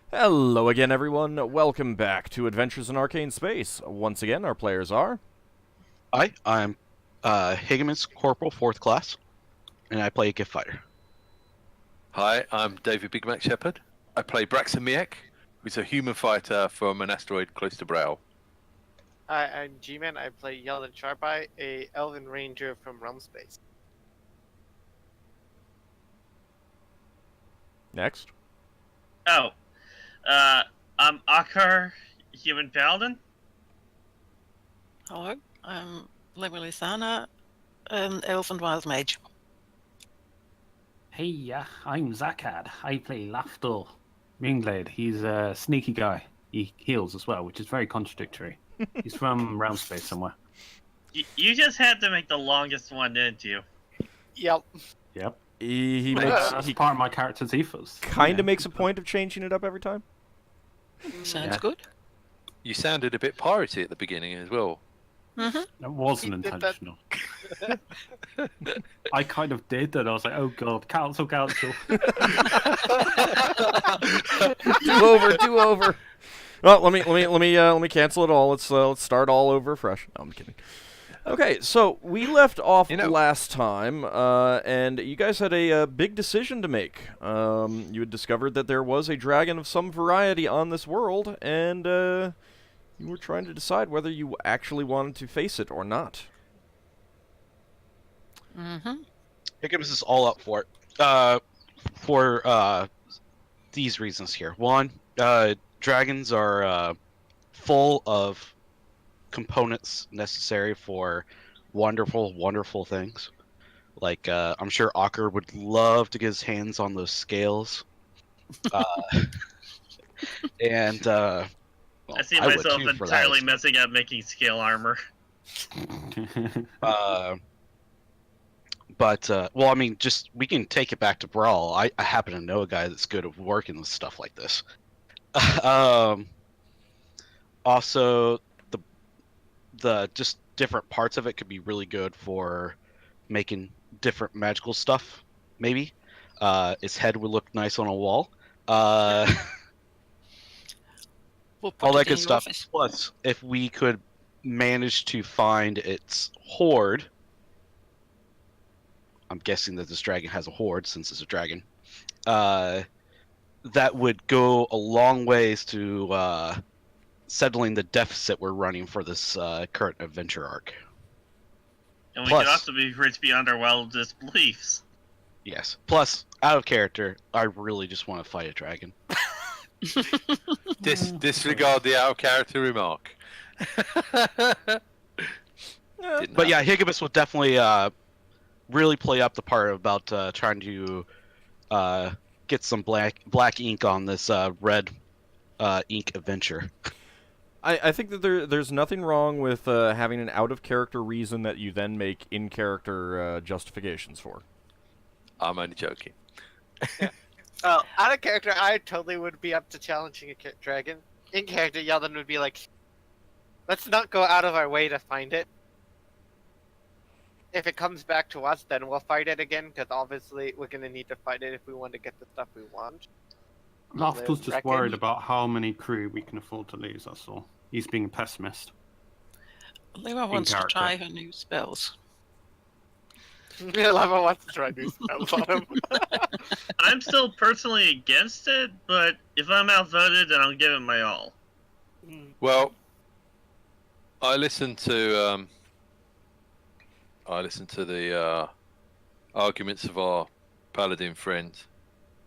Hello again, everyone. Welcome back to Adventures in Arcane Space. Once again, our players are... I'm Higgimus, Corporal, 4th class, and I play a Giff fighter. Hi, I'm David Big Mac Shepherd. I play Braxon, who's a human fighter from an asteroid close to Brow. Hi, I'm G-Man. I play Yeldan Sharpeye, a Elven Ranger from Realm Space. Next. Oh, I'm Ockar, human paladin. Hello, I'm Levalithana, an elven wild mage. Hey, I'm Zakad. I play Lafdul, Moonglade. He's a sneaky guy. He heals as well, which is very contradictory. He's from Realm Space somewhere. You just had to make the longest one, didn't you? Yep. Yep. He That's part of my character's ethos. kind of makes a point of changing it up every time. Sounds Yeah. good. You sounded a bit piratey at the beginning as well. Mm-hmm. That wasn't He did that. intentional. I kind of did that. I was like, oh god, council. Do over. Well, let me cancel it all. Let's start all over fresh. No, I'm kidding. Okay, so we left off last time, and you guys had a big decision to make. You had discovered that there was a dragon of some variety on this world, and you were trying to decide whether you actually wanted to face it or not. Mm-hmm. Higgimus is all up for it. For these reasons here. One, dragons are full of components necessary for wonderful, wonderful things. Like, I'm sure Ockar would love to get his hands on those scales. And, well, I see would myself too, for that. entirely messing up making scale armor. But well, I mean, just we can take it back to Brawl. I happen to know a guy that's good at working with stuff like this. Also, the just different parts of it could be really good for making different magical stuff. Maybe its head would look nice on a wall. We'll put All that it in good your stuff. office. Plus, if we could manage to find its horde. I'm guessing that this dragon has a horde since it's a dragon. That would go a long ways to settling the deficit we're running for this current adventure arc. And we Plus- could also be rich beyond our wildest beliefs. Yes. Plus, out of character, I really just want to fight a dragon. Disregard the out of character remark. Didn't But yeah, happen. Higgimus will definitely really play up the part about trying to get some black ink on this red ink adventure. I think that there's nothing wrong with having an out-of-character reason that you then make in-character justifications for. I'm only joking. Well, out of character, I totally would be up to challenging a dragon. In character, Yeldan would be like, let's not go out of our way to find it. If it comes back to us, then we'll fight it again, because obviously we're going to need to fight it if we want to get the stuff we want. Lafdul's just Reckon. worried about how many crew we can afford to lose, that's all. He's being a pessimist. Lima wants to character. try her new spells. Lava wants to try new spells on him. I'm still personally against it, but if I'm outvoted, then I'll give it my all. Well, I listened to the arguments of our paladin friend,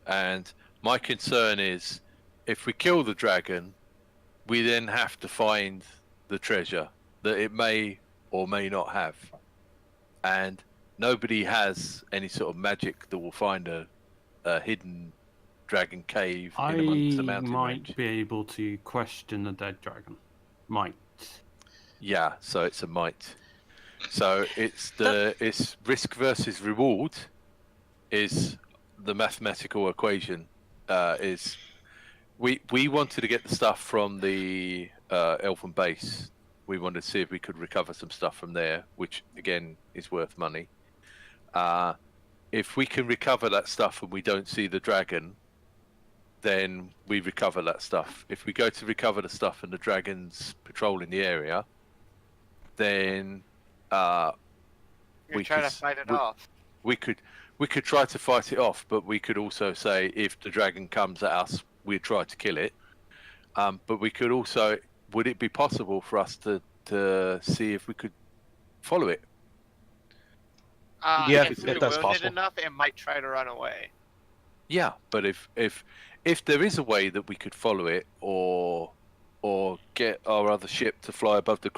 and my concern is if we kill the dragon, we then have to find the treasure that it may or may not have, and nobody has any sort of magic that will find a hidden dragon cave I in amongst the mountain might range. be able to question the dead dragon. Might. Yeah, so it's a might. So it's risk versus reward is the mathematical equation. Is we wanted to get the stuff from the elven base. We wanted to see if we could recover some stuff from there, which again is worth money. If we can recover that stuff and we don't see the dragon, then we recover that stuff. If we go to recover the stuff and the dragon's patrolling the area, then You're trying to fight it off. we could try to fight it off, but we could also say if the dragon comes at us, we'd try to kill it. But we could also, would it be possible for us to see if we could follow it? Yeah, if we're that's wounded possible. enough, it might try to run away. Yeah, but if there is a way that we could follow it, or get our other ship to fly above the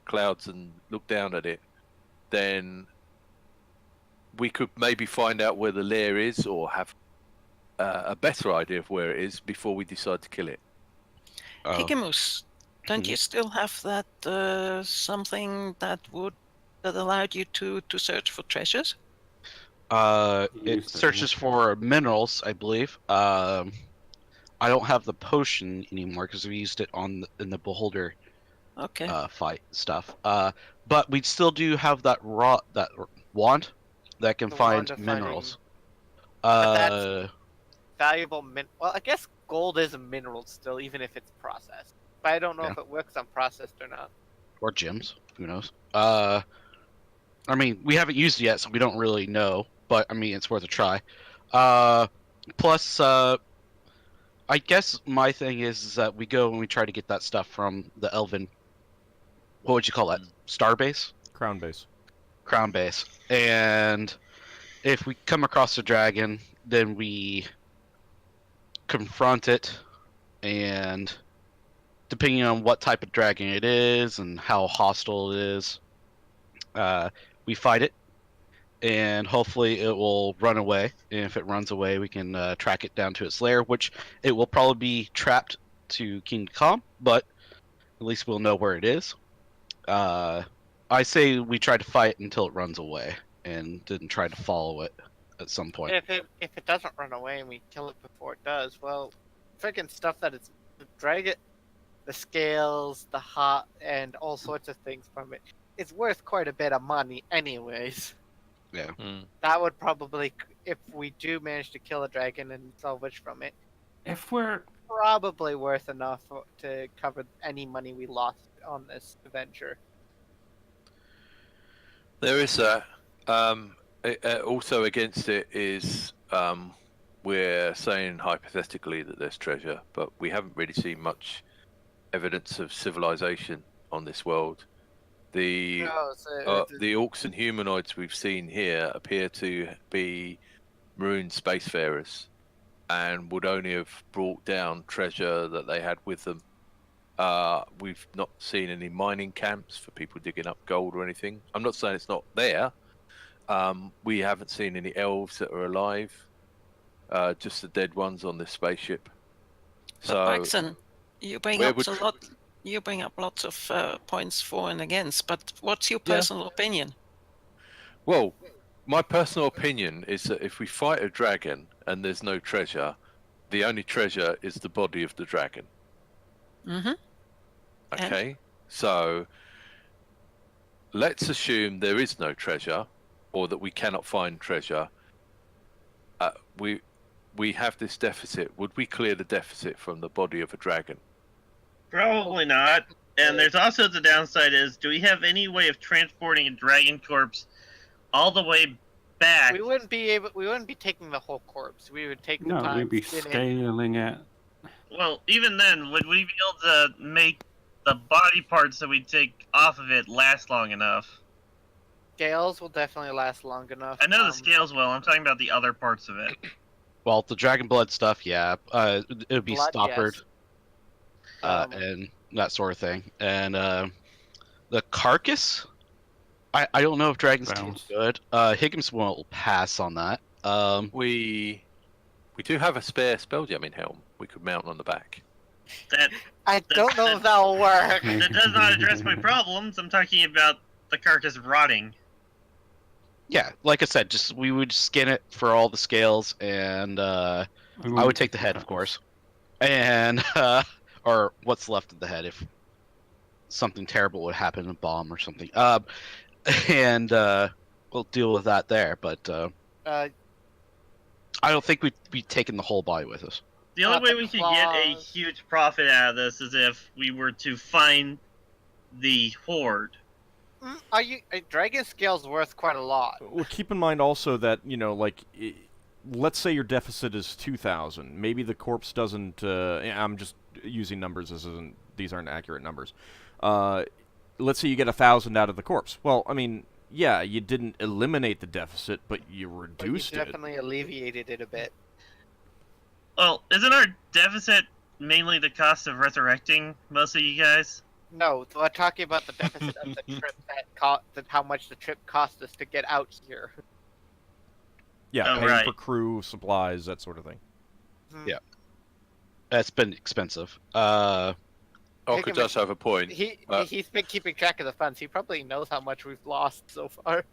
clouds and look down at it, then we could maybe find out where the lair is, or have a better idea of where it is before we decide to kill it. Higgimus, don't you still have that something that allowed you to search for treasures? It searches for minerals, I believe. I don't have the potion anymore because we used it in the beholder Okay. fight stuff. But we still do have that wand that can The find wand of minerals. But that's valuable well, I guess gold is a mineral still, even if it's processed. But I don't know if it works on processed or not. Or gems. Who knows? I mean, we haven't used it yet, so we don't really know. But I mean, it's worth a try. Plus, I guess my thing is that we go and we try to get that stuff from the Elven. What would you call that? Starbase? Crown base. Crown base. And if we come across a dragon, then we confront it, and depending on what type of dragon it is and how hostile it is, we fight it, and hopefully it will run away. And if it runs away, we can track it down to its lair, which it will probably be trapped to Kingdom Come, but at least we'll know where it is. I say we try to fight until it runs away, and then try to follow it at some point. If it doesn't run away and we kill it before it does, well, freaking stuff that it's the dragon, the scales, the heart, and all sorts of things from it, it's worth quite a bit of money anyways. Yeah. That would probably, if we do manage to kill a dragon and salvage from it, If we're probably worth enough to cover any money we lost on this adventure. There is that. Also against it is we're saying hypothetically that there's treasure, but we haven't really seen much evidence of civilization on this world. The orcs and humanoids we've seen here appear to be maroon spacefarers, and would only have brought down treasure that they had with them. We've not seen any mining camps for people digging up gold or anything. I'm not saying it's not there. We haven't seen any elves that are alive. Just the dead ones on this spaceship. So, Braxon, you bring up lots of points for and against, but what's your personal opinion? well, my personal opinion is that if we fight a dragon and there's no treasure, the only treasure is the body of the dragon. Mm-hmm. Okay, so let's assume there is no treasure, or that we cannot find treasure. We have this deficit. Would we clear the deficit from the body of a dragon? Probably not. And there's also the downside is, do we have any way of transporting a dragon corpse all the way back? We wouldn't be taking the whole corpse. We would take the time. we'd be skin it. scaling it. Well, even then, would we be able to make the body parts that we take off of it last long enough? Scales will definitely last long enough. I know the scales will. I'm talking about the other parts of it. Well, the dragon blood stuff, yeah. It would be Blood, stoppered, yes. and that sort of thing. And the carcass, I don't know if dragons taste good. Higgimus will pass on that. We do have a spare spelljamming helm we could mount on the back. I don't know if that'll work. That does not address my problems. I'm talking about the carcass rotting. Yeah, like I said, we would skin it for all the scales, and I would take the head, of course, and or what's left of the head if something terrible would happen, a bomb or something. And we'll deal with that there. But I don't think we'd be taking the whole body with us. The only way the we could get a claws. huge profit out of this is if we were to find the horde. Dragon scale's worth quite a lot. Well, keep in mind also that, like, let's say your deficit is 2,000. Maybe the corpse doesn't. I'm just using numbers. These aren't accurate numbers. Let's say you get 1,000 out of the corpse. Well, I mean, yeah, you didn't eliminate the deficit, but you reduced But you definitely alleviated it a bit. Well, isn't our deficit mainly the cost of resurrecting most of you guys? No, we're talking about the deficit of the trip that how much the trip cost us to get out here. Yeah, Oh, paying right. for crew, supplies, that sort of thing. Yeah. That's been expensive. Ockar Higgimus, does have a point. He's been keeping track of the funds. He probably knows how much we've lost so far.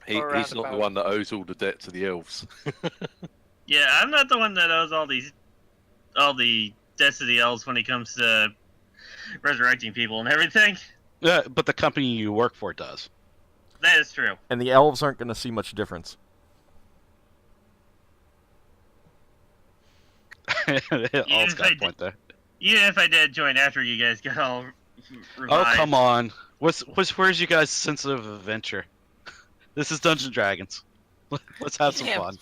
He's or not the roundabout. one that owes all the debt to the elves. Yeah, I'm not the one that owes all the debts to the elves when it comes to resurrecting people and everything. But the company you work for does. That is true. And the elves aren't going to see much difference. All's got a point there. Even if I did join after you guys got all Oh, revived. come on. Where's you guys' sense of adventure? This is Dungeons and Dragons. Let's have some Yeah. fun.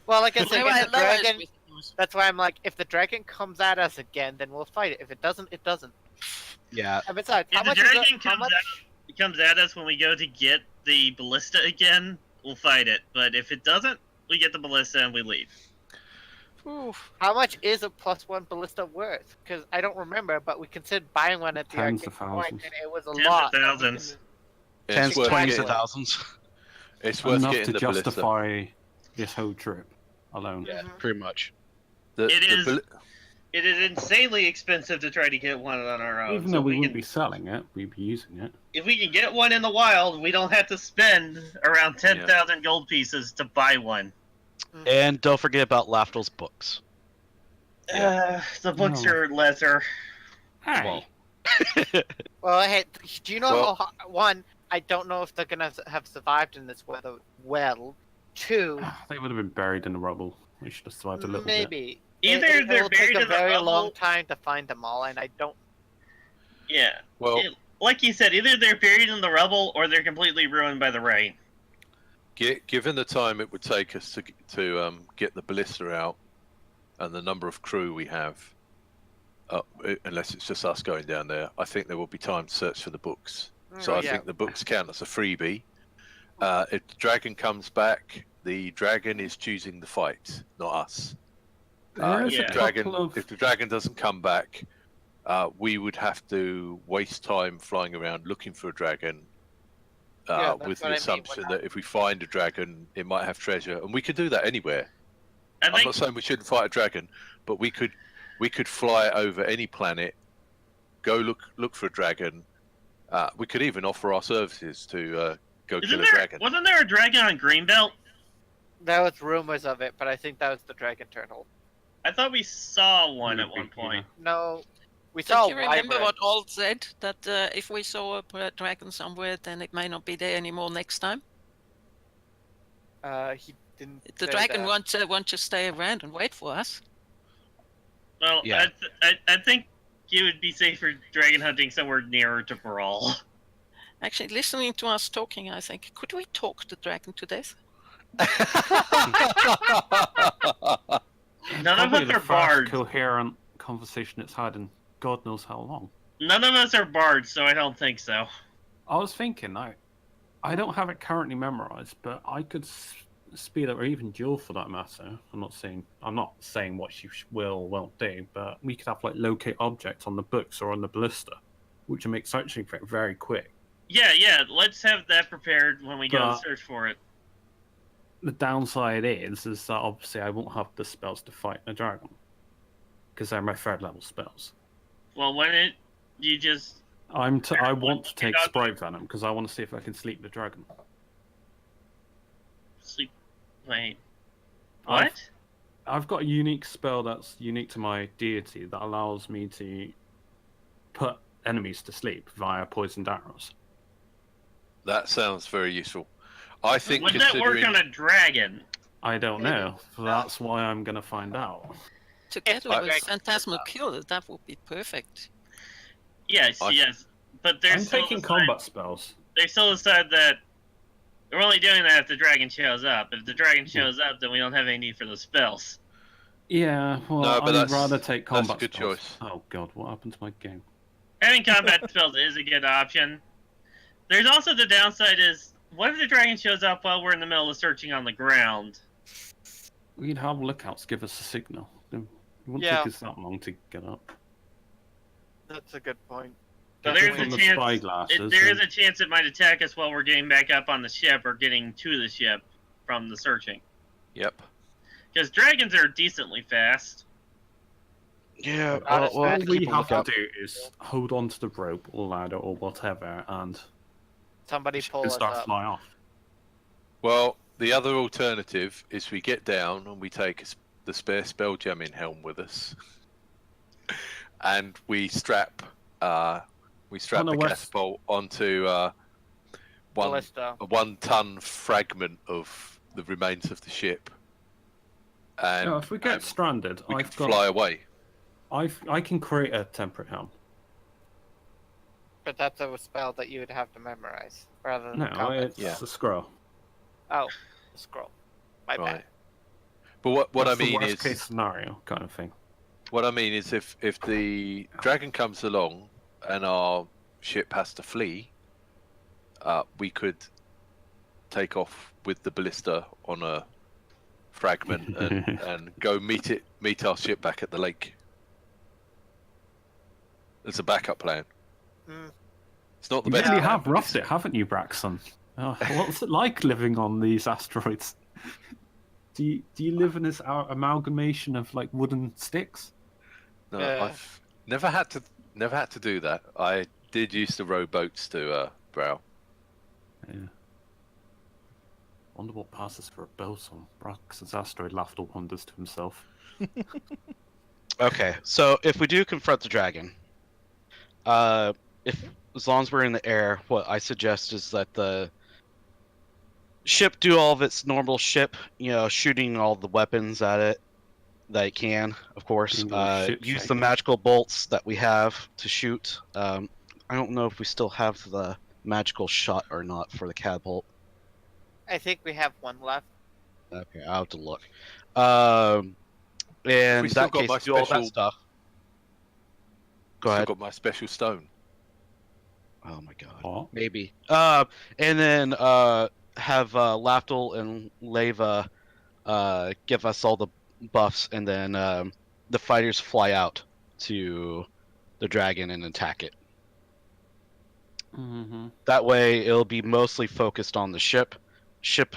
Well, like I said, I if the love dragon. it. That's why I'm like, if the dragon comes at us again, then we'll fight it. If it doesn't, it doesn't. Yeah. And besides, If how the much is dragon it? How much? comes at us when we go to get the ballista again, we'll fight it. But if it doesn't, we get the ballista and we leave. Oof. How much is a +1 ballista worth? Because I don't remember, but we considered buying one at the Tens arcade of point, thousands. and it was a Tens of lot. thousands. Tens, It's worth 20s, getting- and thousands. It's worth Enough getting to the ballista. justify this whole trip alone. Yeah, pretty much. It The is- bal- It is insanely expensive to try to get one on our own. Even so though we can, wouldn't be selling it, we'd be using it. if we can get one in the wild, we don't have to spend around 10,000 gold pieces to buy one. And don't forget about Lafdul's books. The books No. are lesser. Hey, Well, Well, hey, do you know Well- how, one, I don't know if they're gonna have survived in this weather well. Two, they would have been buried in the rubble. We should have survived a little bit. maybe. Either it they're will take buried a in the very rubble. long time to find them all, and I don't. Yeah. well, Like you said, either they're buried in the rubble or they're completely ruined by the rain. given the time it would take us to get the ballista out, and the number of crew we have, unless it's just us going down there, I think there will be time to search for the books. So I think the books count as a freebie. If the dragon comes back, the dragon is choosing the fight, not us. There's a couple of- If the dragon doesn't come back, we would have to waste time flying around looking for a dragon. Yeah, that's with what I the mean, assumption we're that if we find a dragon, it might have treasure, and we could do that anywhere. I I'm think not saying we shouldn't fight a dragon, but we could fly over any planet, go look for a dragon. We could even offer our services to go kill a dragon. wasn't there a dragon on Greenbelt? There was rumors of it, but I think that was the dragon turtle. I thought we saw one at one point. No, we saw Don't you remember wyvern. what Old said? That if we saw a dragon somewhere, then it may not be there anymore next time. He didn't. The say dragon that. won't just stay around and wait for us. Well, Yeah. I think you would be safer dragon hunting somewhere nearer to Brawl. Actually, listening to us talking, I think, could we talk the dragon to death? None of Probably us the are first bards. coherent conversation it's had in God knows how long. None of us are bards, so I don't think so. I was thinking, I don't have it currently memorized, but I could speed up, or even Jill for that matter. I'm not saying what she will or won't do, but we could have like locate objects on the books or on the ballista, which will make searching for it very quick. Yeah, let's have that prepared when we go But- search for it. The downside is that obviously I won't have the spells to fight a dragon because they're my third level spells. Well, you just... I want to take Wait, Sprite Venom because I want to see if I can sleep the dragon. sleep... Wait. I've- What? I've got a unique spell that's unique to my deity that allows me to put enemies to sleep via poisoned arrows. That sounds very useful. I think Would that work considering on a dragon? I don't know. So that's why I'm going to find out. Together I- with Phantasmal Killer, that would be perfect. Yes, yes. But they're I'm still taking decide- combat spells. They still decide that we're only doing that if the dragon shows up. If the dragon shows up, then we don't have any need for those spells. Yeah, well, No, but I'd rather take that's a combat good spells. choice. Oh god, what happened to my game? Having combat spells is a good option. There's also the downside is, what if the dragon shows up while we're in the middle of searching on the ground? We can have lookouts give us a signal. It wouldn't Yeah. take us that long to get up. That's a good point. So Get there's us a on the chance. spy glasses There is and- a chance it might attack us while we're getting back up on the ship or getting to the ship from the searching. Yep. Because dragons are decently fast. Yeah, Not as we'll have bad to All keep we a have to lookout. do is hold on to the rope or ladder or whatever and Somebody pull us start up. fly off. Well, the other alternative is we get down and we take the spare spelljamming helm with us, and we strap the catapult onto Ballista. a 1-ton fragment of the remains of the ship, and No, if we get stranded, we can I've got fly away. I can create a temperate helm. But that's a spell that you would have to memorize rather than No, combat it's spell. a scroll. Oh, scroll. My Right. bad. But what That's I mean the worst is, case scenario kind of thing. what I mean is, if the dragon comes along and our ship has to flee, we could take off with the ballista on a fragment and go meet our ship back at the lake. It's a backup plan. Mm. It's not the You best. really plan, have but roughed it's- it, haven't you, Braxon? Oh, what's it like living on these asteroids? Do you live in this amalgamation of like wooden sticks? No, Yeah. I've never had to do that. I did used to row boats to Brow. Yeah. Wonder what passes for a boat on Braxon's asteroid. Lafdul wonders to himself. Okay, so if we do confront the dragon, if as long as we're in the air, what I suggest is that the ship do all of its normal ship, shooting all the weapons at it that it can, of course. English ship Use shape. the magical bolts that we have to shoot. I don't know if we still have the magical shot or not for the catapult. I think we have one left. Okay, I'll have to look. And in We still that got case, my do all that special- stuff. Go Still ahead. got my special stone. Oh my god. What? Maybe. And then have Lafdul and Leva give us all the buffs, and then the fighters fly out to the dragon and attack it. Mm-hmm. That way, it'll be mostly focused on the ship. Ship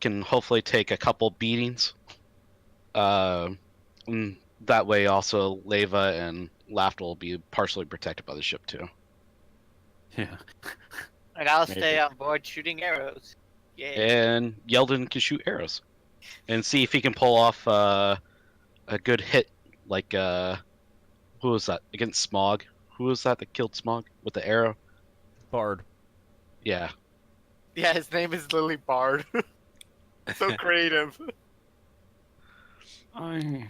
can hopefully take a couple beatings. And that way, also Leva and Lafdul will be partially protected by the ship too. Yeah. And I'll Maybe. stay on board shooting arrows. Yeah. And Yeldan can shoot arrows, and see if he can pull off a good hit. Like who was that against Smog? Who was that killed Smog with the arrow? Bard. Yeah. Yeah, his name is Lily Bard. So creative. Yeah.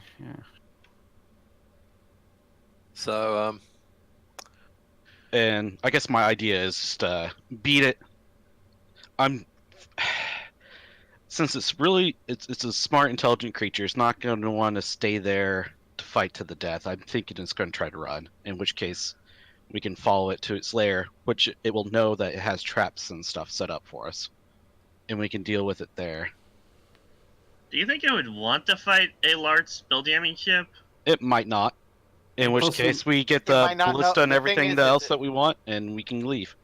So And I guess my idea is just beat it. Since it's a smart, intelligent creature, it's not going to want to stay there to fight to the death. I'm thinking it's going to try to run. In which case, we can follow it to its lair, which it will know that it has traps and stuff set up for us, and we can deal with it there. Do you think I would want to fight a large spelljamming ship? It might not. In which Also, case, we get it the might not know- ballista and the thing everything is else that that we want, and we can leave.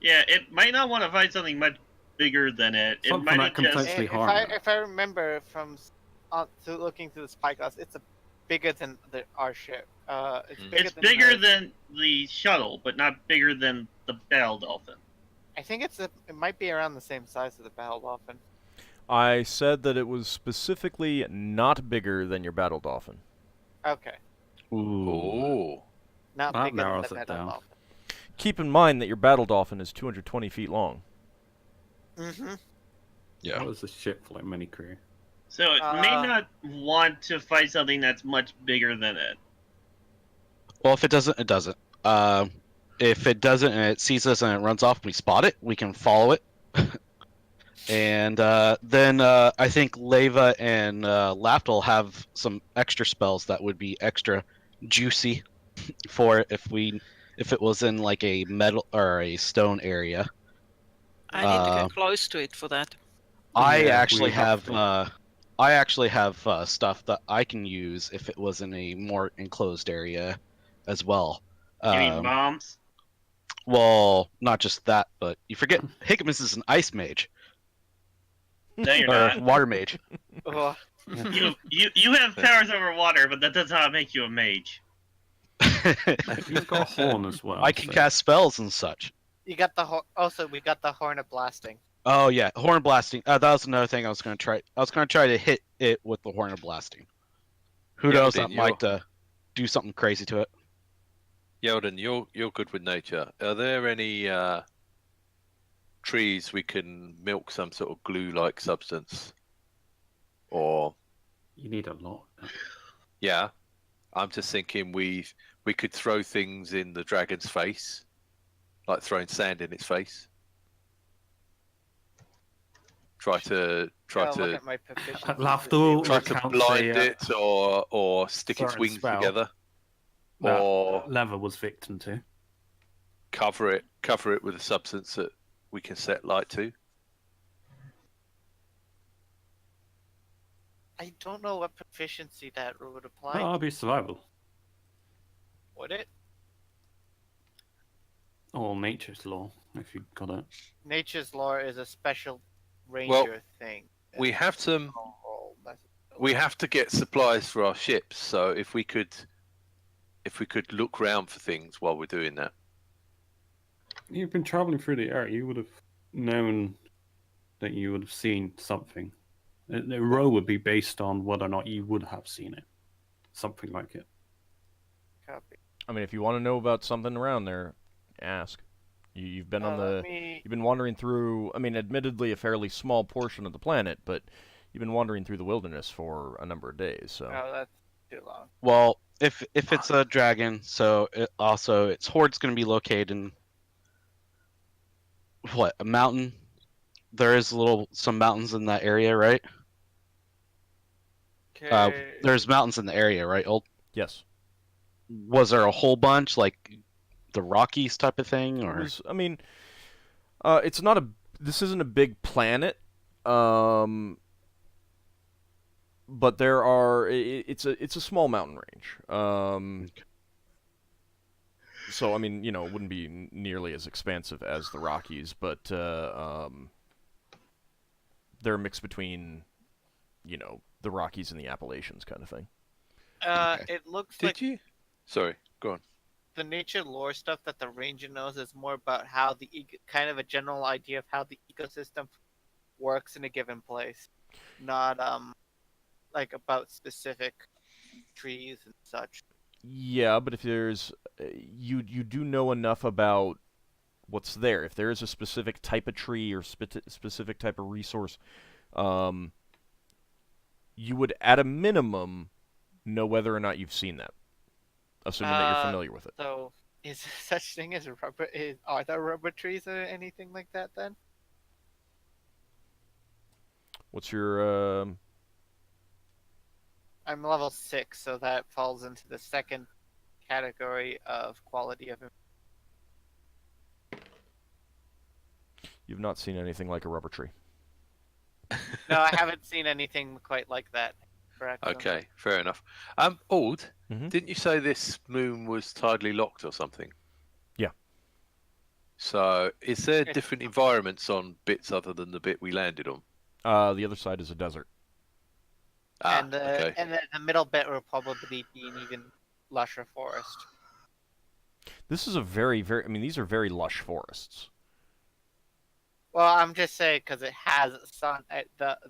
Yeah, it might not want to fight something much bigger than it. It Something might that not can just. potentially If harm I, it. if I remember from looking through the spyglass, it's bigger than our ship. It's bigger than the shuttle, but not bigger than the battle dolphin. I think it might be around the same size as the battle dolphin. I said that it was specifically not bigger than your battle dolphin. Okay, Ooh. oh, not That bigger than narrows the it battle down. dolphin. Keep in mind that your battle dolphin is 220 feet long. Mm-hmm. Yeah. That was a ship for like many crew. So it may not want to fight something that's much bigger than it. Well, if it doesn't, it doesn't. If it doesn't and it sees us and it runs off, we spot it. We can follow it. And then I think Leva and Lafdul have some extra spells that would be extra juicy for it if it was in like a metal or a stone area. I need to get close to it for that. I Yeah, actually we have have stuff that I can use if it was in a more enclosed area as well. You mean bombs? Well, not just that, but you forget Higgimus is an ice mage. No, you're Or not. water mage. Oh, You have powers over water, but that does not make you a mage. You've got a horn as well. I can so- cast spells and such. you got the also we got the horn of blasting. Oh yeah, horn blasting. That was another thing I was gonna try. I was gonna try to hit it with the horn of blasting. Who knows? That might do something crazy to it. Yeldan, you're good with nature. Are there any trees we can milk some sort of glue-like substance? Or You need a lot. yeah, I'm just thinking we could throw things in the dragon's face, like throwing sand in its face. Try to Look at my proficiency. Lafdul try to counts blind a, it or stick its certain wings spell. together, that or Lever was victim to. cover it with a substance that we can set light to. I don't know what proficiency that would apply. Oh, I'll be survival. Would it? Or nature's law, if you got it. Nature's lore is a special ranger thing. We have some. Oh, that's- We have to get supplies for our ships, so if we could look round for things while we're doing that. You've been traveling through the area. You would have known that you would have seen something. The roll would be based on whether or not you would have seen it. Something like it. Copy. I mean, if you want to know about something around there, ask. You've been on the. You've been wandering through. I mean, admittedly, a fairly small portion of the planet, but you've been wandering through the wilderness for a number of days. So. Oh, that's too long. Well, if it's a dragon, so its horde's going to be located in what, a mountain? There is some mountains in that area, right? Okay. There's mountains in the area, right? Yes. Was there a whole bunch, like the Rockies type of thing, or? I mean, it's not a. This isn't a big planet. But there are. It's a small mountain range. So I mean, it wouldn't be nearly as expansive as the Rockies, but they're a mix between, the Rockies and the Appalachians kind of thing. Okay. It looks Did like you? Sorry, go on. the nature lore stuff that the ranger knows is more about how kind of a general idea of how the ecosystem works in a given place, not like about specific trees and such. Yeah, but if there's, you do know enough about what's there. If there is a specific type of tree or specific type of resource, you would at a minimum know whether or not you've seen that, assuming that you're familiar with it. So, is there such thing as rubber? Are there rubber trees or anything like that then? What's your I'm level 6, so that falls into the second category of quality of. You've not seen anything like a rubber tree. No, I haven't seen anything quite like that. Correct. Okay, fair enough. Ald, Mhm. didn't you say this moon was tidally locked or something? Yeah. So, is there different environments on bits other than the bit we landed on? The other side is a desert. And okay. and the middle bit will probably be an even lusher forest. This is a very, very. I mean, these are very lush forests. Well, I'm just saying because it has sun.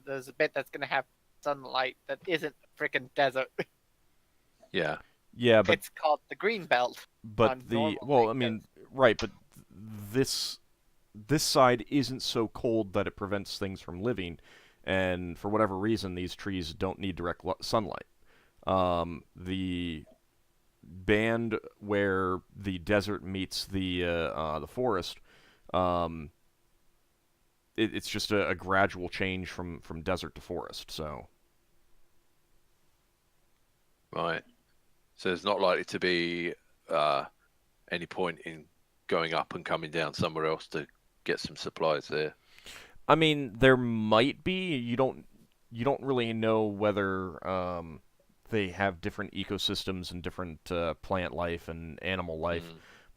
There's a bit that's gonna have sunlight that isn't freaking desert. Yeah. Yeah, but It's called the green belt. on normal well, I things. mean, right, but this this side isn't so cold that it prevents things from living, and for whatever reason, these trees don't need direct sunlight. The band where the desert meets the forest, it's just a gradual change from desert to forest. So Right. So there's not likely to be any point in going up and coming down somewhere else to get some supplies there. I mean, there might be. You don't really know whether they have different ecosystems and different plant life and animal life,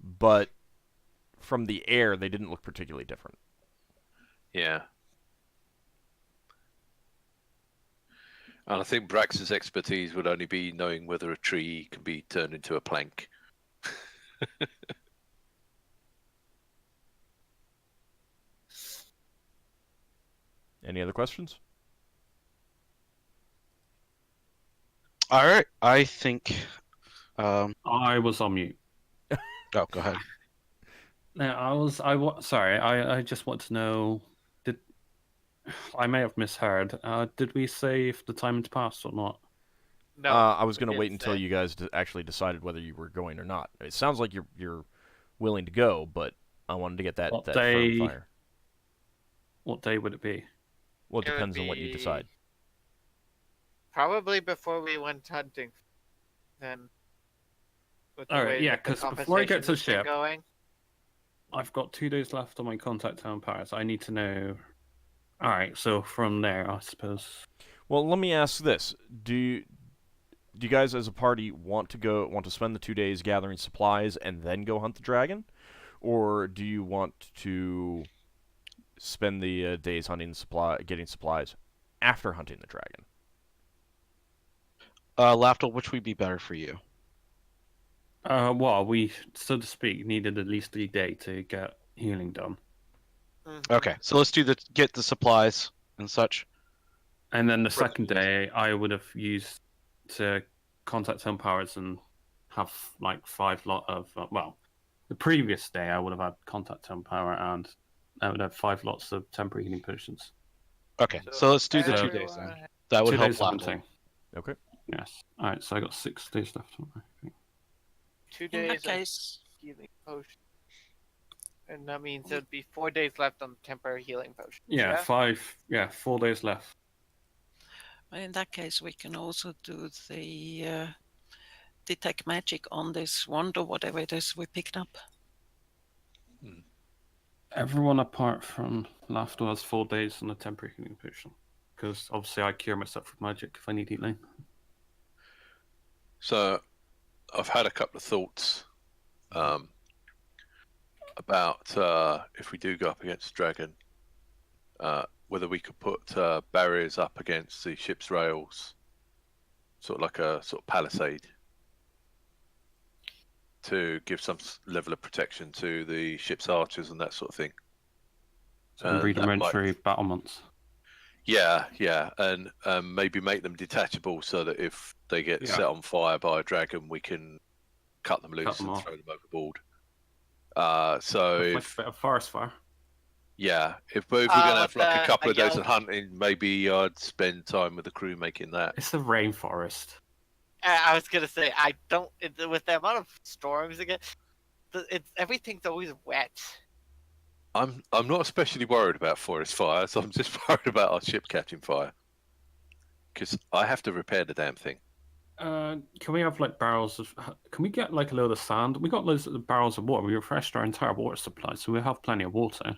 but from the air, they didn't look particularly different. Yeah. And I think Brax's expertise would only be knowing whether a tree can be turned into a plank. Any other questions? All right, I think. I was on mute. Oh, go ahead. No, sorry. I just want to know. I may have misheard. Did we say if the time had passed or not? No. I was going to wait didn't until say. you guys actually decided whether you were going or not. It sounds like you're willing to go, but I wanted to get that firm fire. What day would it be? Well, it It would depends on what you be- decide. Probably before we went hunting. Then. With the All right, way yeah, that the 'cause before I get to the conversation's been ship- going. I've got 2 days left on my contact town powers. I need to know. All right, so from there, I suppose. Well, let me ask this: Do you guys, as a party, want to spend the 2 days gathering supplies and then go hunt the dragon, or do you want to spend the days getting supplies after hunting the dragon? Lafdul, which would be better for you? Well, we, so to speak, needed at least a day to get healing done. Okay, so let's get the supplies and such. And then the second day, I would have used to contact home powers and have like 5 lot of. Well, the previous day I would have had contact home power and I would have 5 lots of temporary healing potions. Okay, so let's do the 2 days then. That would 2 help days of Lafdul. hunting. Okay. Yes. All right. So I got 6 days left. I think. 2 In days that of case, healing potion. And that means there'd be 4 days left on the temporary healing potion. Yeah, 5. Yeah, 4 days left. in that case, we can also do the detect magic on this wand or whatever it is we picked up. Everyone apart from Lafdul has 4 days on the temporary healing potion, because obviously I cure myself with magic if I need healing. So I've had a couple of thoughts about if we do go up against the dragon, whether we could put barriers up against the ship's rails, sort of like a sort of palisade, to give some level of protection to the ship's archers and that sort of thing. Some rudimentary battlements. Yeah, and maybe make them detachable so that if they get set on fire by a dragon, we can cut them loose and throw them overboard. So Like if a bit of forest fire. if we're going to have like a couple of days yell- of hunting, maybe I'd spend time with the crew making that. It's a rainforest. I was gonna say with the amount of storms again, everything's always wet. I'm not especially worried about forest fires. I'm just worried about our ship catching fire, because I have to repair the damn thing. Can we have like barrels of? Can we get like a load of sand? We got loads of barrels of water. We refreshed our entire water supply, so we have plenty of water.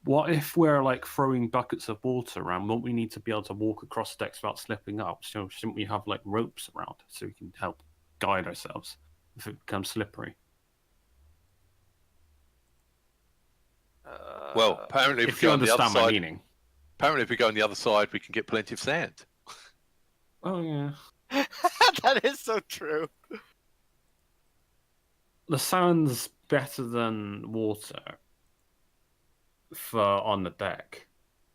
What if we're like throwing buckets of water around? Won't we need to be able to walk across decks without slipping up? So shouldn't we have like ropes around so we can help guide ourselves if it becomes slippery? Well, apparently, If you understand my meaning. Apparently, if we go on the other side, we can get plenty of sand. Oh yeah. That is so true. The sand's better than water for on the deck,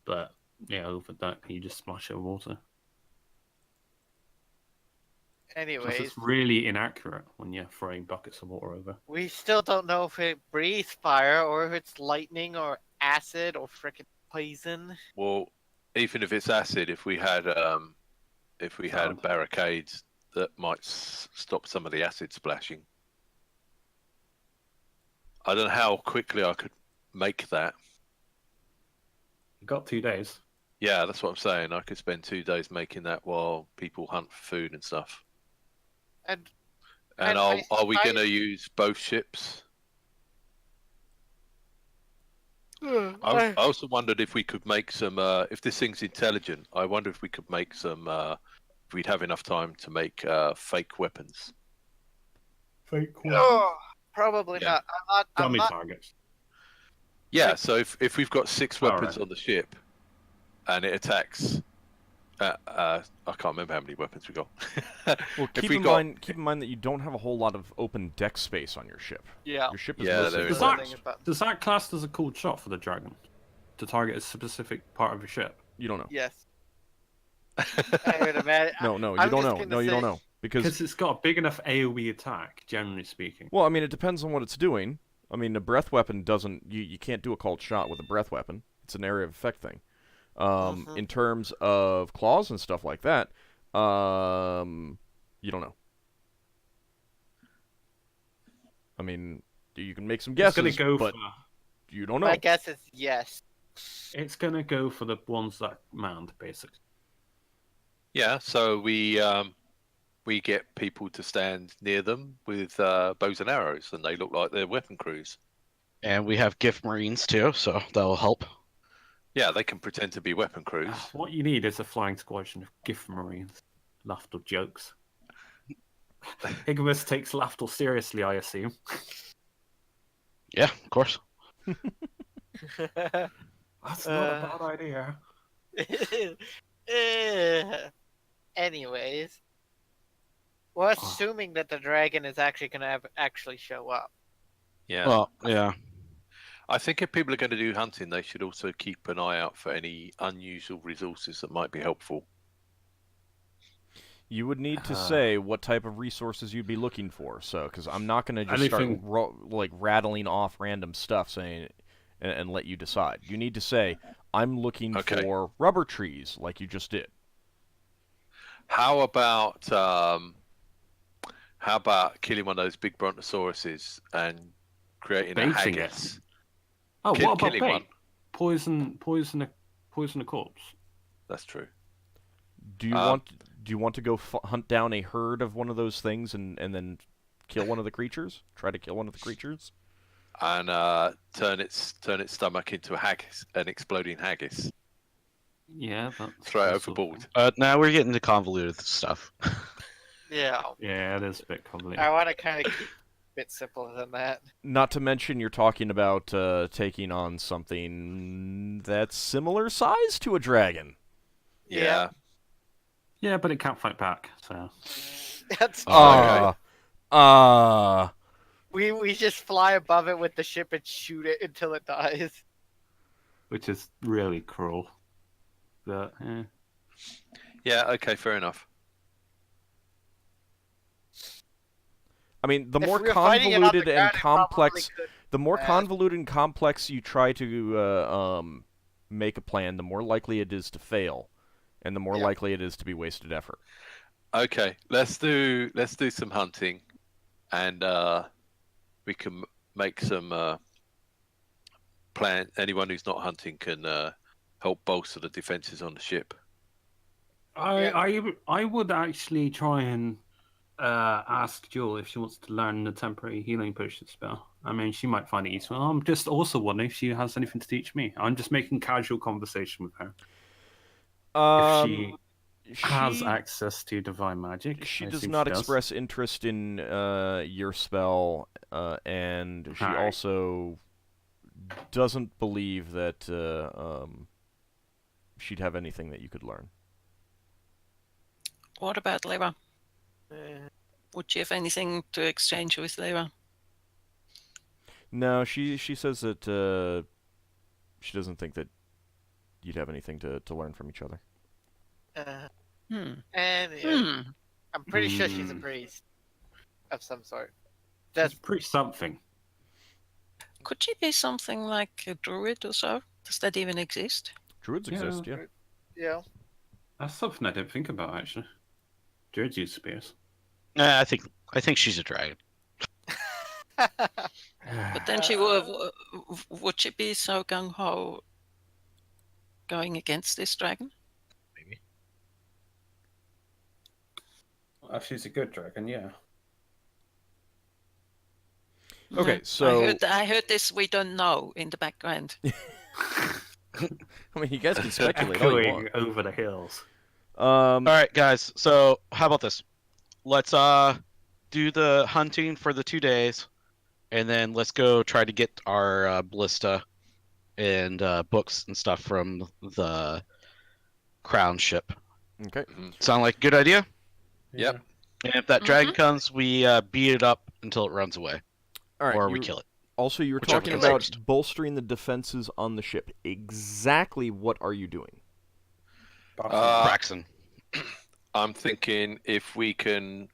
but yeah, over deck you just splash it with water. Anyways, It's really inaccurate when you're throwing buckets of water over. we still don't know if it breathes fire or if it's lightning or acid or frickin' poison. Well, even if it's acid, if we had Sound. barricades that might stop some of the acid splashing. I don't know how quickly I could make that. You got 2 days. Yeah, that's what I'm saying. I could spend 2 days making that while people hunt for food and stuff. And And are we going to use both ships? I also wondered if we could make some. If this thing's intelligent, I wonder if we could make some. If we'd have enough time to make fake weapons. Fake oh, probably Yeah. not. I'm Dummy not. targets. Yeah, so if we've got 6 All weapons right. on the ship, and it attacks, I can't remember how many weapons we got. Well, If keep we in got- mind that you don't have a whole lot of open deck space on your ship. Yeah. Your ship is Yeah, mostly there Does is. that, does that class as a cool shot for the dragon? To target a specific part of your ship? You don't know. Yes. I would imagine. No, you I'm don't just know. gonna No, you don't say- know. Because Because it's got a big enough AoE attack, generally speaking. well, I mean, it depends on what it's doing. I mean, a breath weapon doesn't. You can't do a called shot with a breath weapon. It's an area of effect thing. In terms of claws and stuff like that, you don't know. I mean, you can make some guesses, It's gonna go but for. you don't know. My guess is yes. It's gonna go for the ones that manned, basically. Yeah, so we get people to stand near them with bows and arrows, and they look like they're weapon crews. And we have Giff Marines too, so that'll help. Yeah, they can pretend to be weapon crews. What you need is a flying squadron of Giff Marines. Lafdul jokes. Higgimus takes Lafdul seriously, I assume. Yeah, of course. That's not a bad idea. Anyways, we're assuming that the dragon is actually going to actually show up. Yeah. Well, yeah. I think if people are going to do hunting, they should also keep an eye out for any unusual resources that might be helpful. You would need to say what type of resources you'd be looking for, so because I'm not going to just Anything- start rattling off random stuff saying and let you decide. You need to say I'm looking Okay. for rubber trees, like you just did. How about killing one of those big brontosauruses and creating a Baiting it. haggis? Oh, what about killing bait? one. Poison a corpse. That's true. Do you want to go hunt down a herd of one of those things and then kill one of the creatures? Try to kill one of the creatures? And turn its stomach into a haggis, an exploding haggis. Yeah, that's Throw it possible. overboard. Now we're getting to convoluted stuff. Yeah. Yeah, it is a bit complicated. I want to kind of keep it a bit simpler than that. Not to mention you're talking about taking on something that's similar size to a dragon. Yeah. Yeah, but it can't fight back, so... That's we just fly above it with the ship and shoot it until it dies. Which is really cruel. But, Yeah, okay, fair enough. I mean, the If more we were fighting it on the convoluted and ground, it probably complex, could- the more convoluted and complex you try to make a plan, the more likely it is to fail, and the more Yeah. likely it is to be wasted effort. Okay, let's do some hunting, and we can make some plan. Anyone who's not hunting can help bolster the defenses on the ship. I would actually try and ask Jewel if she wants to learn the temporary healing potion spell. I mean, she might find it useful. I'm just also wondering if she has anything to teach me. I'm just making casual conversation with her. If she has access to divine magic. She I does assume not does. express interest in your spell, and she Alright. also doesn't believe that she'd have anything that you could learn. What about Lyra? Uh, Would you have anything to exchange with Lyra? No, she says that she doesn't think that you'd have anything to learn from each other. uh, Hmm. and Hmm. I'm pretty sure she's a priest of some sort. That's pretty something. Could she be something like a druid or so? Does that even exist? Druids exist, yeah. Yeah. That's something I didn't think about actually. Druids use spears. I think she's a dragon. But then would she be so gung ho going against this dragon? Maybe. Well, if she's a good dragon, yeah. Okay, so I heard this. We don't know in the background. I mean, you guys can speculate all you want. Over the hills. All right, guys. So how about this? Let's do the hunting for the 2 days, and then let's go try to get our ballista and books and stuff from the crown ship. Okay. Sound like a good idea? Yep. And if that dragon comes, we beat it up until it runs away. All right. Or we kill it. Also, you were Whichever talking comes about first. bolstering the defenses on the ship. Exactly what are you doing? Braxon. I'm thinking if we can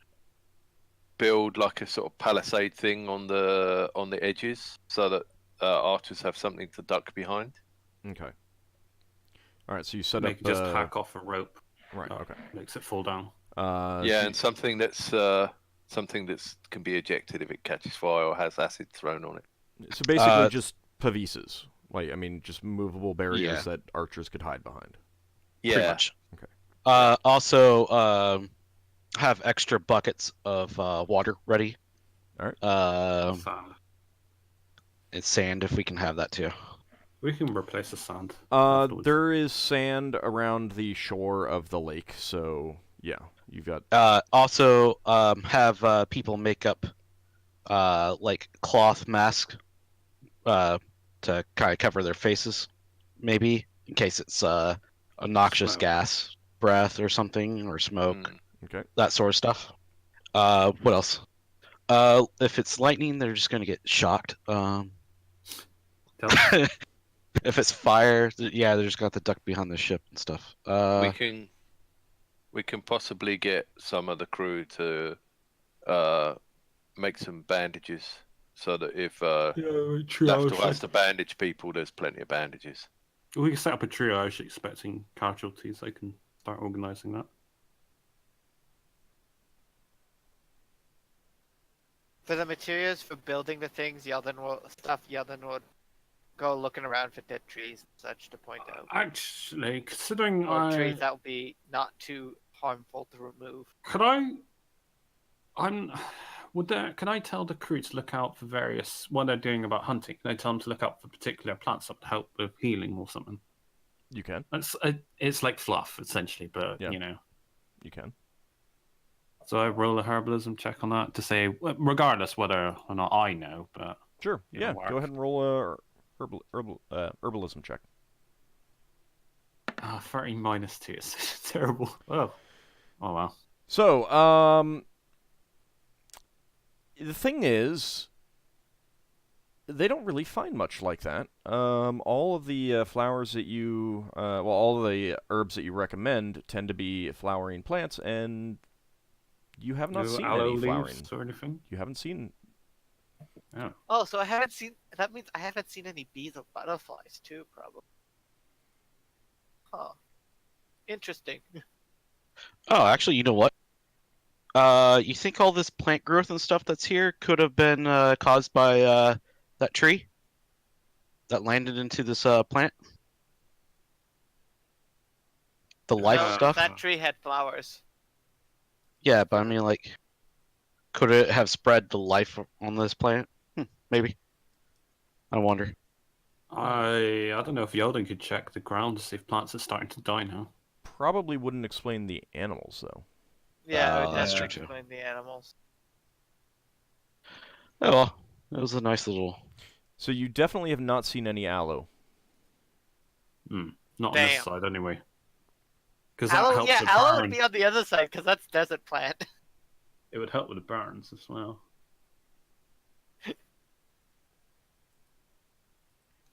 build like a sort of palisade thing on the edges, so that archers have something to duck behind. Okay. All right, so you set Make up just hack off a rope. Right. Okay. Makes it fall down. Yeah, and something that's can be ejected if it catches fire or has acid thrown on it. So basically, just pavises. Like, I mean, just movable barriers Yeah. that archers could hide behind. Pretty Yeah. much. Okay. Also, have extra buckets of water ready. All right. Sand. And sand, if we can have that too. We can replace the sand. afterwards. There is sand around the shore of the lake, so yeah, you've got. Also, have people make up like cloth mask to kind of cover their faces, maybe in case it's a noxious Smoke. gas breath or something, or smoke, Okay. that sort of stuff. What else? If it's lightning, they're just gonna get shocked. If it's fire, yeah, they're just gonna have to duck behind the ship and stuff. We can possibly get some of the crew to make some bandages, so that if Lafdul has to bandage people, there's plenty of bandages. We can set up a triage expecting casualties. I can start organising that. For the materials for building the things, Yeldan would go looking around for dead trees and such to point out. Actually, considering Or trees that would be not too harmful to remove. Could I? Can I tell the crew to look out for what they're doing about hunting? Can I tell them to look out for particular plants that would help with healing or something? You can. It's like fluff essentially, but Yeah. you know. You can. So I roll a herbalism check on that to say, regardless whether or not I know, but Sure. It'll Yeah. work. Go ahead and roll a herbalism check. 30 minus 2 is terrible. Oh well. So, the thing is, they don't really find much like that. All of the flowers that all of the herbs that you recommend tend to be flowering plants, and you have not seen aloe any flowering. leaves or anything? You haven't seen. Yeah. Oh, so I haven't seen. That means I haven't seen any bees or butterflies too, probably. Huh. Interesting. Oh, actually, you know what? You think all this plant growth and stuff that's here could have been caused by that tree that landed into this plant? The life No, stuff? That tree had flowers. Yeah, but I mean, like, could it have spread the life on this plant? Maybe. I wonder. I don't know if Yeldan could check the ground to see if plants are starting to die now. Probably wouldn't explain the animals, though. Yeah, it that's does true, too. explain the animals. Oh, well, it was a nice little... So you definitely have not seen any aloe. Not on this Damn. side anyway. Because that Aloe, helps yeah, with aloe burn. would be on the other side because that's desert plant. It would help with the burns as well.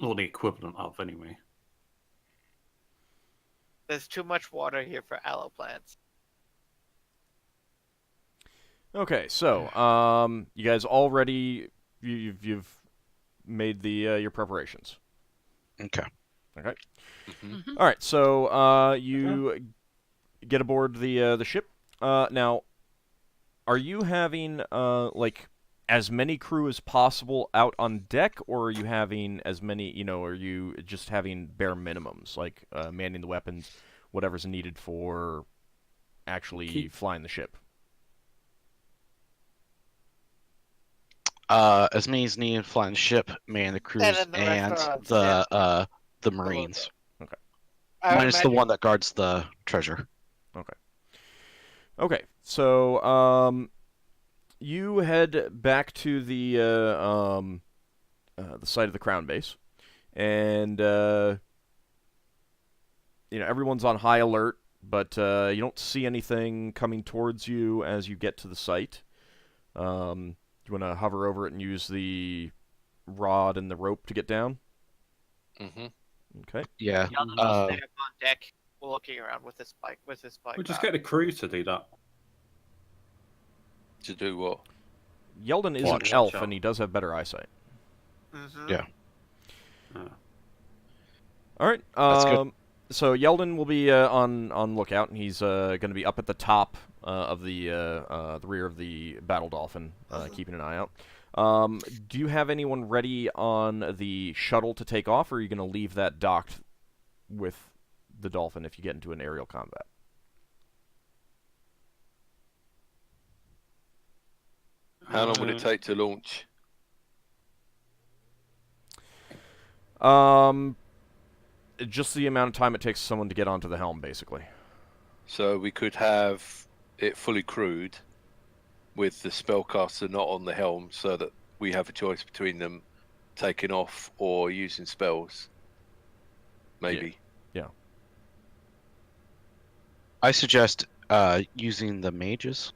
Or the equivalent of, anyway. There's too much water here for aloe plants. Okay, so you guys already you've made the your preparations. Okay. Okay. Mm-hmm. All right, so you get aboard the ship. Now, are you having like as many crew as possible out on deck, or are you having as many? Are you just having bare minimums, like manning the weapons, whatever's needed for actually flying the ship? As many as needed, flying the ship, man the crews, then the and restaurants, the Marines. Okay. I would Minus the imagine- one that guards the treasure. Okay, so you head back to the site of the Crown base, and everyone's on high alert, but you don't see anything coming towards you as you get to the site. You want to hover over it and use the rod and the rope to get down? Mm-hmm. Okay. Yeah. Yeldan will stay up on deck, looking around with his spike. We'll just get the crew to do that. To do what? Yeldan is Watch. an elf, Watch out. and he does have better eyesight. Mm-hmm. Yeah. All right. That's good. So Yeldan will be on lookout, and he's going to be up at the top of the rear of the battle dolphin, keeping an eye out. Do you have anyone ready on the shuttle to take off, or are you going to leave that docked with the dolphin if you get into an aerial combat? How long would it take to launch? Just the amount of time it takes someone to get onto the helm, basically. So we could have it fully crewed with the spellcaster not on the helm, so that we have a choice between them taking off or using spells. Maybe. Yeah. I suggest using the mages.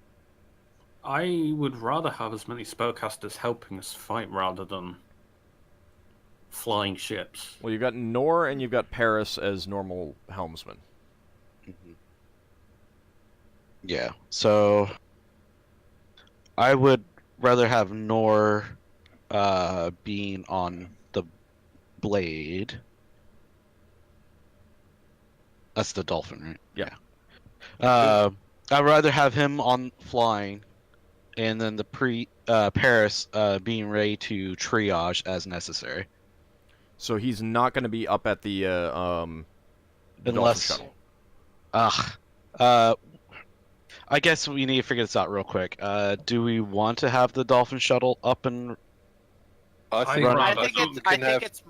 I would rather have as many spellcasters helping us fight rather than flying ships. Well, you've got Nor and you've got Paris as normal helmsmen. Mm-hmm. Yeah. So I would rather have Nor being on the blade. That's the dolphin, right? Yeah. I'd rather have him on flying, and then the Paris being ready to triage as necessary. So he's not going to be up at the dolphin Unless, shuttle. I guess we need to figure this out real quick. Do we want to have the dolphin shuttle up and? I think, Run I on. think it's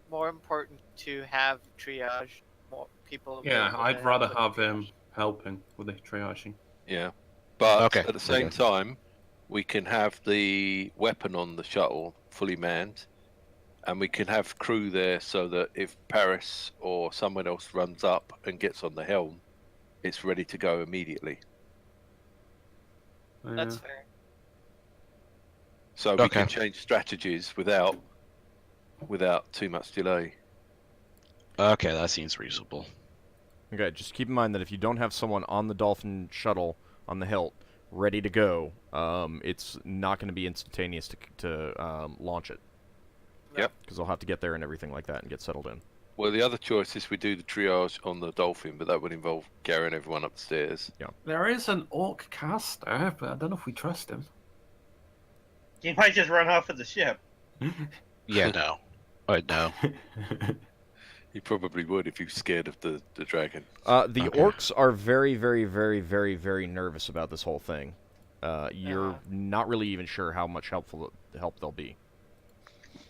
more important to have triage more people. Yeah, available I'd to rather help with have him triage. helping with the triaging. yeah. But Okay, at the same okay. time, we can have the weapon on the shuttle fully manned, and we can have crew there so that if Paris or someone else runs up and gets on the helm, it's ready to go immediately. That's fair. So we Okay. can change strategies without too much delay. Okay, that seems reasonable. Okay, just keep in mind that if you don't have someone on the dolphin shuttle on the hilt ready to go, it's not going to be instantaneous to launch it. Yep. Because they'll have to get there and everything like that and get settled in. Well, the other choice is we do the triage on the dolphin, but that would involve carrying everyone upstairs. There is an orc caster, but I don't know if we trust him. He might just run off with the ship. Yeah, no. No. He probably would if he was scared of the dragon. The Okay. orcs are very, very, very, very, very nervous about this whole thing. You're not really even sure how much help they'll be.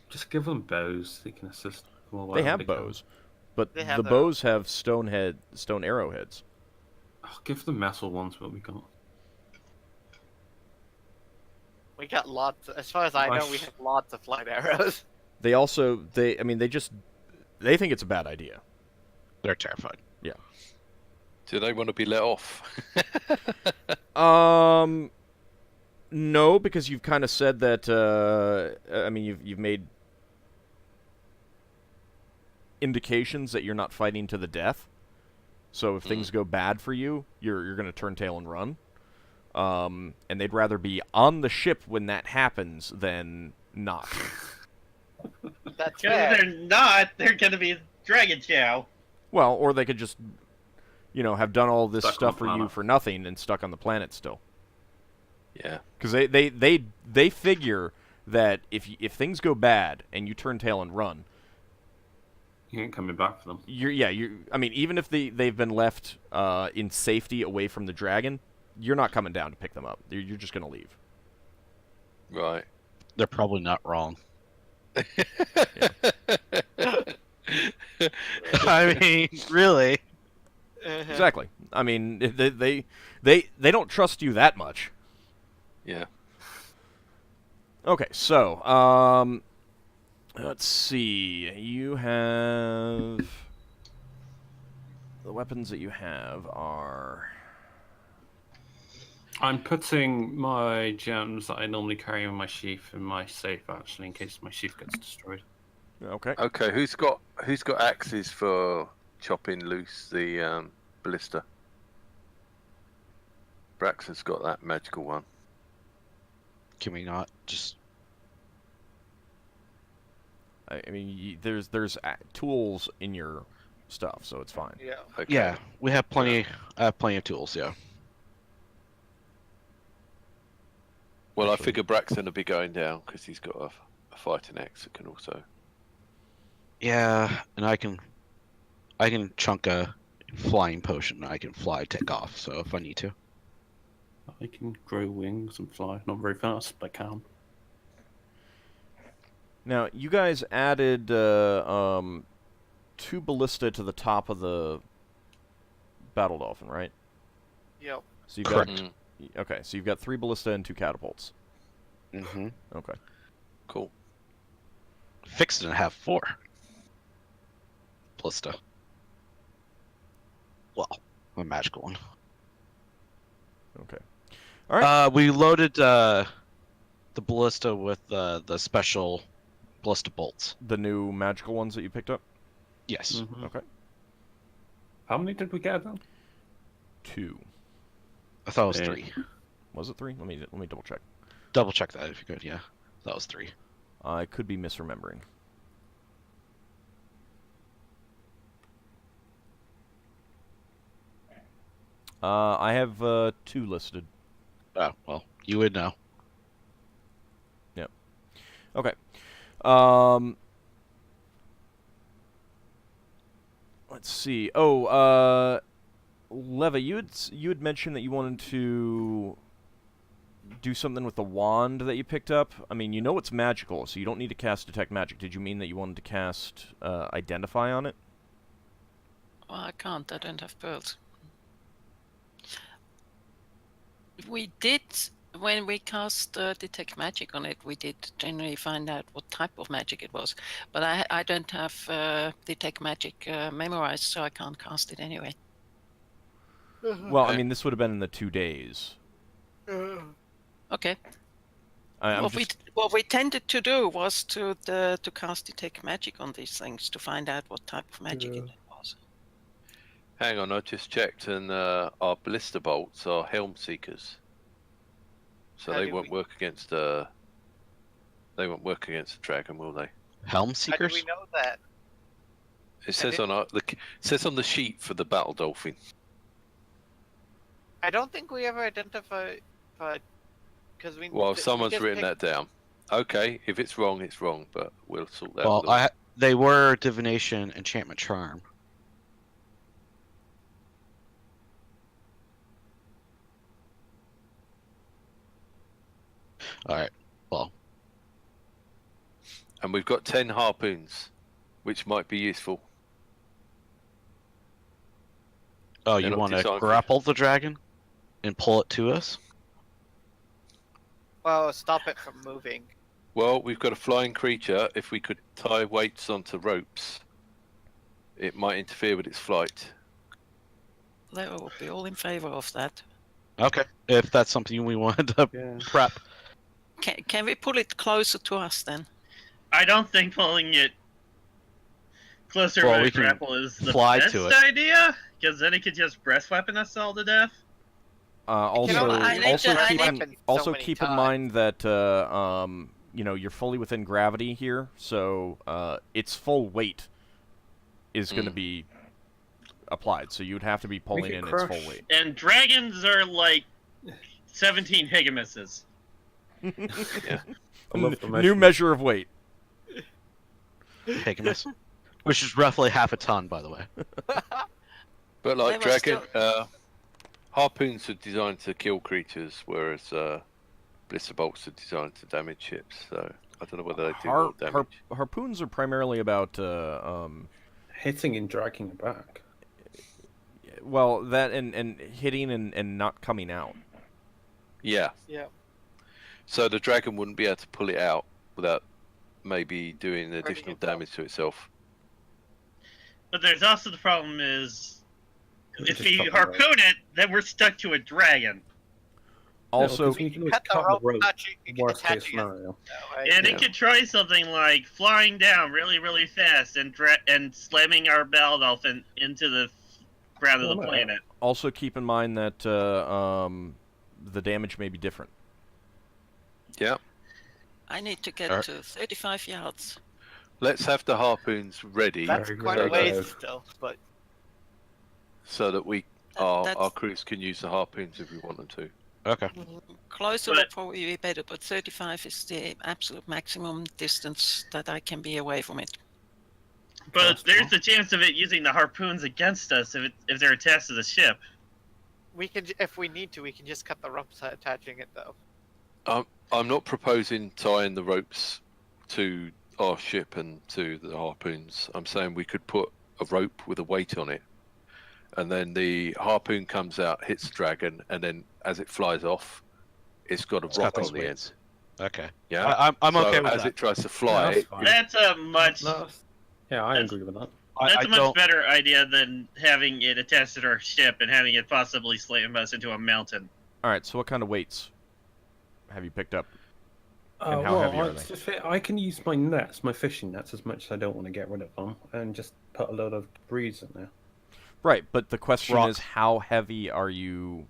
Just give them bows; they can assist. They have bows, but They have the their bows have stone arrowheads. Oh, give them metal ones, what we got. We got lots. As far as I know, we have lots of flight arrows. They think it's a bad idea. They're terrified. Do they want to be let off? No, because you've kind of said that. You've made indications that you're not fighting to the death. So if things go bad for you, you're going to turn tail and run. and they'd rather be on the ship when that happens than not. That's Because fair. they're not, they're gonna be Dragon Chow. Well, or they could just, have done all this Stuck on stuff the for you planet. for nothing and stuck on the planet still. Yeah. Because they figure that if things go bad and you turn tail and run, You ain't coming back for them. I mean, even if they've been left in safety away from the dragon, you're not coming down to pick them up. You're just gonna leave. Right. They're probably not wrong. I mean, really. Exactly. I mean, they don't trust you that much. Yeah. Okay, so let's see. You have the weapons that you have are. I'm putting my gems that I normally carry in my sheath in my safe, actually, in case my sheath gets destroyed. Okay. Okay. Who's got axes for chopping loose the ballista? Braxon's got that magical one. Can we not just? I mean, there's tools in your stuff, so it's fine. Yeah. Okay. Yeah, we have plenty. I have plenty of tools. Yeah. Well, Actually- I figure Braxton will be going down because he's got a fighting axe that can also. Yeah, and I can chunk a flying potion. I can fly, take off. So if I need to. I can grow wings and fly. Not very fast, but I can. Now, you guys added 2 ballista to the top of the battle dolphin, right? Yep. So you've Correct. got okay. So you've got 3 ballista and 2 catapults. Mm-hmm. Okay. Cool. Fixed it and have 4. Ballista. Well, a magical one. Okay. All right. We loaded the ballista with the special ballista bolts. The new magical ones that you picked up. Yes. Mhm. Okay. How many did we get then? 2. I thought it was Yeah. 3. Was it 3? Let me double check. Double check that if you could. Yeah, that was 3. I could be misremembering. I have 2 listed. Oh well, you would know. Okay. Let's see. Oh, Leva, you had mentioned that you wanted to do something with the wand that you picked up. I mean, you know it's magical, so you don't need to cast Detect Magic. Did you mean that you wanted to cast Identify on it? Well, I can't. I don't have pearls. We did, when we cast Detect Magic on it, we did generally find out what type of magic it was. But I don't have Detect Magic memorized, so I can't cast it anyway. Well, I mean, this would have been in the 2 days. Okay. I'm What we tended to do was to cast Detect Magic on these things to find out what type of magic it was. Hang on, I just checked, and our ballista bolts are helm seekers, so How they do won't we- work against they won't work against the dragon, will they? Helm How do Seekers? we know that? It says on it says on the sheet for the battle dolphin. I don't think we ever identified, because we. Well, we someone's just written picked- that down. Okay, if it's wrong, it's wrong, but we'll sort that Well, out. they were divination, enchantment, charm. All right. Well, And we've got 10 harpoons, which might be useful. oh, They're you not want to designed for- grapple the dragon and pull it to us? Well, stop it from moving. Well, we've got a flying creature. If we could tie weights onto ropes, it might interfere with its flight. They will be all in favor of that. Okay. If that's something we wanted to Yeah. prep. Can we pull it closer to us then? I don't think pulling it closer Well, with we a can grapple is the fly best to it. idea, because then it could just breast weapon us all to death. Also, I need also to- keep I in, need- also many keep in times. mind that you're fully within gravity here, so its full weight is going to be applied. So you'd have to be pulling in its full crush. weight. And dragons are like 17 Higgimuses. Yeah. I love the New measurement. measure of weight. Higgimus, which is roughly half a ton, by the way. But like They were dragon, harpoons are designed to kill creatures, whereas blister bolts are designed to damage ships. So I don't know whether they do more damage. Harpoons are primarily about Hitting and dragging it back. well, that and hitting and not coming out. Yeah. Yeah. So the dragon wouldn't be able to pull it out without maybe doing Hurting additional itself. damage to itself. But there's also the problem is, You if just you cut the rope. harpoon it, then we're stuck to a dragon. Also, 'cause we can always Cut the cut rope, the rope. attaching Worst case it scenario. that way. And Yeah. it could try something like flying down really, really fast and slamming our dolphin into the ground of Oh, the no. planet. also keep in mind that the damage may be different. Yeah. I need to get Alright. to 35 yards. Let's have the harpoons ready That's Very quite good. a ways Very good. still, but so that That- our that's- crews can use the harpoons if we want them to. Okay. Closer But- would probably be better, but 35 is the absolute maximum distance that I can be away from it. But Fast there's enough. the chance of it using the harpoons against us if they're attached to the ship. we can, if we need to, we can just cut the ropes attaching it though. I'm not proposing tying the ropes to our ship and to the harpoons. I'm saying we could put a rope with a weight on it, and then the harpoon comes out, hits the dragon, and then as it flies off, it's got a It's rock got those on the weights. end. Okay. Yeah. I'm So okay with as that. it tries to Yeah, fly, that's fine. That's a much Yeah, I That's- agree with that. that's I a much don't. better idea than having it attached to our ship and having it possibly slam us into a mountain. All right. So what kind of weights have you picked up? And how Well, heavy are it's they? just I can use my nets, my fishing nets, as much as I don't want to get rid of them, and just put a load of debris in there. Right, but the question Rock. is, how heavy are you?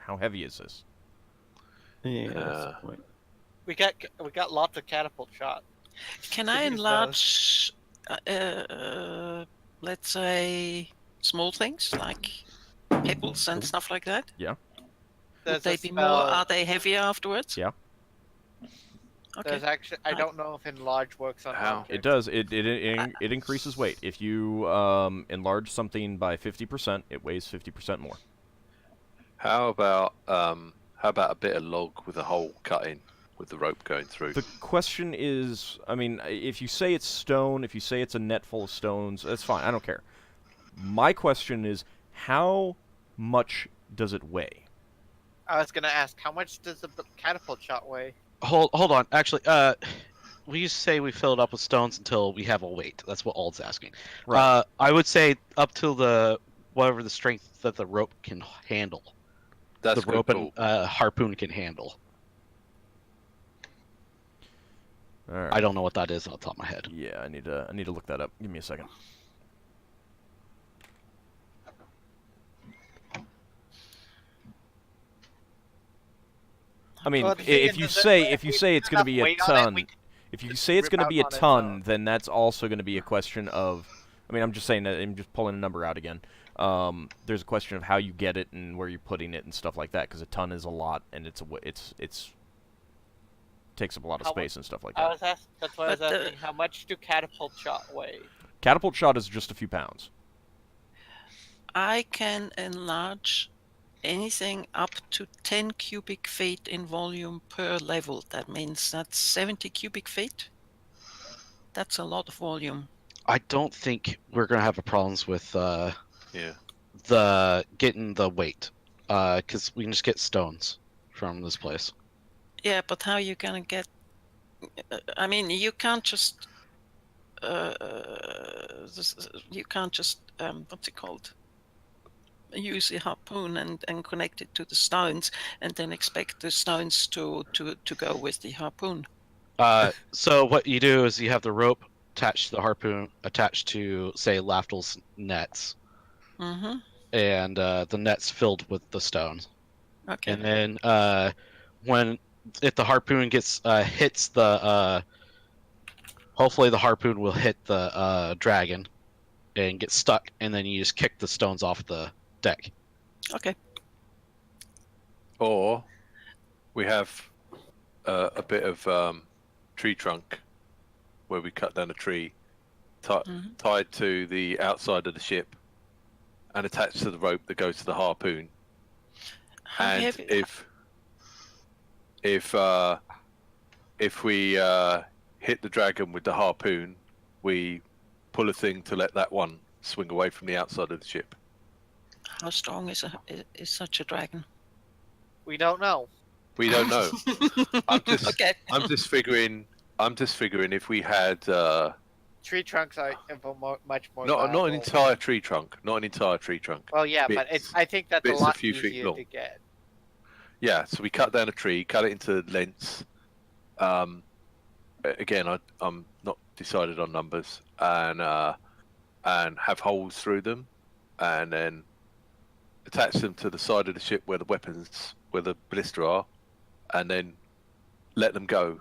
How heavy is this? Yeah, that's Uh, the point. We got lots of catapult shot. Can To I use those. enlarge, let's say, small things like pebbles and stuff like that? Would There's they a be spell, more? Are they heavier afterwards? Yeah. Okay. There's actually, I don't know if enlarge works on How? objects. It does. It increases weight. If you enlarge something by 50%, it weighs 50% more. how about a bit of log with a hole cut in with the rope going through? The question is, I mean, if you say it's stone, if you say it's a net full of stones, that's fine. I don't care. My question is, how much does it weigh? I was gonna ask, how much does the catapult shot weigh? Hold on. Actually, we used to say we fill it up with stones until we have a weight. That's what Ald's asking. Right. I would say up to the whatever the strength that the rope can handle. That's The good rope call. and harpoon can handle. All right. I don't know what that is off the top of my head. Yeah, I need to look that up. Give me a second. I mean, Well, the thing if is, you is that say if we it's going to put be a enough weight on it, ton, we can if you say it's rip going to out be a on its ton, own. then that's also going to be a question of. I mean, I'm just saying that. I'm just pulling a number out again. There's a question of how you get it and where you're putting it and stuff like that, because a ton is a lot, and it's takes up a lot of How space and stuff like I that. was asking. That's why I was But the- asking. How much do catapult shot weigh? Catapult shot is just a few pounds. I can enlarge anything up to 10 cubic feet in volume per level. That means that's 70 cubic feet. That's a lot of volume. I don't think we're gonna have problems with Yeah. the getting the weight, because we can just get stones from this place. Yeah, but how you gonna get? I mean, you can't just. You can't just what's it called? Use a harpoon and connect it to the stones, and then expect the stones to go with the harpoon. So what you do is you have the rope attached to the harpoon, attached to say Lafdul's nets, Mm-hmm. and the nets filled with the stones. Okay. And then if the harpoon gets hits the hopefully the harpoon will hit the dragon and get stuck, and then you just kick the stones off the deck. Okay. Or we have a bit of tree trunk where we cut down a tree tied to the outside of the ship and attached to the rope that goes to the harpoon. How And heavy? if we hit the dragon with the harpoon, we pull a thing to let that one swing away from the outside of the ship. How strong is such a dragon? We don't know. We don't know. I'm just Okay. I'm just figuring if we had Tree trunks are much more. not an valuable. entire tree trunk, Well, yeah, but bits- I think that's a bits a lot few feet easier long. to get. Yeah, so we cut down a tree, cut it into lengths. Again, I'm not decided on numbers, and have holes through them, and then attach them to the side of the ship where the blister are, and then let them go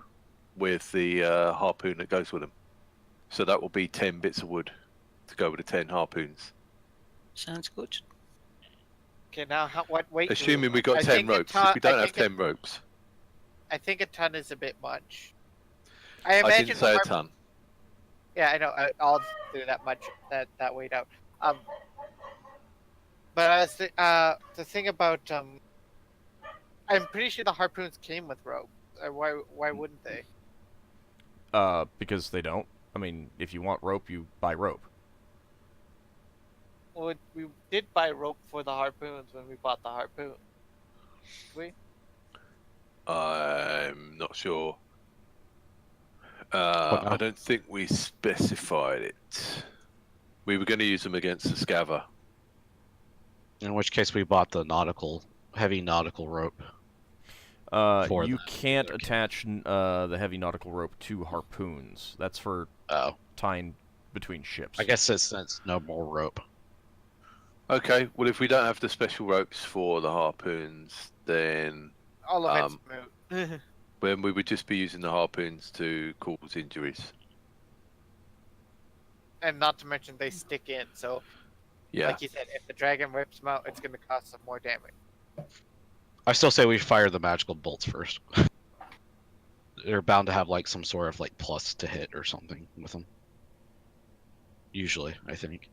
with the harpoon that goes with them. So that will be 10 bits of wood to go with the 10 harpoons. Sounds good. Okay, now what weight? Assuming we got I 10 think a ropes. ton- If we don't I have think 10 ropes, I think a ton is a bit much. I I imagine didn't say a the ton. Yeah, I know. I'll do that much. That weight out. But I was the thing about I'm pretty sure the harpoons came with rope. Why wouldn't they? Because they don't. I mean, if you want rope, you buy rope. Well, we did buy rope for the harpoons when we bought the harpoon. Did we? I'm not sure. What now? I don't think we specified it. We were going to use them against the scaver. In which case, we bought the heavy nautical rope. For You the can't other attach the heavy nautical rope to harpoons. That's for Oh, tying between ships. I guess it's no more rope. Okay, well, if we don't have the special ropes for the harpoons, then All of it's moot. when we would just be using the harpoons to cause injuries. And not to mention they stick in. So, Yeah. like you said, if the dragon rips them out, it's going to cause some more damage. I still say we fire the magical bolts first. They're bound to have like some sort of like plus to hit or something with them. Usually, I think.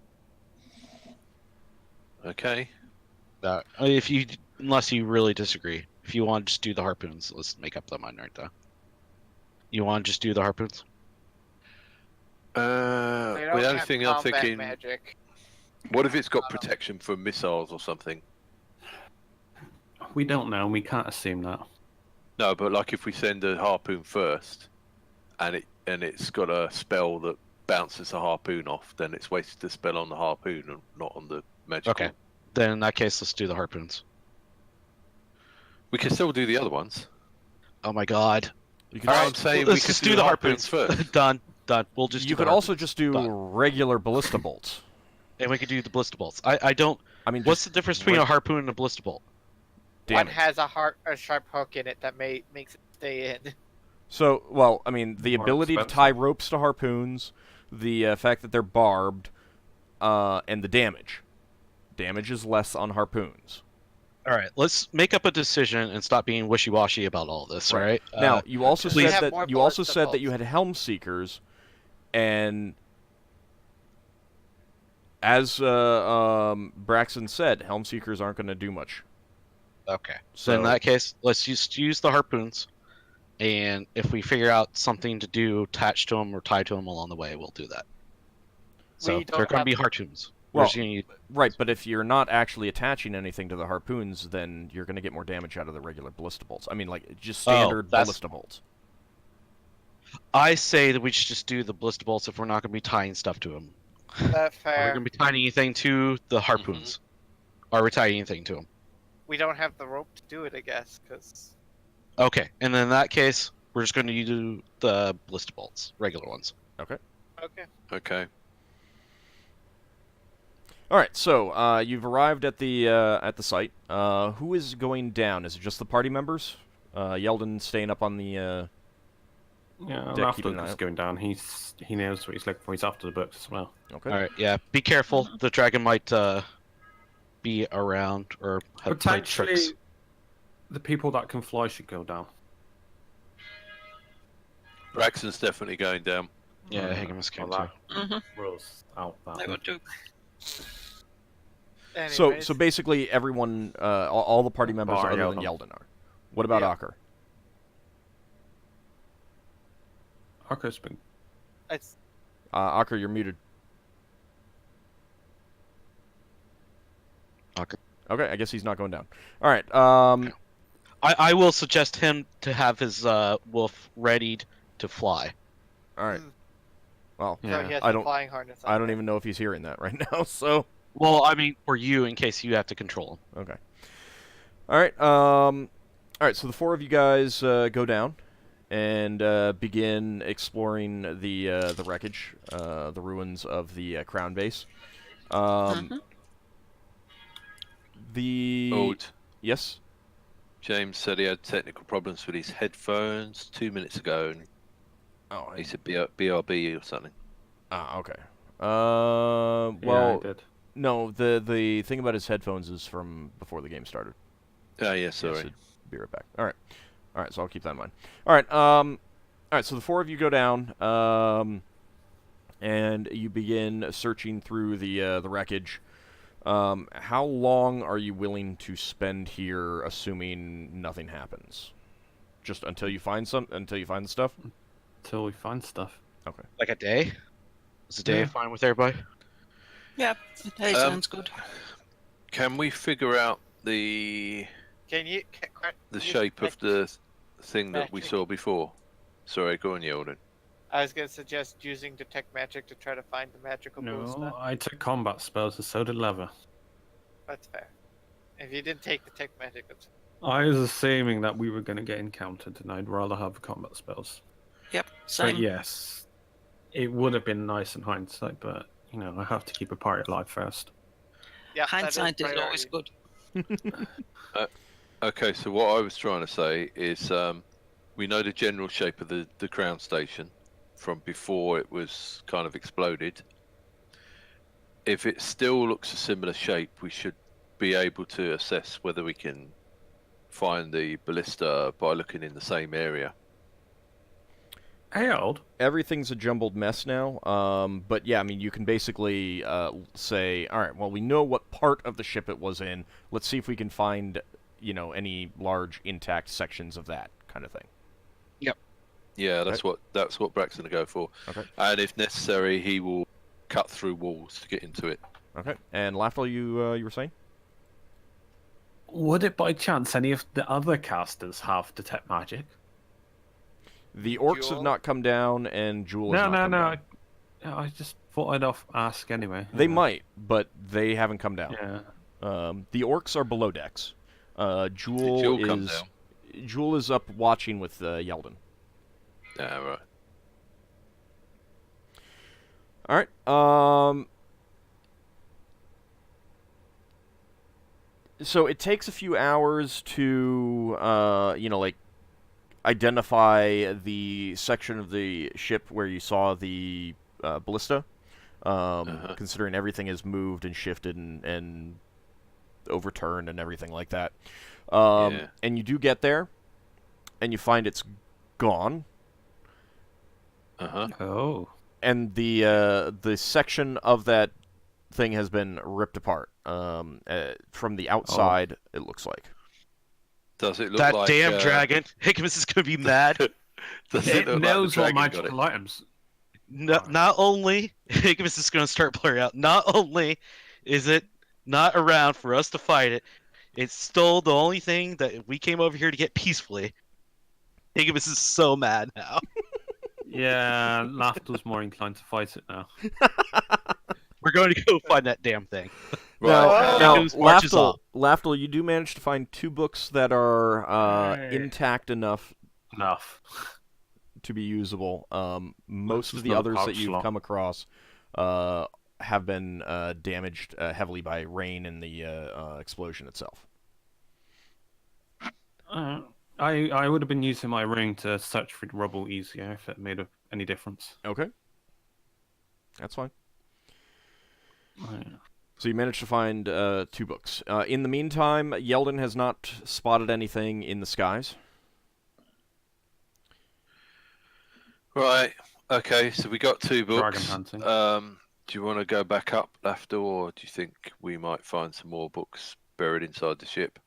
Okay. Unless you really disagree. If you want to just do the harpoons, let's make up that mind right there. You want to just do the harpoons? They The don't only have thing I'm combat thinking, magic. what if it's got protection from missiles or something? We don't know. We can't assume that. No, but like if we send a harpoon first, and it's got a spell that bounces the harpoon off, then it's wasted the spell on the harpoon and not on the magical. Okay. Then in that case, let's do the harpoons. We can still do the other ones. Oh my god. You could, I'm saying we let's could just do the harpoons first. Done. We'll just. you do the could also harpoons. just do Done. regular ballista bolts. And we could do the ballista bolts. I don't. I mean, What's the just difference between reg- a harpoon and a ballista bolt? One damage. has a sharp hook in it that makes it stay in. So, well, I mean, the More ability to expensive. tie ropes to harpoons, the fact that they're barbed, and the damage. Damage is less on harpoons. All right, let's make up a decision and stop being wishy-washy about all this. Right. All right. Now, you also we said have that more you also ballista said that you bolts. had helm seekers, and as Braxon said, helm seekers aren't going to do much. Okay. So So in that case, let's just use the harpoons, and if we figure out something to do attached to them or tied to them along the way, we'll do that. So We don't they're going to have- be harpoons. Well, We're just gonna right, but if you're not actually attaching anything to the harpoons, then you're going to get more damage out of the regular ballista bolts. I mean, like just standard that's- ballista bolts. I say that we should just do the ballista bolts if we're not going to be tying stuff to them. That's Are we fair. going to be tying anything to the harpoons? Are we tying anything to them? We don't have the rope to do it, I guess, because Okay, and then in that case, we're just going to do the ballista bolts, regular ones. okay. Okay. All right, so you've arrived at the site. Who is going down? Is it just the party members? Yeldan staying up on the. Yeah, deck, keeping an Lafdul eye is out. going down. He knows what he's looking for. He's after the books as well. Okay. All right, yeah. Be careful. The dragon might be around or have played tricks. Potentially, the people that can fly should go down. Braxon's definitely going down. Yeah, Higgimus can Well, too. that rules out that. I one. would do. Anyways, So basically everyone, all the party members Bar other than Yeldan. Yeldan are. What about Yeah. Ockar? Ockar's been. it's Ockar, you're muted. Ockar. Okay, I guess he's not going down. All right. I will suggest him to have his wolf readied to fly. All right. Well, so Yeah. he has I the don't- flying harness on. I don't even know if he's hearing that right now. So Well, I mean, for you, in case you have to control him. okay. All right. All right. So the four of you guys go down and begin exploring the wreckage, the ruins of the crown base. The Old. yes. James said he had technical problems with his headphones 2 minutes ago, and Oh, he said BRB or something. okay. Yeah, Well, I did. no. The thing about his headphones is from before the game started. Oh, yeah, Yes, sorry. it'd be right back. All right. All right. So I'll keep that in mind. All right. All right. So the four of you go down, and you begin searching through the wreckage. How long are you willing to spend here, assuming nothing happens? Just until you find the stuff. Till we find stuff. Okay. Like a day? Is a day Yeah. fine with everybody? Yeah, hey, sounds good. Can we figure out the Can you? shape of the thing that we Magic. saw before? Sorry, go on, Yeldan. I was gonna suggest using detect magic to try to find the magical booster. No, I took combat spells, and so did Lever. That's fair. If you didn't take detect magic, that's I was assuming that we were going to get encountered, and I'd rather have combat spells. Yep, But same. yes, it would have been nice in hindsight, but I have to keep a party alive first. yeah. Hindsight is always good. Okay, so what I was trying to say is we know the general shape of the crown station from before it was kind of exploded. If it still looks a similar shape, we should be able to assess whether we can find the ballista by looking in the same area. Hey, old. Everything's a jumbled mess now. But yeah, I mean, you can basically say, all right, well, we know what part of the ship it was in. Let's see if we can find, any large intact sections of that kind of thing. Yeah, that's what Braxton will go for. Okay. And if necessary, he will cut through walls to get into it. Okay. And Lafdul, you were saying? Would it by chance any of the other casters have detect magic? The orcs have Jewel? not come down, and Jewel has No, not come no. down. I just thought I'd ask anyway. They might, but they haven't come down. Yeah. The orcs are below decks. Jewel Jewel come is down? Jewel is up watching with Yeldan. Yeah, right. All right. So it takes a few hours to, identify the section of the ship where you saw the ballista. Considering everything is moved and shifted and overturned and everything like that. Yeah. And you do get there, and you find it's gone. Oh. And the section of that thing has been ripped apart. From the outside, it looks like. Does it look That like damn dragon. Higgimus is going to be mad. Does It look knows like what the dragon got it? magical items. No, not only Higgimus is going to start blurring out. Not only is it not around for us to fight it, it stole the only thing that we came over here to get peacefully. Higgimus is so mad now. Yeah, Lafdul's more inclined to fight it now. We're going to go find that damn thing. Right. Now, Higgimus marches off. Lafdul, you do manage to find 2 books that are Hey. intact enough Enough. to be usable. Most This of is the not others that pouch you've slot. come across have been damaged heavily by rain and the explosion itself. I would have been using my ring to search for the rubble easier if it made any difference. Okay. That's fine. Right. So you managed to find 2 books. In the meantime, Yeldan has not spotted anything in the skies. Right. Okay. So we got 2 Dragon books. hunting. Do you want to go back up, Lafdul, or do you think we might find some more books buried inside the ship?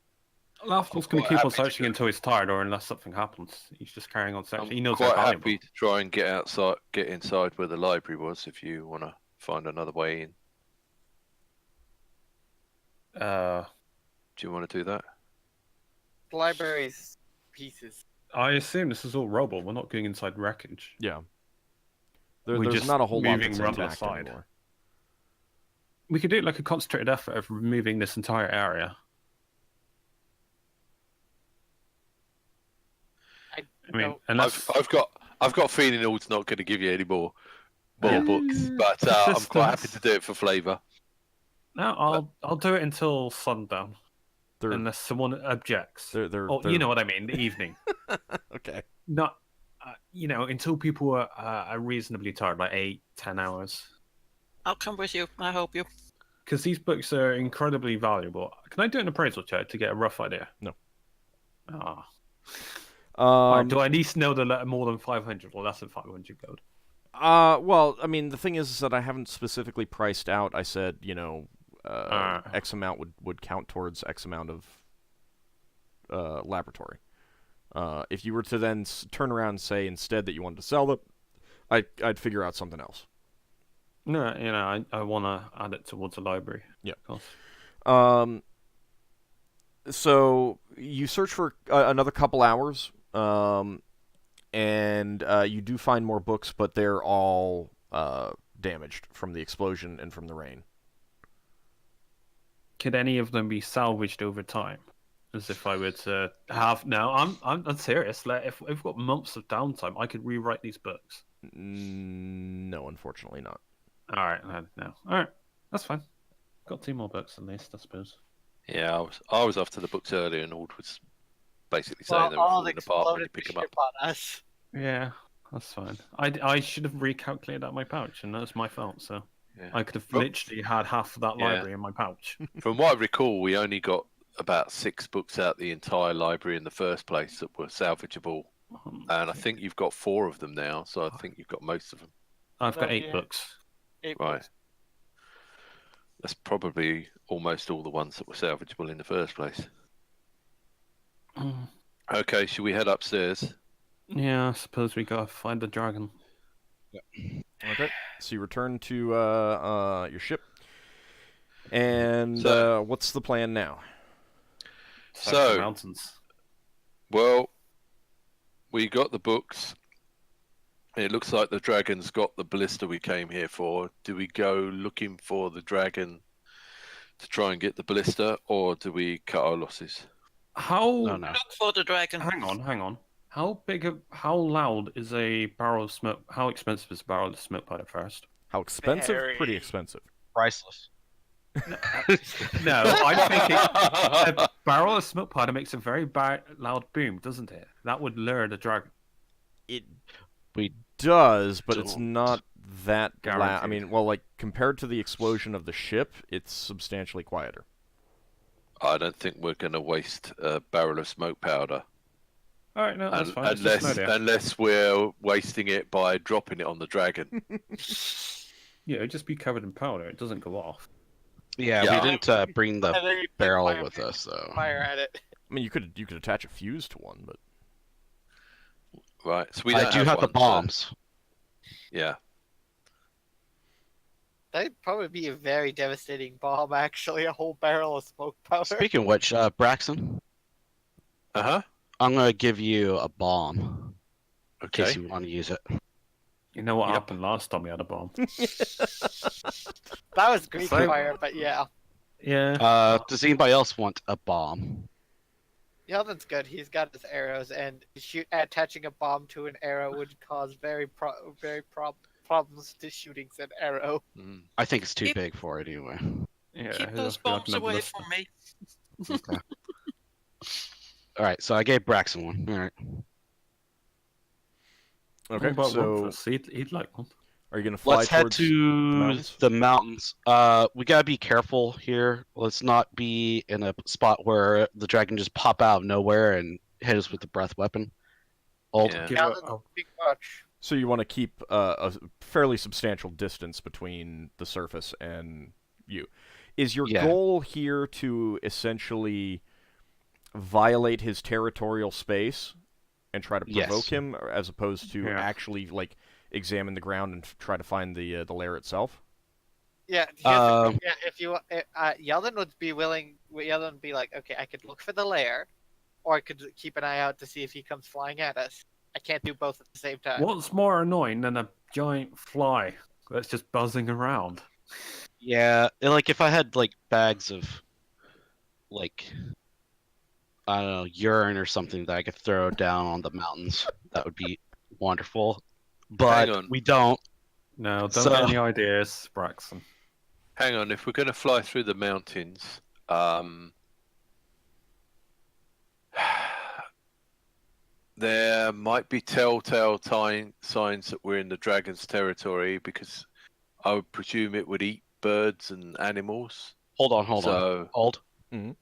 Lafdul's going to keep on searching until he's tired, or unless something happens. He's just carrying on searching. He I'm knows quite they're valuable. happy to try and get inside where the library was. If you want to find another way in, do you want to do that? Libraries pieces. I assume this is all rubble. We're not going inside wreckage. Yeah. We're There's just not a whole lot moving that's rubble intact aside. anymore. We could do like a concentrated effort of removing this entire area. I mean, unless... I've got a feeling Ald's not going to give you any more books, but I'm quite happy to do it for flavour. No, I'll do it until sundown, unless someone objects. You know what I mean, the evening. Okay. Not, until people are reasonably tired, like 8-10 hours. I'll come with you. I hope you. Because these books are incredibly valuable. Can I do an appraisal check to get a rough idea? No. Do I at least know the more than 500 or less than 500 gold? Well, I mean, the thing is that I haven't specifically priced out. I said, X amount would count towards X amount of laboratory. If you were to then turn around and say instead that you wanted to sell them, I'd figure out something else. No, I want to add it towards the library. Yeah. Of course. So you search for another couple hours, and you do find more books, but they're all damaged from the explosion and from the rain. Could any of them be salvaged over time? As if I were to have... No, I'm serious. Like, if we've got months of downtime, I could rewrite these books. No, unfortunately not. All right, no. All right, that's fine. Got 2 more books at least, I suppose. Yeah, I was after the books earlier, and Ald was basically saying they were falling apart when you pick them up. On us. Yeah, that's fine. I should have recalculated out my pouch, and that's my fault. So yeah. I could have literally had half of that library in my pouch. From what I recall, we only got about 6 books out the entire library in the first place that were salvageable, and I think you've got 4 of them now. So I think you've got most of them. I've got 8 books. 8 right. Books. That's probably almost all the ones that were salvageable in the first place. Okay, should we head upstairs? Yeah, I suppose we gotta find the dragon. Yeah. Okay, so you return to your ship. And what's the plan now? So, mountains. Well, we got the books. It looks like the dragon's got the ballista we came here for. Do we go looking for the dragon to try and get the ballista, or do we cut our losses? Look for the dragon. Hang on. How loud is a barrel of smoke? How expensive is a barrel of smoke powder first? How expensive? Pretty expensive. Priceless. No, I'm thinking a barrel of smoke powder makes a very loud boom, doesn't it? That would lure the dragon. It does, but it's not that loud. I mean, well, like, compared to the explosion of the ship, it's substantially quieter. I don't think we're going to waste a barrel of smoke powder. All right, no, that's fine. Unless we're wasting it by dropping it on the dragon. Yeah, it'd just be covered in powder. It doesn't go off. Yeah, we didn't bring the barrel with us, though. Fire at it. I mean, you could attach a fuse to one, but right. So I do have the bombs. Yeah. That'd probably be a very devastating bomb, actually, a whole barrel of smoke powder. Speaking of which, Braxon. Uh-huh. I'm going to give you a bomb. Okay. In case you want to use it. You know what happened last time we had a bomb? That was Greek fire, but yeah. Yeah. Does anybody else want a bomb? Yeldan's good. He's got his arrows, and attaching a bomb to an arrow would cause very problems to shooting an arrow. Mm. I think it's too Keep- big for it anyway. Yeah, Keep he'll those be like bombs another away listener. from me. Okay. All right, so I gave Braxon one. All right. What Okay, about so Rumpus? He'd like one. are you gonna fly Let's head towards to mountains? the mountains. We gotta be careful here. Let's not be in a spot where the dragon just pop out of nowhere and hit us with the breath weapon. Old. Yeah. Give Yeah, it that's a- big much. So you want to keep a fairly substantial distance between the surface and you. Is your Yeah. goal here to essentially violate his territorial space and try to provoke Yes. him, or as opposed to Yeah. actually like examine the ground and try to find the lair itself? Yeah, Um, yeah. If you, Yeldan would be willing. Yeldan would be like, okay, I could look for the lair, or I could keep an eye out to see if he comes flying at us. I can't do both at the same time. What's more annoying than a giant fly that's just buzzing around? Yeah, like if I had like bags of like I don't know, urine or something that I could throw down on the mountains, that would be wonderful. But Hang on. we don't. No, don't So- get any ideas, Braxon. Hang on, if we're going to fly through the mountains, there might be telltale signs that we're in the dragon's territory, because I would presume it would eat birds and animals. Hold on. So, Hold. Mhm.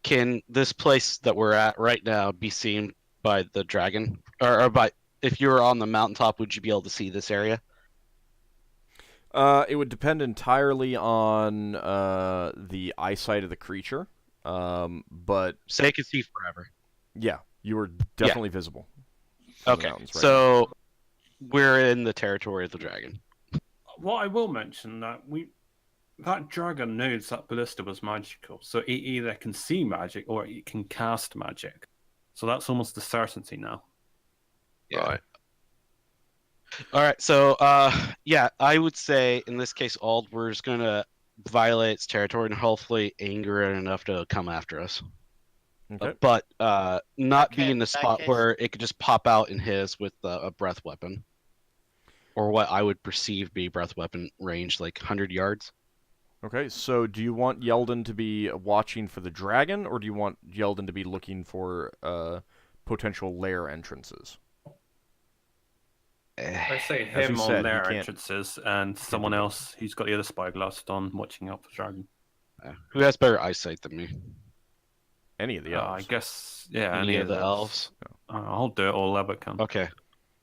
Can this place that we're at right now be seen by the dragon? Or by if you were on the mountaintop, would you be able to see this area? It would depend entirely on the eyesight of the creature, but Say it can see forever. yeah, you are definitely visible. from the Okay, mountains right so we're in the territory of the dragon. What I will mention that dragon knows that ballista was magical, so it either can see magic or it can cast magic. So that's almost a certainty now. Yeah. right. All right, so yeah, I would say in this case, Ald, we're just gonna violate its territory and hopefully anger it enough to come after us. Okay. But not Okay, be in in the that spot case- where it could just pop out and hit us with a breath weapon, or what I would perceive be breath weapon range, like 100 yards. Okay, so do you want Yeldan to be watching for the dragon, or do you want Yeldan to be looking for potential lair entrances? I say As him we on said, he their can't- entrances and someone else who's got the other spyglass on watching out for the dragon. Who has better eyesight than me? Any of the I elves. guess, yeah, Any of the those. elves? I'll do it, or Lever can. Okay.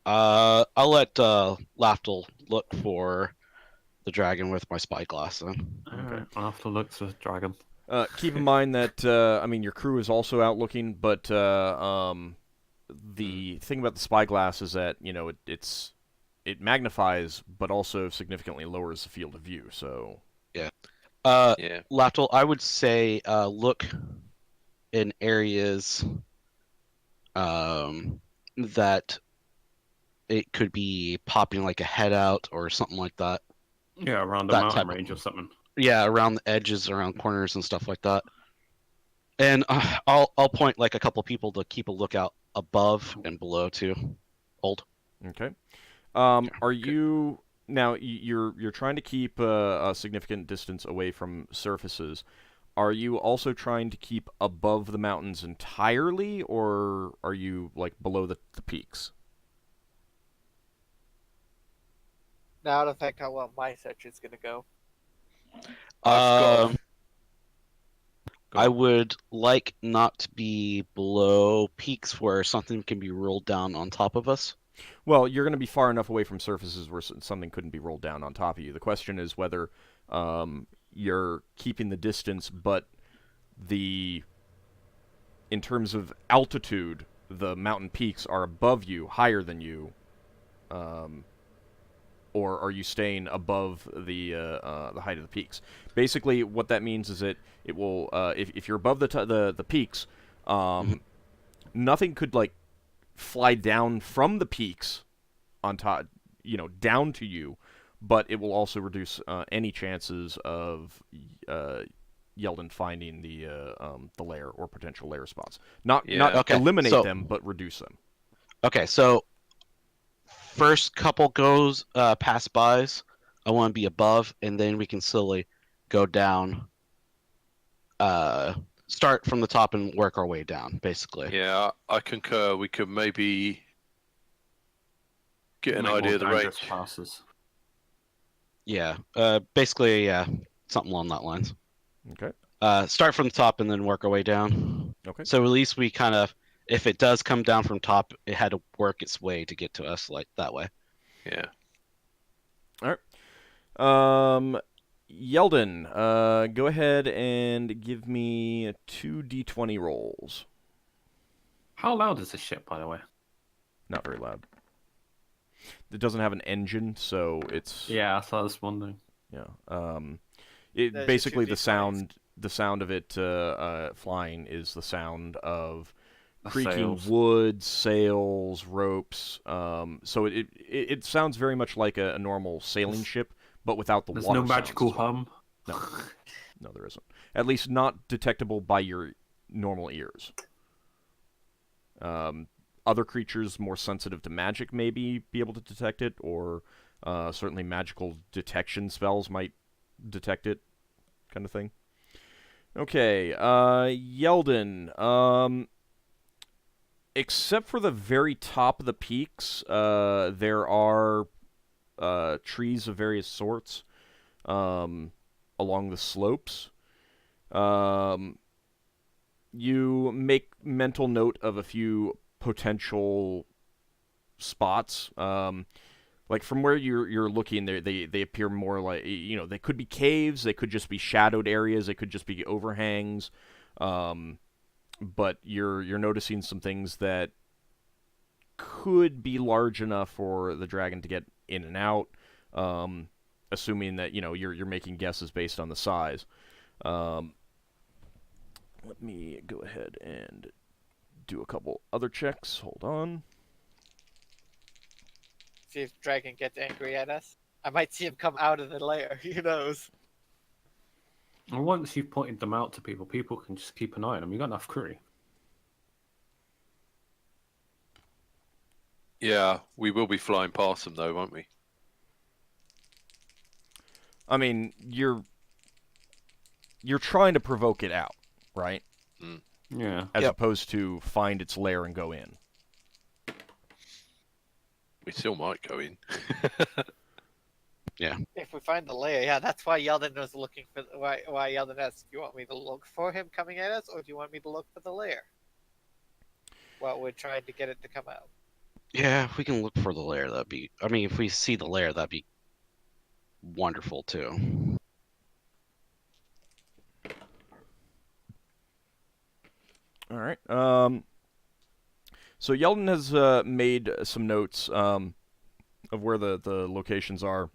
I'll let Lafdul look for the dragon with my spyglass then. Alright, I'll have to look for the dragon. Keep in mind that I mean your crew is also out looking, but the thing about the spyglass is that it magnifies, but also significantly lowers the field of view. So Yeah. Lafdul, I would say look in areas that it could be popping like a head out or something like that. Yeah, around the That mountain type of- range or something. Yeah, around the edges, around corners and stuff like that. And I'll point like a couple people to keep a lookout above and below too. Old. okay. Yeah, Are you now? You're trying to keep a significant distance away from surfaces. Are you also trying to keep above the mountains entirely, or are you like below the peaks? Now to think how well my search is gonna go. I've got- I would like not to be below peaks where something can be rolled down on top of us. Well, you're going to be far enough away from surfaces where something couldn't be rolled down on top of you. The question is whether you're keeping the distance, but in terms of altitude, the mountain peaks are above you, higher than you, or are you staying above the height of the peaks? Basically, what that means is that it will, if you're above the peaks, nothing could like fly down from the peaks on top, down to you, but it will also reduce any chances of Yeldan finding the lair or potential lair spots. Not Yeah. Okay, eliminate so- them, but reduce them. Okay, so first couple goes pass bys, I want to be above, and then we can slowly go down. Start from the top and work our way down, basically. Yeah, I concur. We could maybe get an Make idea more of the dangerous range. passes. Yeah. Basically, yeah, something along that lines. Okay. Start from the top and then work our way down. Okay. So at least we kind of, if it does come down from top, it had to work its way to get to us like that way. Yeah. All right. Yeldan, go ahead and give me 2d20 rolls. How loud is this ship, by the way? Not very loud. It doesn't have an engine, so it's Yeah, so I was wondering. yeah. There's Basically two the sound of it flying is the sound of The creaking sails. wood, sails, ropes. So it sounds very much like a normal sailing ship, but without the There's water no sounds magical as well. hum. No, there isn't. At least not detectable by your normal ears. Other creatures more sensitive to magic maybe be able to detect it, or certainly magical detection spells might detect it, kind of thing. Okay, Yeldan. Except for the very top of the peaks, there are trees of various sorts along the slopes. You make mental note of a few potential spots. Like from where you're looking, they appear more like, you know, they could be caves, they could just be shadowed areas, they could just be overhangs. But you're noticing some things that could be large enough for the dragon to get in and out. Assuming that, you know, you're making guesses based on the size. Let me go ahead and do a couple other checks. Hold on. See if dragon gets angry at us. I might see him come out of the lair. Who knows? And once you've pointed them out to people, people can just keep an eye on them. You've got enough crew. Yeah, we will be flying past them though, won't we? I mean, you're trying to provoke it out, right? Yeah. As Yep. opposed to find its lair and go in. We still might go in. If we find the lair, yeah, that's why Yeldan was looking for. Why Yeldan asked, "Do you want me to look for him coming at us, or do you want me to look for the lair?" Well, we're trying to get it to come out. Yeah, if we can look for the lair, that'd be. I mean, if we see the lair, that'd be wonderful too. All right. So Yeldan has made some notes of where the locations are.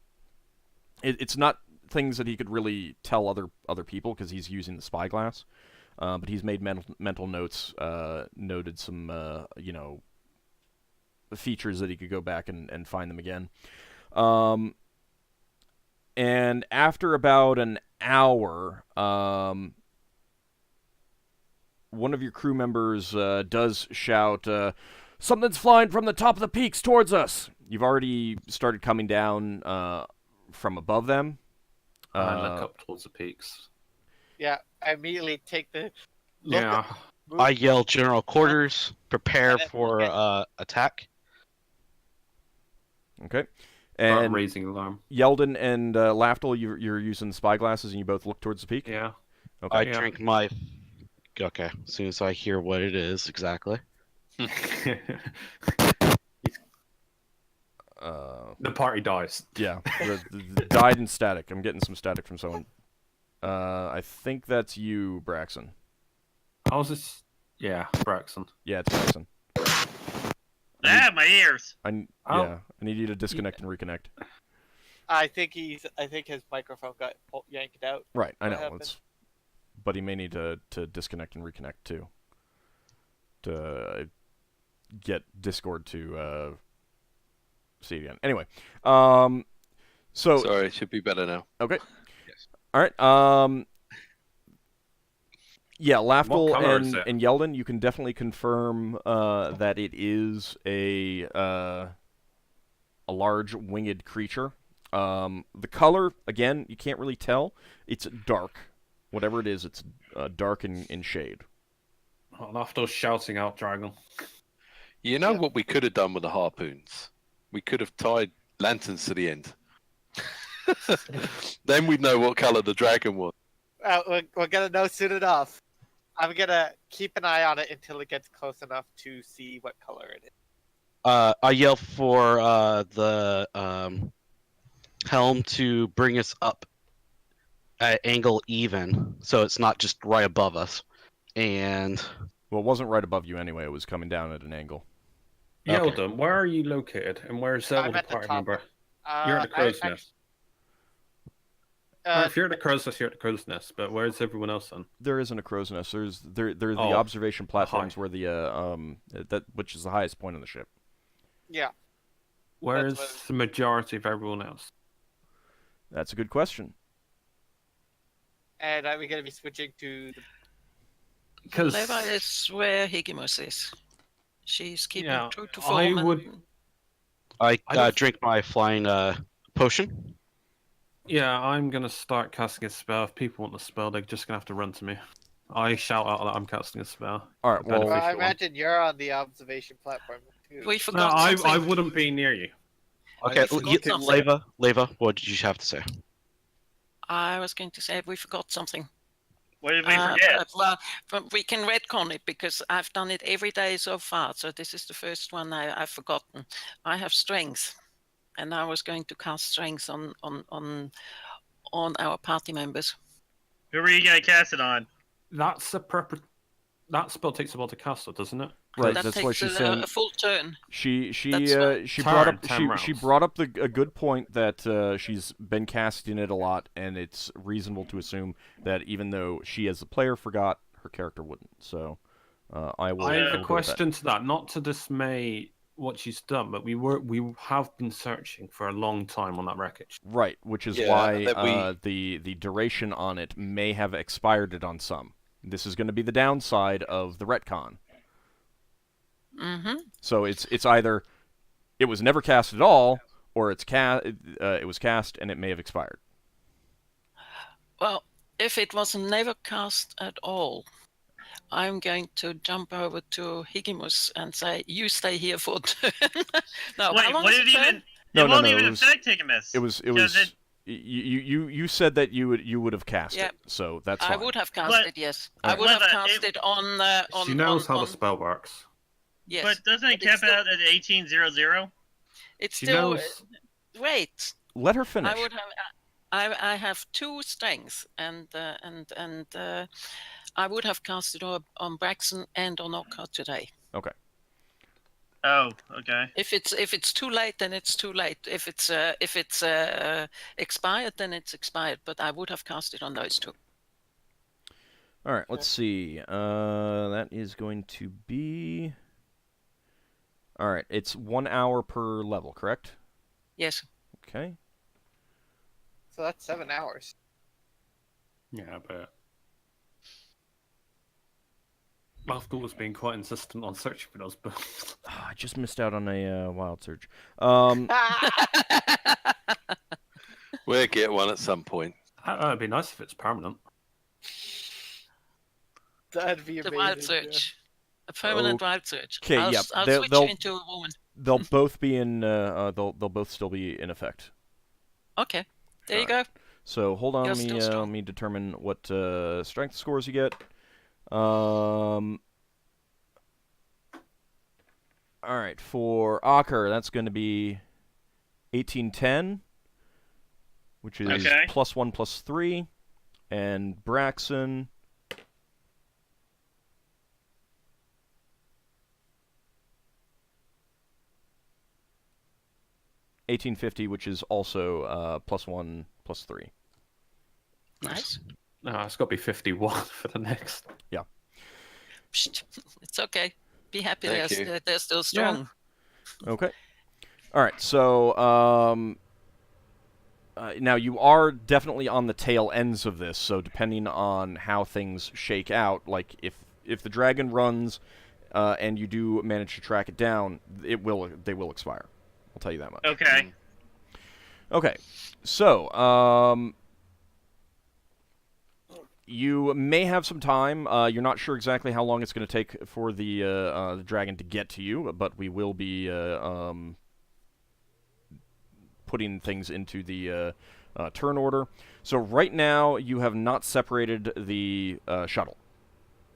It's not things that he could really tell other people because he's using the spyglass. But he's made mental notes, noted some you know, features that he could go back and find them again. And after about an hour, one of your crew members does shout, "Something's flying from the top of the peaks towards us!" You've already started coming down from above them. And look up towards the peaks. Yeah, I immediately take the. Look Yeah. move- I yell general quarters, prepare And then for attack. Okay. Start And raising alarm. Yeldan and Lafdul, you're using the spyglasses and you both look towards the peak? Yeah. Okay. I Yeah. drink my. Okay, as soon as I hear what it is exactly. The party dies. Yeah. The died in static. I'm getting some static from someone. I think that's you, Braxon. How's this? Yeah, Braxon. Yeah, it's Braxon. My ears. Oh. Yeah, I need you to disconnect and reconnect. I think his microphone got yanked out. Right, I What know. happened? But he may need to disconnect and reconnect too. To get Discord to see it again. Anyway, so Sorry, it should be better now. okay. Yes. All right. Yeah, Lafdul color is it? and Yeldan, you can definitely confirm that it is a a large winged creature. The color, again, you can't really tell. It's dark. Whatever it is, it's dark in shade. Lafdul's shouting out dragon. You know what we could have done with the harpoons? We could have tied lanterns to the end. Then we'd know what color the dragon was. We're gonna know soon enough. I'm gonna keep an eye on it until it gets close enough to see what color it is. I yell for the helm to bring us up at angle even, so it's not just right above us. And Well, it wasn't right above you anyway. It was coming down at an angle. Yeldan, where are you located, and where's the I'm other at the party top. member? You're at the crow's nest. If you're at the crow's nest, you're at the crow's nest. But where's everyone else then? There isn't a crow's nest. There's the Oh, observation platforms high. where the which is the highest point on the ship. Yeah. Where's what- the majority of everyone else? That's a good question. And are we gonna be switching to the... Because Leva is where Higgimus is. She's keeping Yeah, true to I form. would- I I don't- drink my flying potion. yeah, I'm gonna start casting a spell. If people want the spell, they're just gonna have to run to me. I shout out that I'm casting a spell. All right. Beneficial Well, Well, I one. imagine you're on the observation platform too. We No, forgot I something. wouldn't be near you. Okay, forgot something. Leva, what did you have to say? I was going to say we forgot something. What did we forget? But we can retcon it because I've done it every day so far. So this is the first one I've forgotten. I have strength, and I was going to cast strength on our party members. Who were you gonna cast it on? That's a That spell takes a while to cast, though, doesn't it? right. That That's takes why she's saying a full turn. she That's why- brought up Turn, 10 she rounds. brought up a good point that she's been casting it a lot, and it's reasonable to assume that even though she as the player forgot, her character wouldn't. So I will. I have go a with question to that, not to dismay what she's done, but we have been searching for a long time on that wreckage. Right, which is Yeah, why that the duration on it may have expired it on some. This is going to be the downside of the retcon. Mm-hmm. So it's either it was never cast at all, or it was cast and it may have expired. Well, if it was never cast at all, I'm going to jump over to Higgimus and say, "You stay here for a turn." No, Wait, how long what is did a turn? even? No, it no, won't no, even it was- affect Higgimus. It was Does it- you said that you would have cast Yep. it, so that's I fine. would have cast But- it. Yes, All I right. would have But, cast it on. She knows how on, the spell works. Yes, But doesn't it but it's cap out at 1800? it's She still. knows. Wait, Let her finish. I would have. I have 2 strengths, and I would have cast it on Braxon and on Ockar today. Oh, okay. If it's too late, then it's too late. If it's expired, then it's expired. But I would have cast it on those 2. All right, let's see. That is going to be. All right, it's 1 hour per level, correct? Yes. Okay. So that's 7 hours. Yeah, but Lafdul was being quite insistent on searching for those books. I just missed out on a wild search. We'll get one at some point. That'd be nice if it's permanent. That'd be The amazing. wild search. A permanent wild search. 'Kay, I'll, yep, I'll they'll- switch they'll- you into a woman. They'll both be in. They'll both still be in effect. Okay. There you go. So hold on, You're let me still strong. let me determine what strength scores you get. All right, for Ockar, that's going to be 1810, which is Okay. +1 +3, and Braxon. $1850, which is also +1 +3. Nice. No, it's got to be 51 for the next. Psst. It's okay. Be happy Thank you. they're still strong. Okay. All right. So now you are definitely on the tail ends of this. So depending on how things shake out, like if the dragon runs and you do manage to track it down, they will expire. I'll tell you that much. Okay. Okay, so you may have some time. You're not sure exactly how long it's going to take for the dragon to get to you, but we will be putting things into the turn order. So right now, you have not separated the shuttle,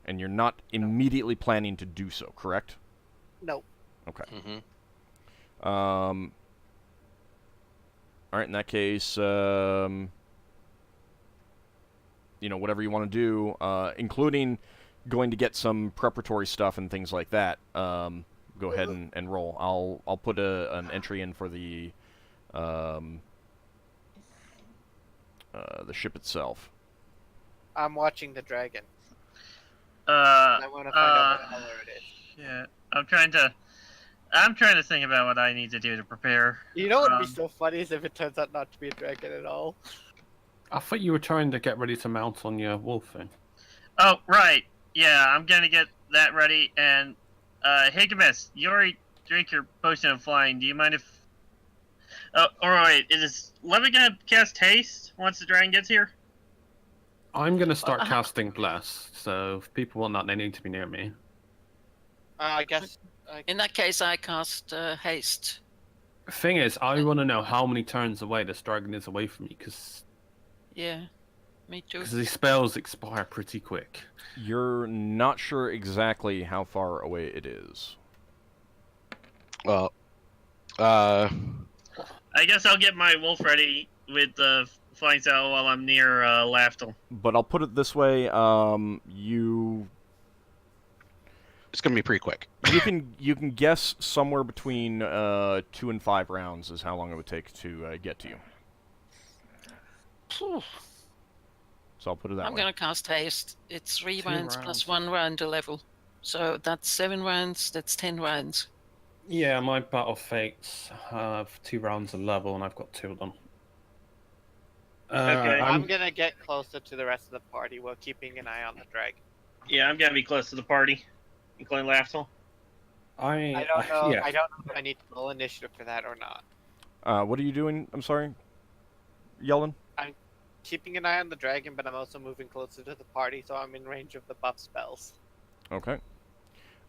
and you're not immediately planning to do so, correct? No. Okay. Mm-hmm. All right, in that case, whatever you want to do, including going to get some preparatory stuff and things like that, go ahead and roll. I'll put an entry in for the ship itself. I'm watching the dragon. I I want to find out what color it is. Yeah, I'm trying to think about what I need to do to prepare. You know what would be so funny is if it turns out not to be a dragon at all. I thought you were trying to get ready to mount on your wolf thing. Oh, right. Yeah, I'm gonna get that ready. And, Higgimus, you already drink your potion of flying. Do you mind if... Oh, alright. Is Levin gonna cast haste once the dragon gets here? I'm going to start casting Bless, so if people want that, they need to be near me. I guess... In that case, I cast haste. Thing is, I want to know how many turns away this dragon is away from me, because Yeah, me too. these spells expire pretty quick. You're not sure exactly how far away it is. Well, I guess I'll get my wolf ready with the flying saddle while I'm near Lafdul. But I'll put it this way: you it's gonna be pretty quick. you can guess somewhere between 2 and 5 rounds is how long it would take to get to you. So I'll put it that I'm way. going to cast haste. It's 3 2 rounds plus 1 round a level. So that's 7 rounds, that's 10 rounds. Yeah, my battle fates have 2 rounds of level, and I've got 2 of them. Okay. I'm gonna get closer to the rest of the party while keeping an eye on the dragon. Yeah, I'm gonna be close to the party, including Lafdul. I don't know. Yeah. I don't know if I need to roll initiative for that or not. What are you doing? I'm sorry, Yeldan? Keeping an eye on the dragon, but I'm also moving closer to the party, so I'm in range of the buff spells. Okay.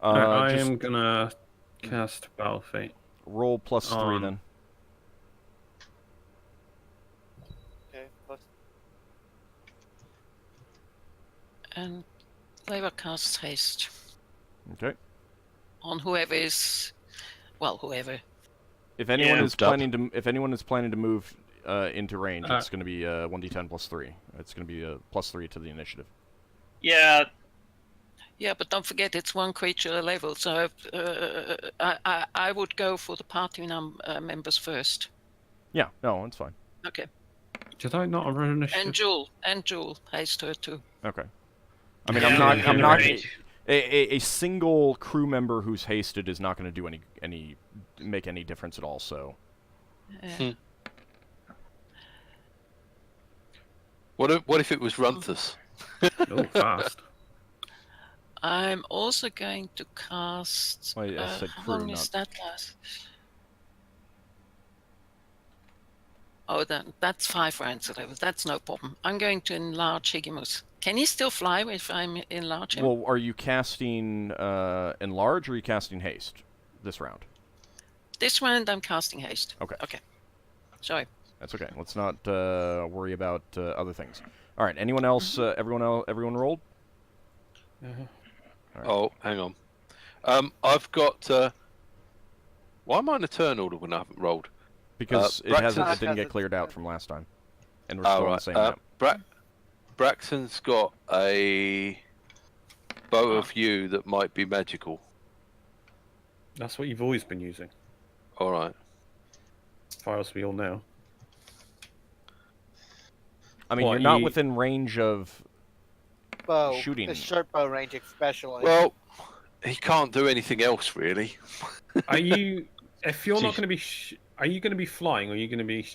I just am gonna cast battle fate. roll plus 3 then. Okay. Plus... And Leva casts haste Okay. on whoever is... Well, whoever. If anyone Yeah. is planning to move into range, it's going to be 1d10 plus 3. It's going to be plus 3 to the initiative. Yeah, Yeah, but don't forget it's 1 creature a level, so I would go for the party members first. Yeah, no, it's fine. Okay. Did I not run initiative? And Jewel haste her too. Okay. I mean, Yeah, I'm not. range. A single crew member who's hasted is not going to do make any difference at all. So. What if it was Runthus? Oh, fast. I'm also going to cast... Well, I said how crew, long is not- that last? Oh, that's 5 rounds of level. That's no problem. I'm going to enlarge Higgimus. Can he still fly if I'm enlarge him? Well, are you casting enlarge or are you casting haste this round? This round I'm casting haste. Okay. Okay. Sorry. That's okay. Let's not worry about other things. All right. Anyone else? Everyone rolled? Right. Oh, hang on. I've got. Why am I in a turn order when I haven't rolled? Because it Braxton's- didn't get cleared out from last time, and we're still on the same map. Braxton's got a bow of you that might be magical. That's what you've always been using, All right. as far as we all know. I mean, What, you're not you- within range of Bow. shooting. The short bow range, especially. Well, he can't do anything else really. Are you? If you're not Jeez. going to be, are you going to be flying, or are you going to be?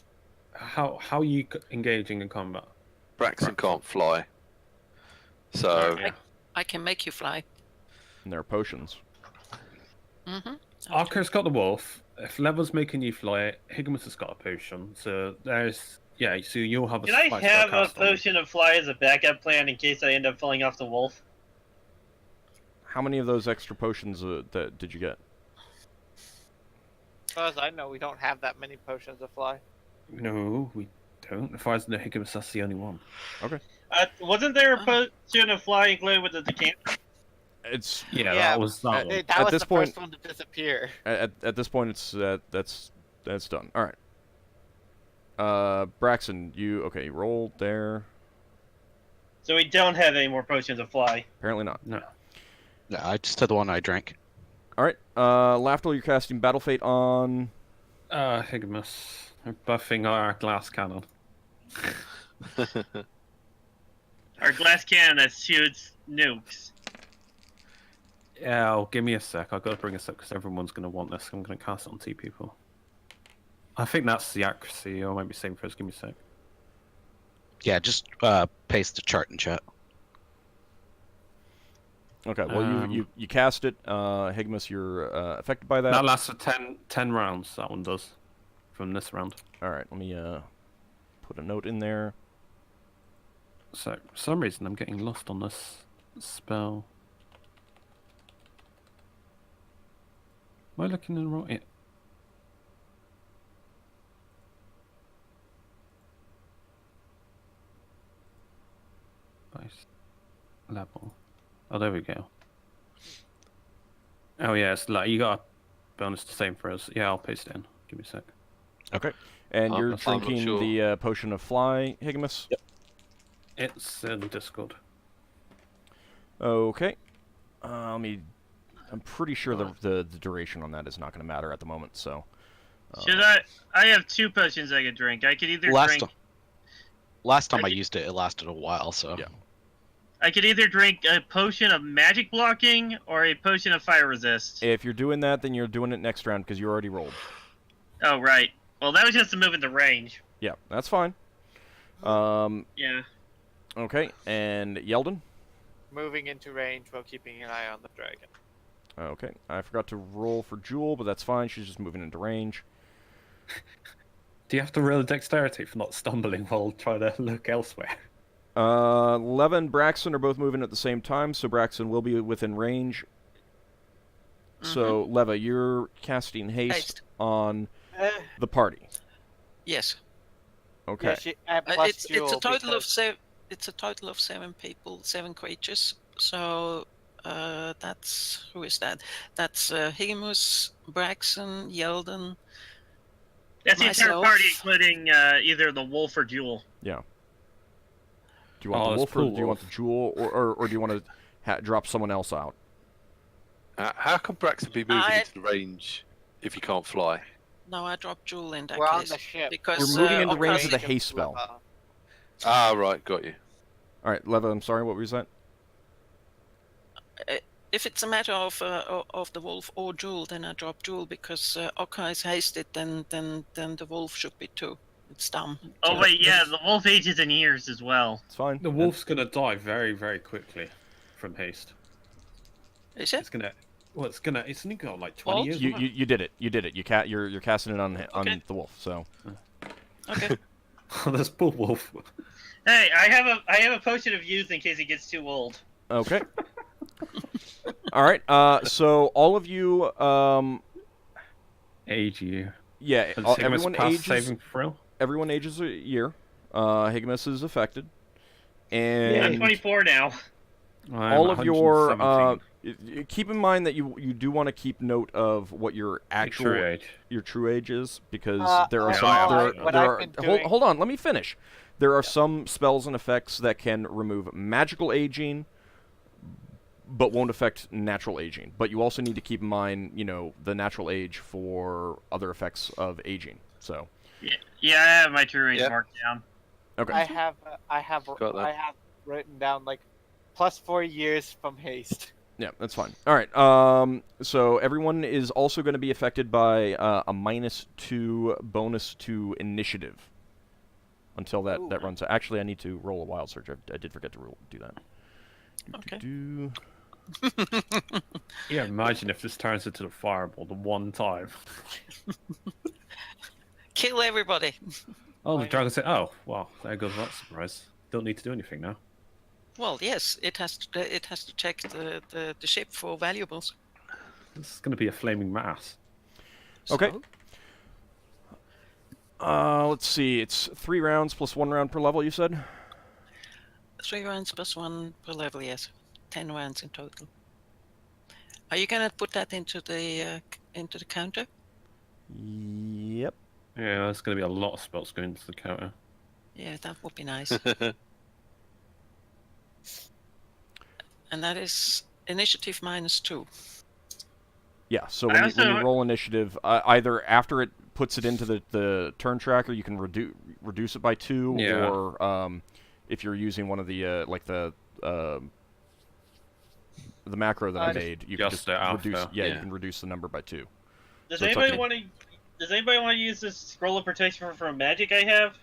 How are you engaging in combat? Braxton can't fly. So Yeah. I can make you fly. and their potions. Mm-hmm. Ockar's got the wolf. If Level's making you fly, Higgimus has got a potion. So there's so you'll have a. Can I fly spell have a cast on you. potion of fly as a backup plan in case I end up falling off the wolf? How many of those extra potions did you get? As far as I know, we don't have that many potions of fly. No, we don't. If I was no Higgimus, that's the only one. Okay. Wasn't there a potion of fly included with the decanter? It's That was that one. That was this the point- first one to disappear. at this point it's that's done. All right. Braxon, you rolled there. So we don't have any more potions of fly. Apparently not. No. No, I just had the one I drank. All right. Lafdul, you're casting Battle Fate on. Higgimus. We're buffing our glass cannon. Our glass cannon that shoots nukes. Yeah, give me a sec. I've got to bring this up because everyone's going to want this. I'm going to cast it on 2 people. I think that's the accuracy, or maybe same first. Give me a sec. Yeah, just paste the chart in chat. Okay. Well, you cast it. Higgimus, you're affected by that. That lasts for 10 rounds, that one does. From this round. All right. Let me put a note in there. So, for some reason, I'm getting lost on this spell. Am I looking in the wrong... Yeah. Nice. Level. Oh, there we go. Oh, yeah, it's like, you got a bonus the same for us. Yeah, I'll paste it in. Give me a sec. Okay. And you're I'm not drinking sure. the potion of fly, Higgimus? Yep. It's in Discord. Okay. I'm pretty sure the duration on that is not going to matter at the moment, so... Should I have 2 potions I could drink. I could either drink... Last time I used it, it lasted a while, so... Yeah. I could either drink a potion of magic blocking or a potion of fire resist. If you're doing that, then you're doing it next round because you already rolled. Oh, right. Well, that was just to move into range. Yeah, that's fine. Yeah. Okay, and Yeldan? Moving into range while keeping an eye on the dragon. Okay, I forgot to roll for Jewel, but that's fine. She's just moving into range. Do you have to roll dexterity for not stumbling while trying to look elsewhere? Leva and Braxon are both moving at the same time, so Braxon will be within range. So, Leva, you're casting haste on the party. Yes. Okay. Yeah, It's a total of 7. It's a total of 7 people, 7 creatures. So that's who is that? That's Higgimus, Braxon, Yeldan. That's the entire myself. party, including either the wolf or Jewel. Yeah. Do you want the wolf or do you want the Jewel, or do you want to drop someone else out? How can Braxon be moving into the range if he can't fly? No, I dropped Jewel in that We're on case. the ship. Because We're moving into Ockar- range of the haste spell. Ah, right, got you. All right, Leva, I'm sorry, what was that? If it's a matter of the wolf or Jewel, then I drop Jewel because Ockar is hasted. Then the wolf should be too. It's dumb. Oh wait, yeah, the wolf ages in years as well. It's fine. The wolf's gonna die very, very quickly from haste. Is it? It's gonna. Well, it's only got like 20 Well, years. You did it. You did it. You're casting it on the wolf. So. Okay. Oh, there's poor wolf. Hey, I have a potion of youth in case he gets too old. Okay. All right. So all of you. Age you. Yeah. Everyone ages. Saving throw. Everyone ages a year. Higgimus is affected, and I'm 24 now. all of your. Keep in mind that you do want to keep note of what your actual your true age is, because there are some hold on, let me finish. There are some spells and effects that can remove magical aging, but won't affect natural aging. But you also need to keep in mind, the natural age for other effects of aging. So. Yeah, I have my true age marked down. Okay. I have written down like +4 years from haste. Yeah, that's fine. All right. So everyone is also going to be affected by a -2 bonus to initiative until that runs. Actually, I need to roll a wild search. I did forget to do that. Okay. Yeah, imagine if this turns into the fireball the one time. Kill everybody. Oh, the dragon said, "Oh, well, there goes that surprise. Don't need to do anything now." Well, yes, it has to check the ship for valuables. This is going to be a flaming mass. Okay. So, Let's see. It's 3 rounds plus 1 round per level, you said? 3 rounds plus 1 per level, yes. 10 rounds in total. Are you gonna put that into the counter? Yep. Yeah, there's going to be a lot of spells going into the counter. Yeah, that would be nice. And that is initiative -2. Yeah, so when you roll initiative, either after it puts it into the turn tracker, you can reduce it by 2, Yeah. or if you're using one of the the macro that I made, you can just just reduce. alpha. Yeah, you Yeah. can reduce the number by 2. Does So it's anybody okay. want to? Does anybody want to use this scroll of protection for magic I have?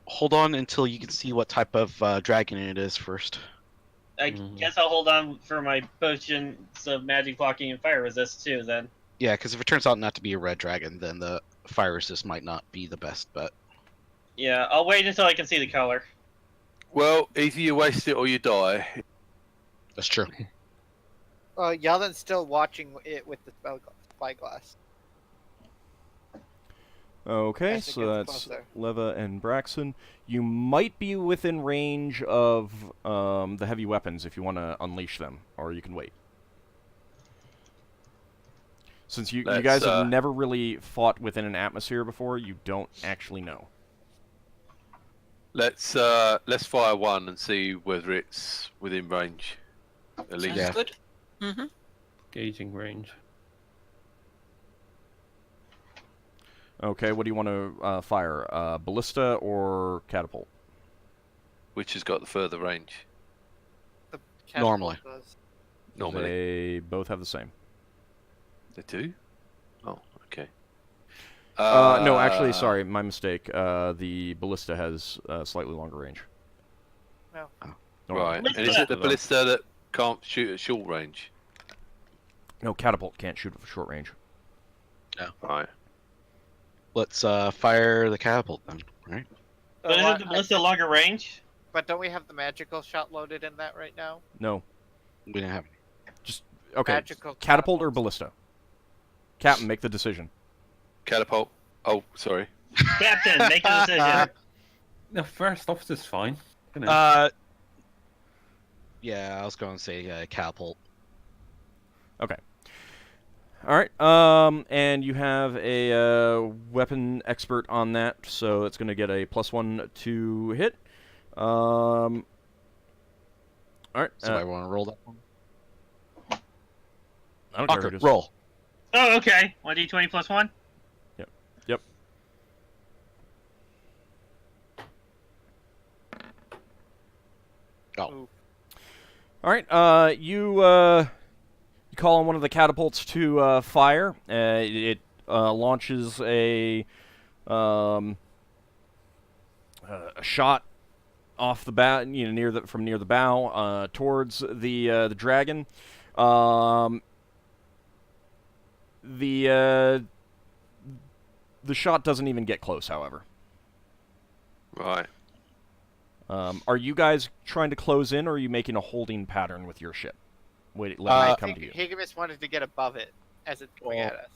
Hold on until you can see what type of dragon it is first. I guess I'll hold on for my potions of magic blocking and fire resist too. Then. Yeah, because if it turns out not to be a red dragon, then the fire resist might not be the best bet. Yeah, I'll wait until I can see the color. Well, either you waste it or you die. That's true. Yeldan's still watching it with the spyglass. Okay, As it so gets that's closer. Leva and Braxon. You might be within range of the heavy weapons if you want to unleash them, or you can wait. Since you guys have never really fought within an atmosphere before, you don't actually know. Let's fire one and see whether it's within range. At least. Sounds good. Mm-hmm. Gauging range. Okay, what do you want to fire? Ballista or catapult? Which has got the further range? The catapult Normally. does. Normally. They both have the same. They do? Oh, okay. No, actually, sorry, my mistake. The ballista has slightly longer range. No. Right. And Ballista. is it the ballista that can't shoot at short range? No, catapult can't shoot at short range. Right. Let's fire the catapult then, right? But isn't the ballista longer range? But don't we have the magical shot loaded in that right now? No. We didn't have. Just, okay, Magical catapult or catapults. ballista? Captain, make the decision. Catapult. Oh, sorry. Captain, make a decision. No, first officer's fine. You know. Yeah, I was going to say catapult. Okay. All right. And you have a weapon expert on that, so it's going to get a +1 to hit. All right. So I want to roll that one. I don't care who Ockar, it is. roll. Oh, okay. 1d20 plus 1? Yep. Oh. All right. You call on one of the catapults to fire. It launches a shot off the bow, from near the bow towards the dragon. The shot doesn't even get close, however. Right. Are you guys trying to close in, or are you making a holding pattern with your ship? Wait, let it come to you. Higgimus wanted to get above it as it's going at us.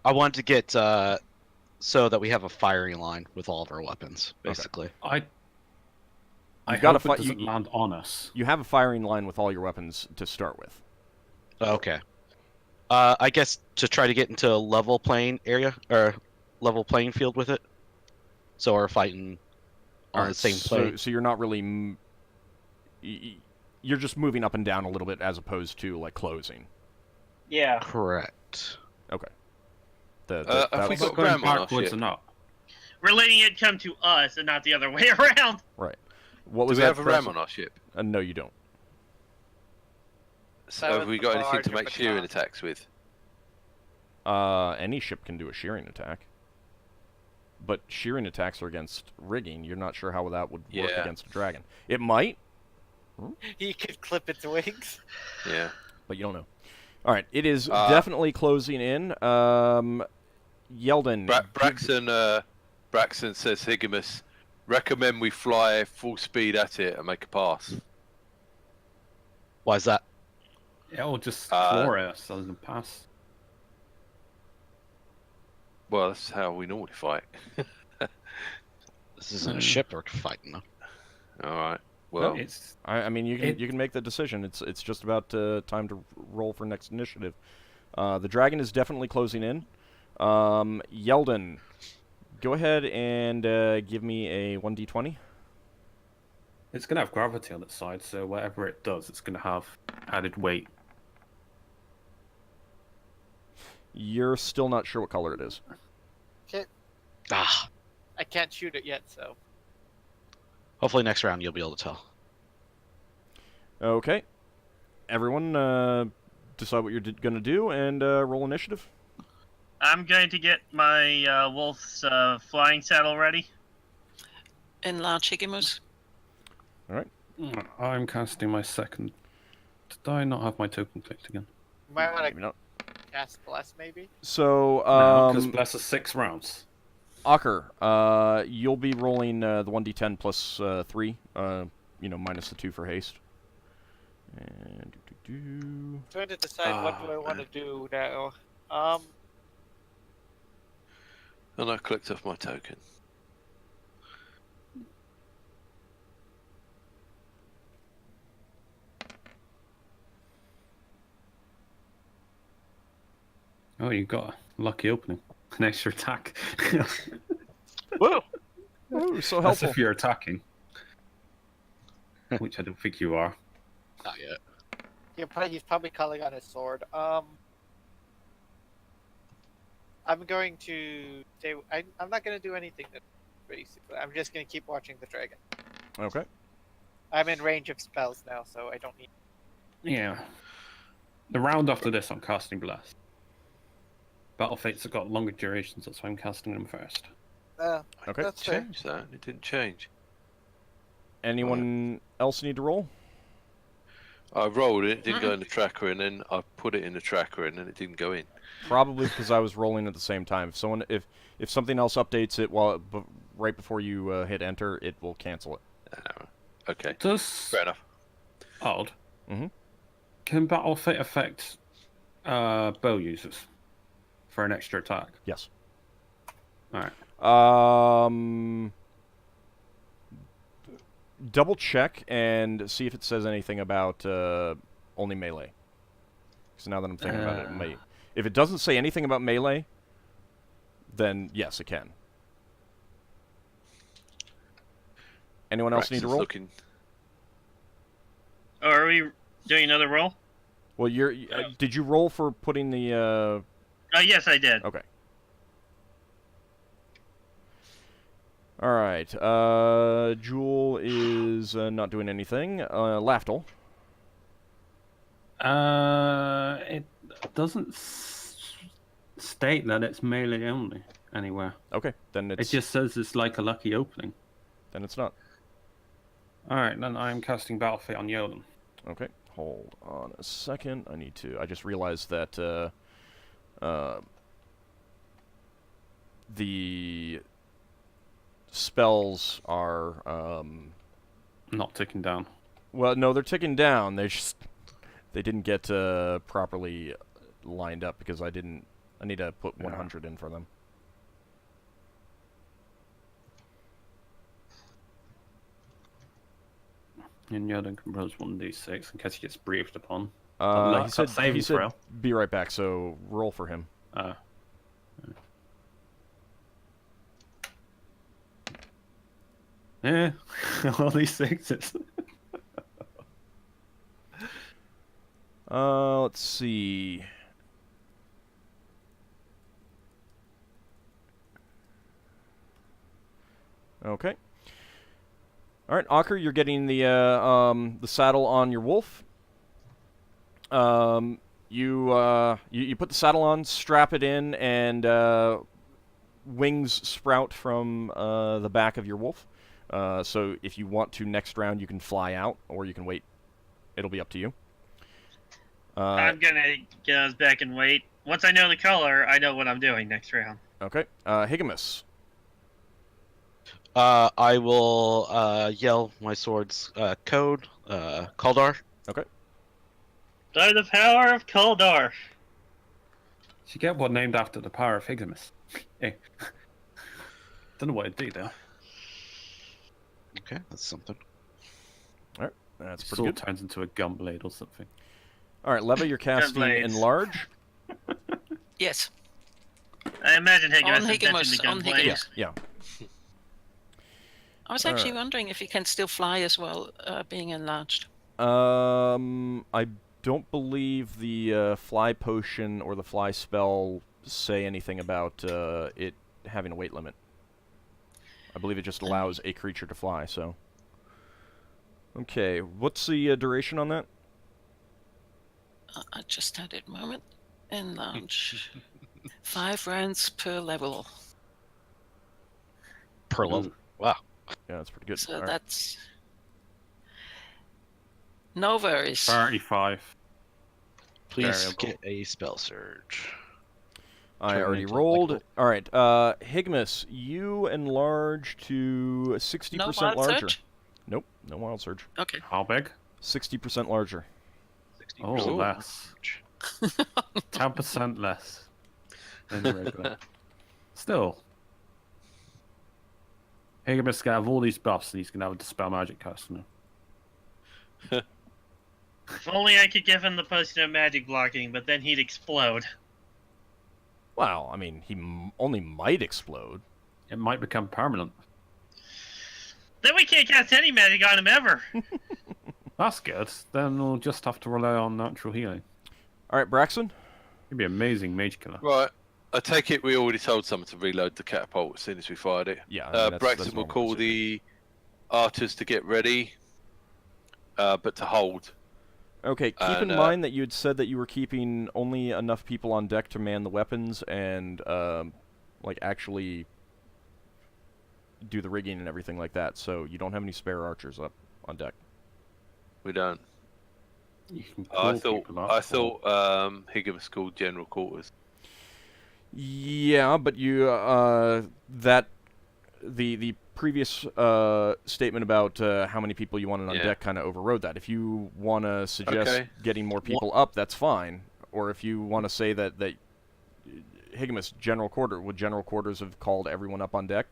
I wanted to get so that we have a firing line with all of our weapons, basically. I got hope a it doesn't land on us. You have a firing line with all your weapons to start with. Okay. I guess to try to get into a level playing area or level playing field with it, so we're fighting on the same plane. So you're not really. You're just moving up and down a little bit as opposed to like closing. Yeah. Correct. Okay. Have we Is it got going ram on our backwards ship? or not? We're letting it come to us and not the other way around. Right. What Do was we that? have a ram Preston? on our ship? No, you don't. So That have was we the got anything barge to of make the shearing class. attacks with? Any ship can do a shearing attack. But shearing attacks are against rigging. You're not sure how that would work Yeah. against a dragon. It might, He could clip its wings. Yeah. But you don't know. All right, it is Uh, definitely closing in. Yeldan. Braxon says, Higgimus, recommend we fly full speed at it and make a pass. Why is that? It'll just floor us other than pass. Well, that's how we normally fight. This isn't a ship we're fighting, though. All right. Well, It's I mean, you can make the decision. It's just about time to roll for next initiative. The dragon is definitely closing in. Yeldan, go ahead and give me a 1d20. It's going to have gravity on its side, so whatever it does, it's going to have added weight. You're still not sure what color it is. Ah. I can't shoot it yet, so. Hopefully next round you'll be able to tell. Okay. Everyone, decide what you're going to do and roll initiative. I'm going to get my wolf's flying saddle ready. Enlarge Higgimus. All right. I'm casting my second. Did I not have my token clicked again? You might want Maybe to not. cast Bless, maybe? So, Because bless us 6 rounds. Ockar, you'll be rolling the 1d10 plus 3, minus the 2 for haste. And Trying to decide what do I want to do now. and I clicked off my token. Oh, you got a lucky opening. An extra attack. Whoa! Oh, so That's helpful. if you're attacking. Which I don't think you are. Not yet. He's probably calling on his sword. I'm going to stay. I'm not going to do anything. Basically, I'm just going to keep watching the dragon. Okay. I'm in range of spells now, so I don't need. Yeah. The round after this, I'm casting Bless. Battle Fates have got longer durations, that's why I'm casting them first. Okay. That's fair. Change that. It didn't change. Anyone else need to roll? I rolled it didn't go in the tracker, and then I put it in the tracker, and then it didn't go in. Probably because I was rolling at the same time. If something else updates it right before you hit enter, it will cancel it. Okay. Does Fair enough. Odd. Mm-hmm. Can Battle Fate affect bow users for an extra attack? Yes. Alright. Double check and see if it says anything about only melee. Because now that I'm thinking about it, if it doesn't say anything about melee, then yes, it can. Anyone else need to roll? Looking... Oh, are we doing another roll? Well, did you roll for putting the? Yes, I did. Okay. All right. Jewel is not doing anything. Lafdul. It doesn't state that it's melee only anywhere. Okay, then It just says it's like a lucky opening. Then it's not. Alright, then I'm casting Battle Fate on Yeldan. Okay, hold on a second. I just realized that the spells are Not ticking down. well, no, they're ticking down. They didn't get properly lined up because I need to put 100 in for them. And Yeldan can roll 1d6 in case he gets breathed upon. He said be right back, so roll for him. Yeah, all these sixes. Let's see. Okay. All right, Ockar, you're getting the saddle on your wolf. You put the saddle on, strap it in, and wings sprout from the back of your wolf. So if you want to next round, you can fly out, or you can wait it'll be up to you. I'm gonna get us back and wait. Once I know the color, I know what I'm doing next round. Okay. Higgimus. I will yell my sword's code, Kaldar. Okay. By the power of Kaldar. She get one named after the power of Higgimus. Hey. Don't know what it'd do though. Okay, that's something. All right, that's pretty Sword good. turns into a gun blade or something. All right, Leva, you're casting blades. Enlarge. Yes. I imagine Higgimus On has mentioned Higgimus, the on gunblade. Higgimus. Yeah. I was actually wondering if you can still fly as well, being enlarged. I don't believe the fly potion or the fly spell say anything about it having a weight limit. I believe it just allows a creature to fly, so. Okay, what's the duration on that? I just had it a moment. Enlarge. 5 rounds per level. Per level. Wow. Yeah, that's pretty good. So All right. that's... Nova is... 35. Please Variable. get a spell surge. I turn already into rolled. like All right, Higgimus, you enlarge to 60% No wild larger. surge? Nope, no wild surge. Okay. How big? 60% larger. 60% Oh, less. surge. 10% less than regular. Still. Higgimus can have all these buffs and he's going to have a Dispel Magic cast now. If only I could give him the potion of magic blocking, but then he'd explode. Well, I mean, he only might explode. It might become permanent. Then we can't cast any magic on him ever. That's good. Then we'll just have to rely on natural healing. All right, Braxon. It'd be amazing mage killer. Right. I take it we already told someone to reload the catapult as soon as we fired it. Yeah, I mean, that's Braxton will normal call procedure. the archers to get ready, but to hold. Okay, keep in And, mind that you had said that you were keeping only enough people on deck to man the weapons and, like, actually do the rigging and everything like that, so you don't have any spare archers up on deck. We don't. You can I call people up or- thought Higgimus called general quarters. Yeah, but you, the previous statement about how many people you wanted on Yeah. deck kind of overrode that. If you want to suggest Okay. getting more people up, that's fine. Or if you want to say that Higgimus general quarters have called everyone up on deck.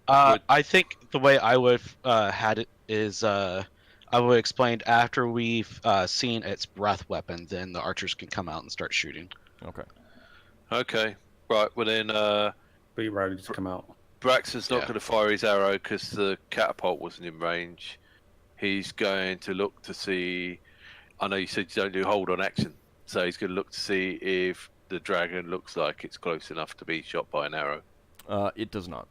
I think the way I would have had it is I would have explained after we've seen its breath weapon, then the archers can come out and start shooting. Okay. Okay. Right. Well then, Be ready to come out. Braxton's not Yeah. going to fire his arrow because the catapult wasn't in range. He's going to look to see. I know you said you don't do hold on action, so he's going to look to see if the dragon looks like it's close enough to be shot by an arrow. It does not.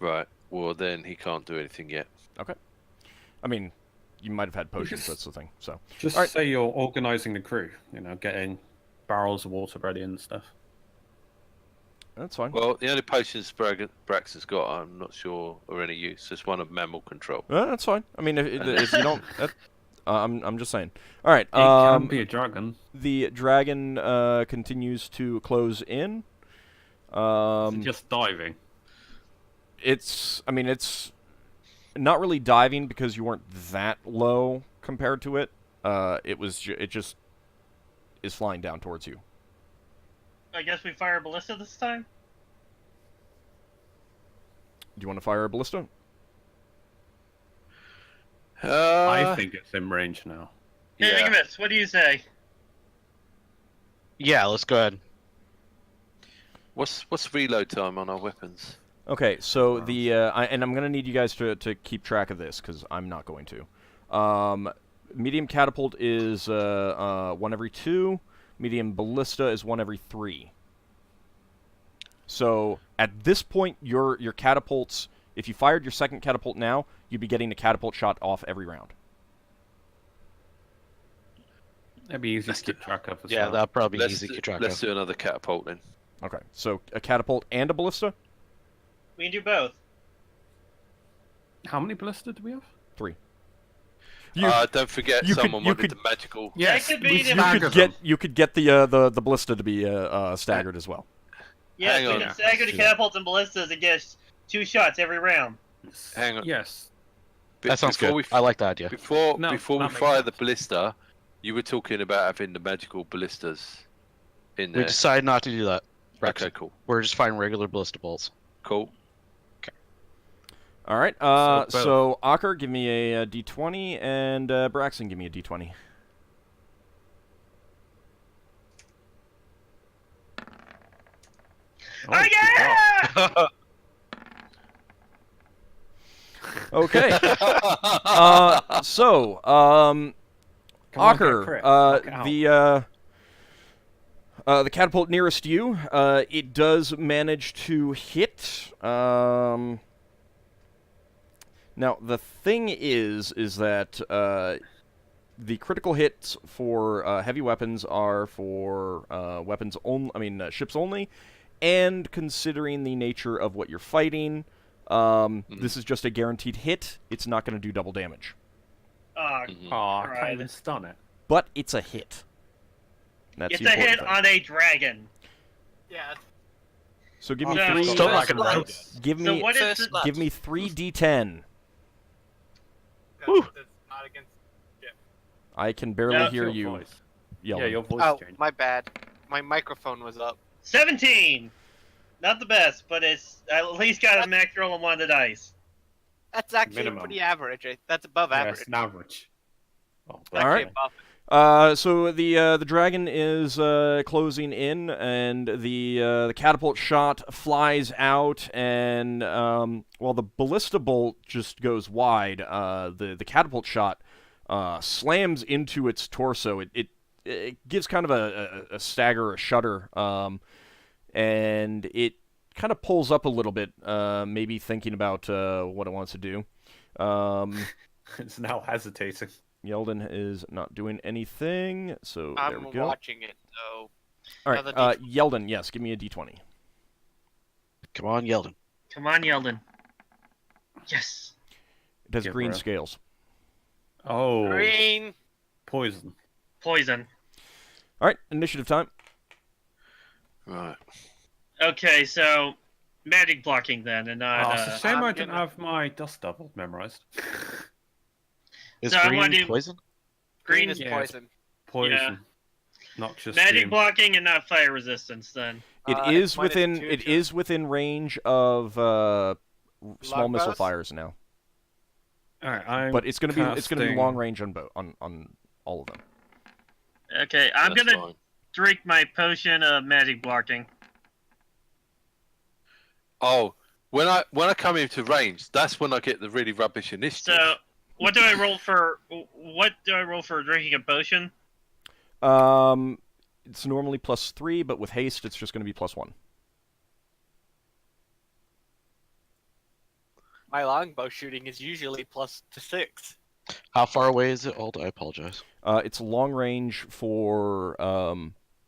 Right. Well, then he can't do anything yet. Okay. I mean, you might have had potions. just- That's the thing. So. Just Alright. say you're organising the crew, getting barrels of water ready and stuff. That's fine. Well, the only potions Braxton's got, I'm not sure are any use. Just one of mammal control. That's fine. I mean, if you don't, I'm just saying. All right. It can be a dragon. The dragon continues to close in. Just diving. It's not really diving because you weren't that low compared to it. It just is flying down towards you. I guess we fire a ballista this time? Do you want to fire a ballista? I think it's in range now. Hey, Yeah. Higgimus, what do you say? Yeah, let's go ahead. What's reload time on our weapons? Okay, so and I'm gonna need you guys to keep track of this because I'm not going to. Medium catapult is 1 every 2. Medium ballista is 1 every 3. So at this point, your catapults, if you fired your second catapult now, you'd be getting a catapult shot off every round. That'd be easy to keep track of as Yeah, well. that'll probably be Let's easy to do, keep track let's of. do another catapult then. Okay, so a catapult and a ballista? We can do both. How many ballista do we have? 3. Don't forget, you someone could- you wanted could- the magical. Yes, could be we the- stagger them. You could get the ballista to be staggered as well. Yes, Hang we on. can stagger the Yeah. catapults and ballistas and get 2 shots every round. Hang on. Yes. That sounds before good. I like that idea. Before No, we that makes fire the sense. ballista, you were talking about having the magical ballistas in there. We decided not to do that. Braxon. Okay, cool. We're just firing regular ballista bolts. Cool. All right. So So Ockar, give me a d20, and Braxon, give me a d20. Oh, yeah! Okay. So Come on, get a Ockar, crit. Knock it out. the catapult nearest you, it does manage to hit. Now the thing is that the critical hits for heavy weapons are for weapons only. I mean, ships only, and considering the nature of what you're fighting, this is just a guaranteed hit. It's not going to do double damage, Oh, Mhm. Aw, I Right. can't even stun it. but it's a hit. That's it's the a important hit thing. on a dragon. Yeah. So give me No, three. Still not gonna roll. Give So me what is First the, blood. give me 3d10. Whew. That's not against. I can barely No. hear Your you. voice. Yelling. Yeah, your voice Oh, changed. my bad. My microphone was up. 17? Not the best, but it's at least got a max roll on one of the dice. That's actually Minimum. pretty average. That's above Yeah, average. it's an average. Oh, It's All right. actually above. So the dragon is closing in, and the catapult shot flies out, and while the ballista bolt just goes wide, the catapult shot slams into its torso. It gives kind of a stagger, a shudder, and it kind of pulls up a little bit, maybe thinking about what it wants to do. It's now hesitating. Yeldan is not doing anything, so there I'm we go. watching it, so. All right, another Yeldan, yes, give me a d20. Come on, Yeldan. Come on, Yeldan. Yes. It has Give green her a- scales. Oh, Green. poison. Poison. All right, initiative time. Right. Okay, so magic blocking then, and Oh, not. it's a shame I'm I didn't gonna- have my dust devil memorized. Is So I green wanna do- poison? Green is Yeah. poison. Poison. Noxious magic steam. blocking and not fire resistance then. It It's is -2 within to- it is within range of small missile Longbows? fires now, Alright, I'm but it's gonna be casting- long range on on all of them. Okay, I'm That's gonna fine. drink my potion of magic blocking. Oh, when I come into range, that's when I get the really rubbish initiative. So, what do I roll for? What do I roll for drinking a potion? It's normally +3, but with haste, it's just going to be +1. My longbow shooting is usually +6. How far away is it? Hold, I apologize. It's long range for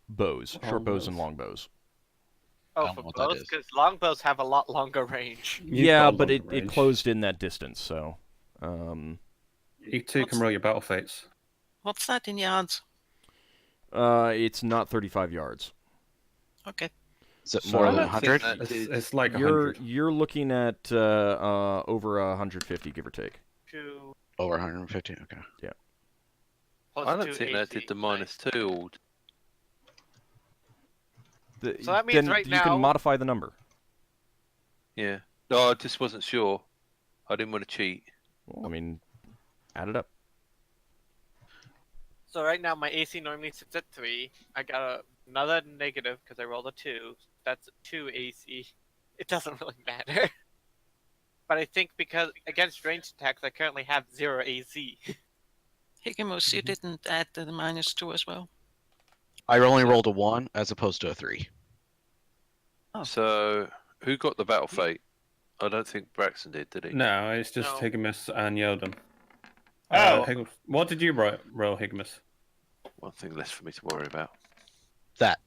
bows, short bows and Longbows. long bows. Oh, don't for know what that bows? is. Because longbows have a lot longer range. You've Yeah, got a but long it range. closed in that distance, so You two can roll your battle fates. What's that in yards? it's not 35 yards. Okay. Is it So- more I than don't think 100? that- It's like You're 100. you're looking at over 150, give or take. To Over 150? Okay. plus I don't 2 think that AC. did the -2. So that means then right you now- can modify the number. Yeah. No, I just wasn't sure. I didn't want to cheat. Well, I mean, add it up. So right now my AC normally sits at 3. I got another negative because I rolled a 2. That's 2 AC. It doesn't really matter. But I think because against ranged attacks I currently have 0 AC. Higgimus, you didn't add the -2 as well? I only rolled a 1 as opposed to a 3. Oh. So, who got the battle fate? I don't think Braxon did he? No, it's just No. Higgimus and Yeldan. Oh. What did you roll, Higgimus? One thing less for me to worry about. That.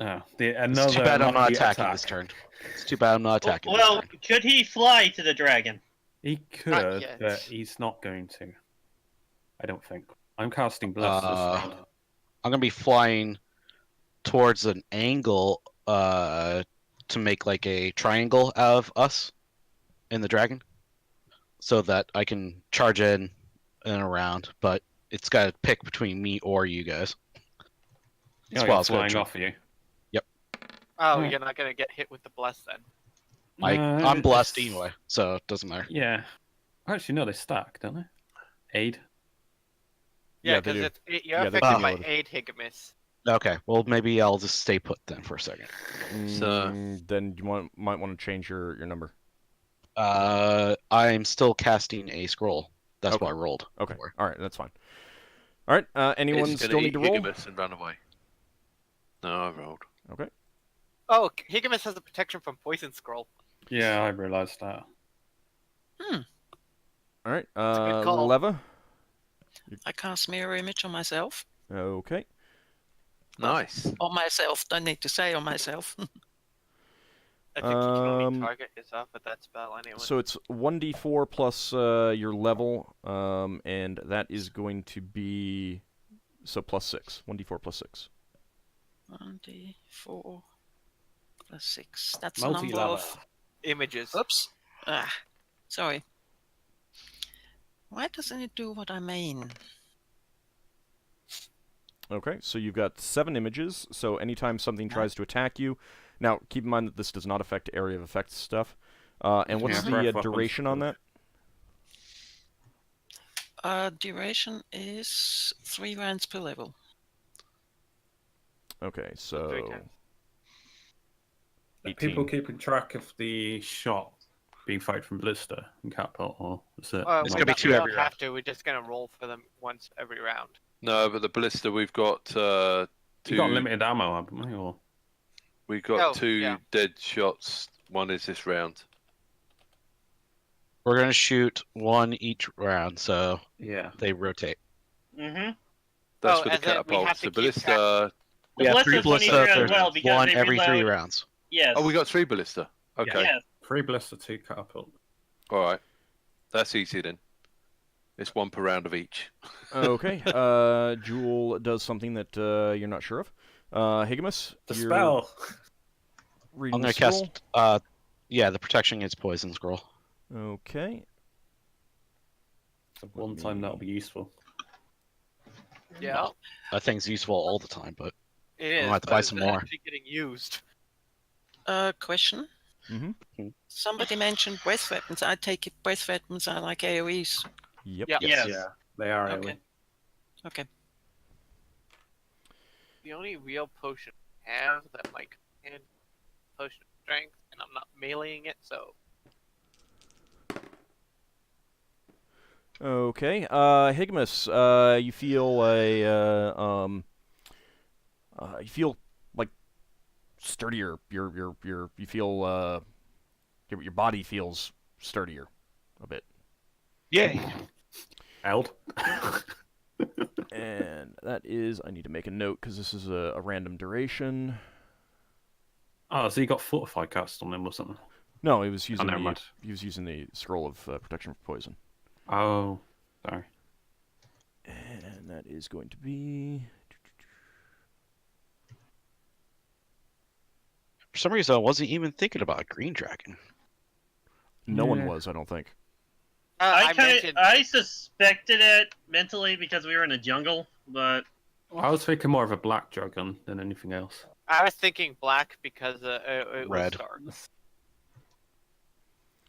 Oh, It's too bad I'm not lucky attacking attack. this turn. It's too bad I'm not attacking Well, this turn. could he fly to the dragon? He could, yet. but he's not going to. I don't think. I'm casting Bless this round. I'm gonna be flying towards an angle to make like a triangle out of us and the dragon, so that I can charge in and around. But it's got to pick between me or you guys. Oh, you're flying off of you. Yep. Oh, you're not gonna get hit with the bless then. I'm blessed anyway, so it doesn't matter. Yeah. Actually, no, they stack, don't they? Aid. Yeah, they because do. you're Yeah, they affected do. by aid, Higgimus. Okay, well maybe I'll just stay put then for a second. So- Then you might want to change your number. I'm still casting a scroll. That's Okay. what I rolled. Okay. for. All right, that's fine. All right. Anyone It's gonna still need eat to roll? Higgimus and run away. No, I rolled. Okay. Oh, Higgimus has a protection from poison scroll. Yeah, I realised that. All right. a good call. Leva. I cast mirror image on myself. Okay. Nice. On myself. Don't need to say on myself. I think you can only target yourself with that spell anyway. So it's 1d4 plus your level, and that is going to be plus 6. 1d4 plus 6. 1d4 plus 6. That's the number Multi-level. of... Images. Oops. Sorry. Why doesn't it do what I mean? Okay, so you've got 7 images, so anytime something tries to attack you... Now, keep in mind that this does not affect area of effect stuff. And what's Yeah. the Breath duration on that? Duration is 3 rounds per level. Okay, so... 3 times. 18. People keeping track of the shot being fired from Blister and Catapult, or is it? It's gonna be 2 we every don't round. have to. We're just gonna roll for them once every round. No, but the ballista we've got two. You got limited ammo, haven't we? Or... We've got Oh, 2 yeah. dead shots. One is this round. We're gonna shoot 1 each round, so Yeah. they rotate. Mm-hmm. That's Oh, for the as in we have catapults. to The keep ballista. The Yeah, ballista's 3 one each ballista round for as well, because 1 they every 3 reload. rounds. Yes. Oh, we got 3 ballista. Okay. Yes. 3 Blister, 2 Catapult. All right. That's easy then. It's 1 per round of each. Okay, Jewel does something that you're not sure of. Higgimus, The you're spell! reading I'm the gonna scroll. cast the protection against poison scroll. Okay. One time that'll be useful. Yeah, That thing's useful all the time, but it is. I'll have to but buy it's some more. actually getting used. Question. Mm-hmm. Somebody mentioned breath weapons. I take it breath weapons are like AoEs. Yep. Yeah. Yes. Yeah, they are. Okay. Okay. The only real potion I have that might come in potion of strength, and I'm not meleeing it, so Okay. Higgimus, you feel you feel like sturdier. You feel your body feels sturdier a bit. Yay! Eld. And that is, I need to make a note because this is a random duration. Oh, so you got Fortify cast on him or something? No, he was using never mind. he was using the scroll of protection from poison. Oh, sorry. And that is going to be. For some reason, I wasn't even thinking about a green dragon. No one Yeah. was, I don't think. I mentioned I suspected it mentally because we were in a jungle, but I was thinking more of a black dragon than anything else. I was thinking black because it Red. was dark.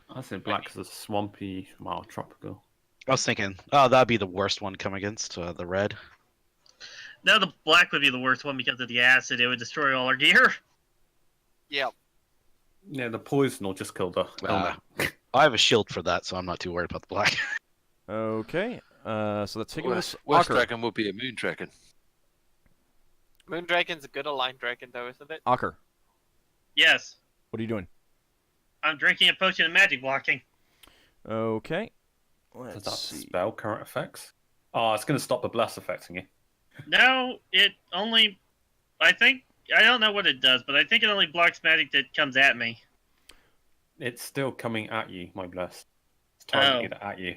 I said black because it's swampy, well, tropical. I was thinking, oh, that'd be the worst one come against the red. no, the black would be the worst one because of the acid. It would destroy all our gear. Yep. Yeah, the poison will just kill the helmet. I have a shield for that, so I'm not too worried about the black. Okay. So that's Higgimus. Worst Ockar. dragon will be a moon dragon. Moon Dragon's a good aligned dragon, though, isn't it? Ockar, Yes. what are you doing? I'm drinking a potion of magic blocking. Okay. Does Let's that see. spell current effects? Oh, it's going to stop the blast affecting you. No, it only. I don't know what it does, but I think it only blocks magic that comes at me. It's still coming at you, my bless. It's targeted at you.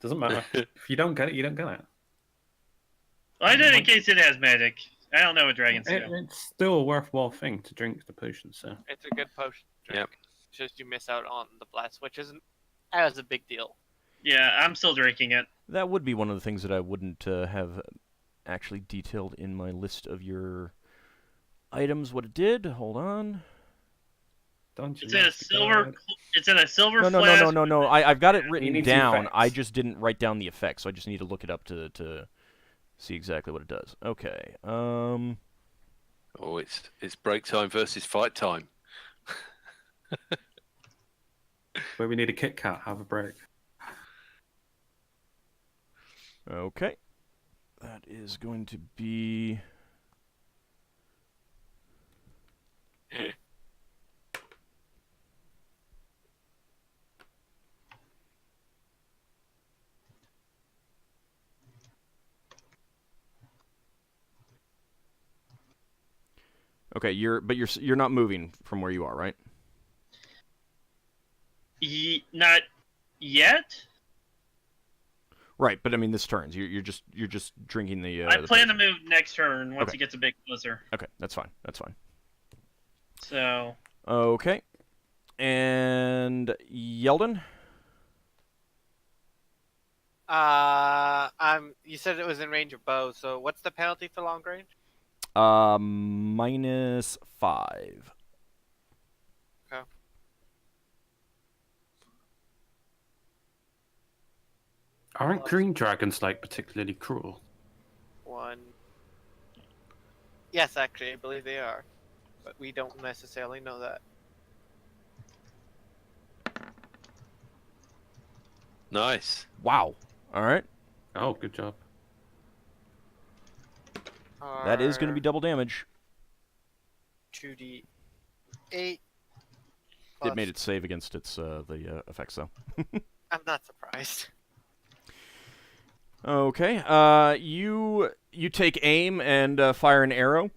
Doesn't matter. If you don't get it, you don't get it. I did in case it has magic. I don't know what dragons do. It's still a worthwhile thing to drink the potion, so. It's a good potion to drink. Yep. It's just you miss out on the blast, which isn't as a big deal. Yeah, I'm still drinking it. That would be one of the things that I wouldn't have actually detailed in my list of your items. What it did? Hold on. It's in a silver. It's in a silver No, flask. no. I've got it written needs the down. I effects. just didn't write down the effects, so I just need to look it up to see exactly what it does. Okay. Oh, it's break time versus fight time. Where we need a Kit Kat, have a break. Okay. That is going to be. Okay, you're not moving from where you are, right? Not yet. Right, but I mean this turns. You're just drinking the. I the plan to potion. move next turn once Okay. it gets a bit closer. Okay, that's fine. That's fine. So Okay, and Yeldan. You said it was in range of bow, so what's the penalty for long range? -5. Okay. Aren't green dragons like particularly cruel? 1. Yes, actually, I believe they are, but we don't necessarily know that. Nice. Wow. All right. Oh, good job. That is going to be double damage. 2d8. It made it save against its the effects though. I'm not surprised. Okay. You take aim and fire an arrow,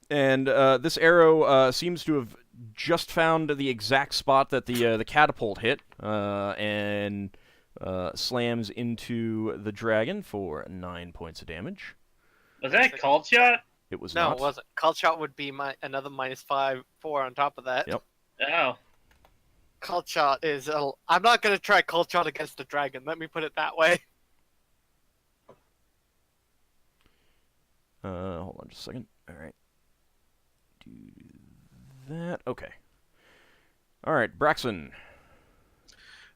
and this arrow seems to have just found the exact spot that the catapult hit, and slams into the dragon for 9 points of damage. was that a called shot? It was No, not. it wasn't. Cult shot would be another -4 on top of that. Yep. Oh, Cult shot is. I'm not gonna try cult shot against the dragon. Let me put it that way. Hold on just a second. All right. Do that. Okay. All right, Braxon.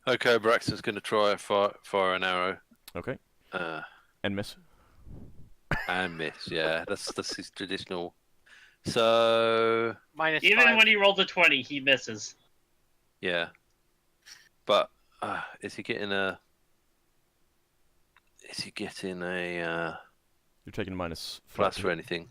Okay, Braxton's going to try fire an arrow. Okay. Uh, And miss. and miss. Yeah, that's his traditional. So even -5. when he rolled a 20, he misses. yeah, but is he getting a? Is he getting a You're taking -5. plus or anything?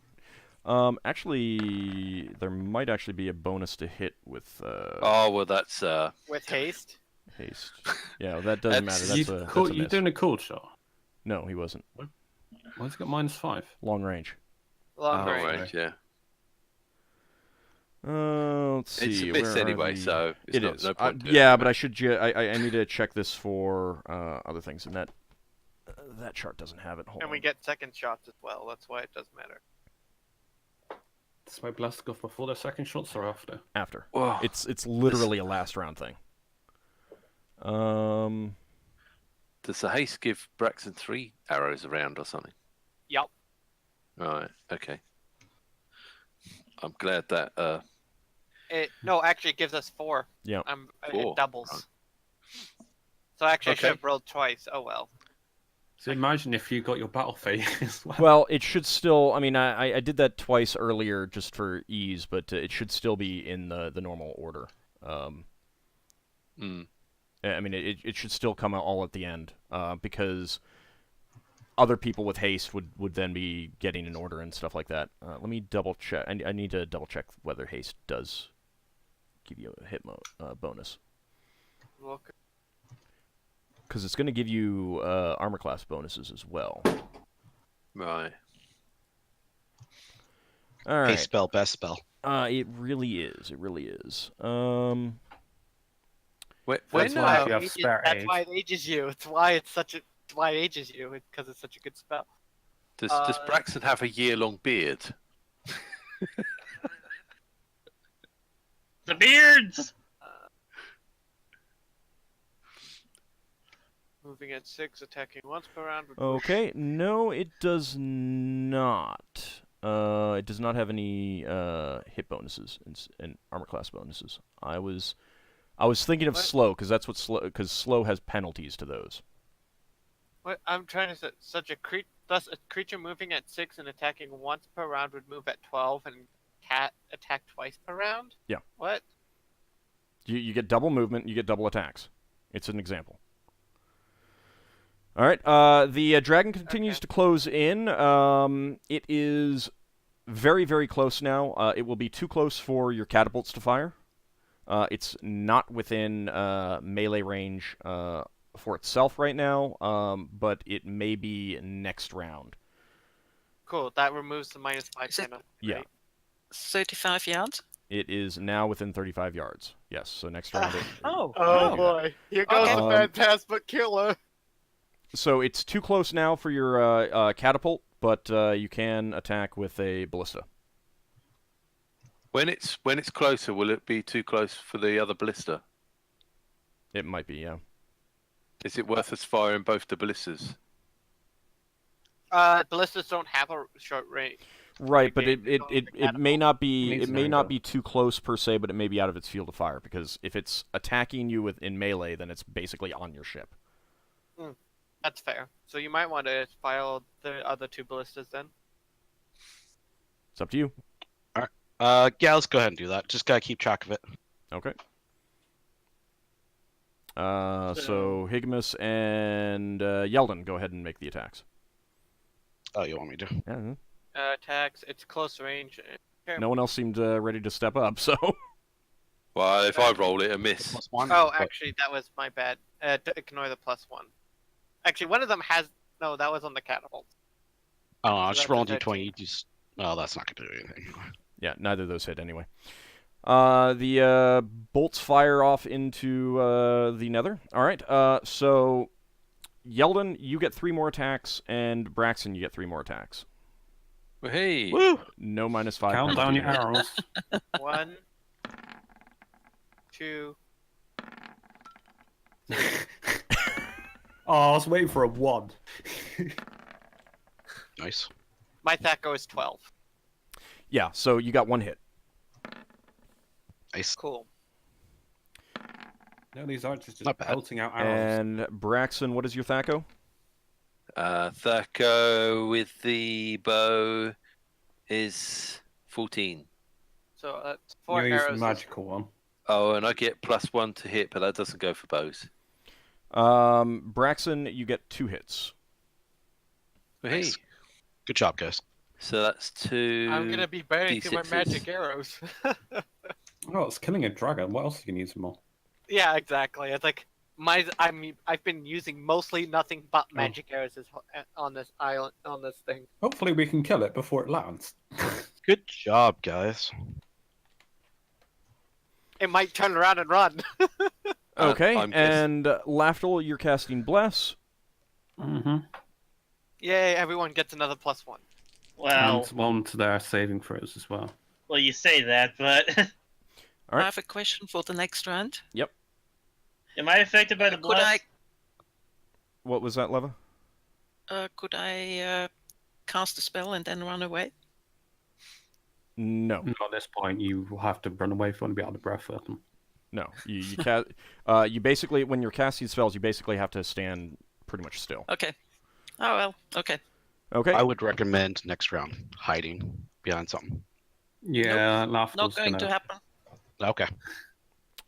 Actually, there might actually be a bonus to hit with Oh well, that's With haste. haste. Yeah, that doesn't matter. That's a You're miss. doing a cool shot. No, he wasn't. Why's it got -5? Long range. Long Oh, range. right. Yeah, Let's see. it's a where miss are anyway, the- so it's It not, is. no point doing yeah, it. but I should. I need to check this for other things, and that chart doesn't have it. Hold And on. we get second shots as well. That's why it does matter. Does my blast go off before the second shots or after? After. Whoa. It's literally a last round thing. Does the haste give Braxton 3 arrows around or something? Yup. Right. Okay. I'm glad that. No, actually, it gives us 4. Yeah. 4, It doubles. right. So actually, I should Okay. have rolled twice. Oh well. So imagine if you got your battle phase as well. Well, it should still. I mean, I did that twice earlier just for ease, but it should still be in the normal order. I mean, it should still come out all at the end, because other people with haste would then be getting an order and stuff like that. Let me double check. I need to double check whether haste does give you a hit bonus, Look. because it's going to give you armor class bonuses as well. Right. All right. Hey, spell, best spell. It really is. It really is. When, That's when, why uh, you have Ages- spare that's age. why it ages you. It's why it's such a. It's why it ages you. Because it's such a good spell. does Braxon have a year-long beard? The beards. Moving at 6, attacking once per round. Would Okay, no, it does not. It does not have any hit bonuses and armor class bonuses. I was thinking of What? slow because that's what slow has penalties to those. What I'm trying to say, thus a creature moving at 6 and attacking once per round would move at 12 and attack twice per round. Yeah. What? You get double movement, you get double attacks. It's an example. All right. The dragon continues to close in. It is very, very close now. It will be too close for your catapults to fire. It's not within melee range for itself right now, but it may be next round. Cool. That removes the -5 Is it- penalty. Yeah. right? 35 yards? It is now within 35 yards. Yes, so next round. Oh, Oh do that. boy. Here goes Okay. the Phantasmic Killer. So it's too close now for your catapult, but you can attack with a ballista. When it's closer, will it be too close for the other ballista? It might be, yeah. Is it worth us firing both the ballistas? Ballistas don't have a short range. Right, but Okay, it may not be Needs it an may not angle. be too close per se, but it may be out of its field of fire because if it's attacking you in melee, then it's basically on your ship. That's fair. So you might want to fire the other 2 ballistas then. It's up to you. Gals, go ahead and do that. Just gotta keep track of it. Okay. So Higgimus and Yeldan, go ahead and make the attacks. Oh, you want me to? Yeah. Attacks. It's close range. Okay. No one else seemed ready to step up, so. Well, if I roll it, a miss. +1. Oh, but- actually, that was my bad. Ignore the +1. Actually, one of them has. No, that was on the catapult. Oh, no, So just that's roll a a d20. 13. You just. Oh, that's not gonna do anything. Yeah, neither of those hit anyway. The bolts fire off into the nether. All right. So Yeldan, you get 3 more attacks, and Braxon, you get 3 more attacks. Well, hey, Woo! No -5. Count down your arrows. 1, 2. Oh, I was waiting for a 1. Nice. My THAC0 is 12. Yeah. So you got 1 hit. Nice. Cool. No, these archers just Not bad. belting out arrows. And Braxon, what is your THAC0? Thaco with the bow is 14. So that's 4 You're using arrows. the magical one. Oh, and I get +1 to hit, but that doesn't go for bows. Braxon, you get 2 hits. Well, hey, Nice. Good job, guys. so that's 2. I'm gonna be burning through my D6s. magic arrows. Oh, it's killing a dragon. What else can you use them on? Yeah, exactly. It's like I've been using mostly nothing but magic arrows on this island, on this thing. Hopefully we can kill it before it lands. Good job, guys. It might turn around and run. Okay. I'm And Lafdul, you're casting Bless. Mm-hmm. Yay! Everyone gets another +1. Well, And 1 to their saving throws as well. well, you say that, but All right. I have a question for the next round. am I affected by the Could I bless? What was that, Leva? could I cast a spell and then run away? No. Not at this point. You will have to run away if you want to be out of breath with them. No. You basically, when you're casting spells, you basically have to stand pretty much still. Okay. Oh well. Okay. Okay. I would recommend next round hiding behind something. Yeah, Not Lafdul's going gonna... to happen. Okay.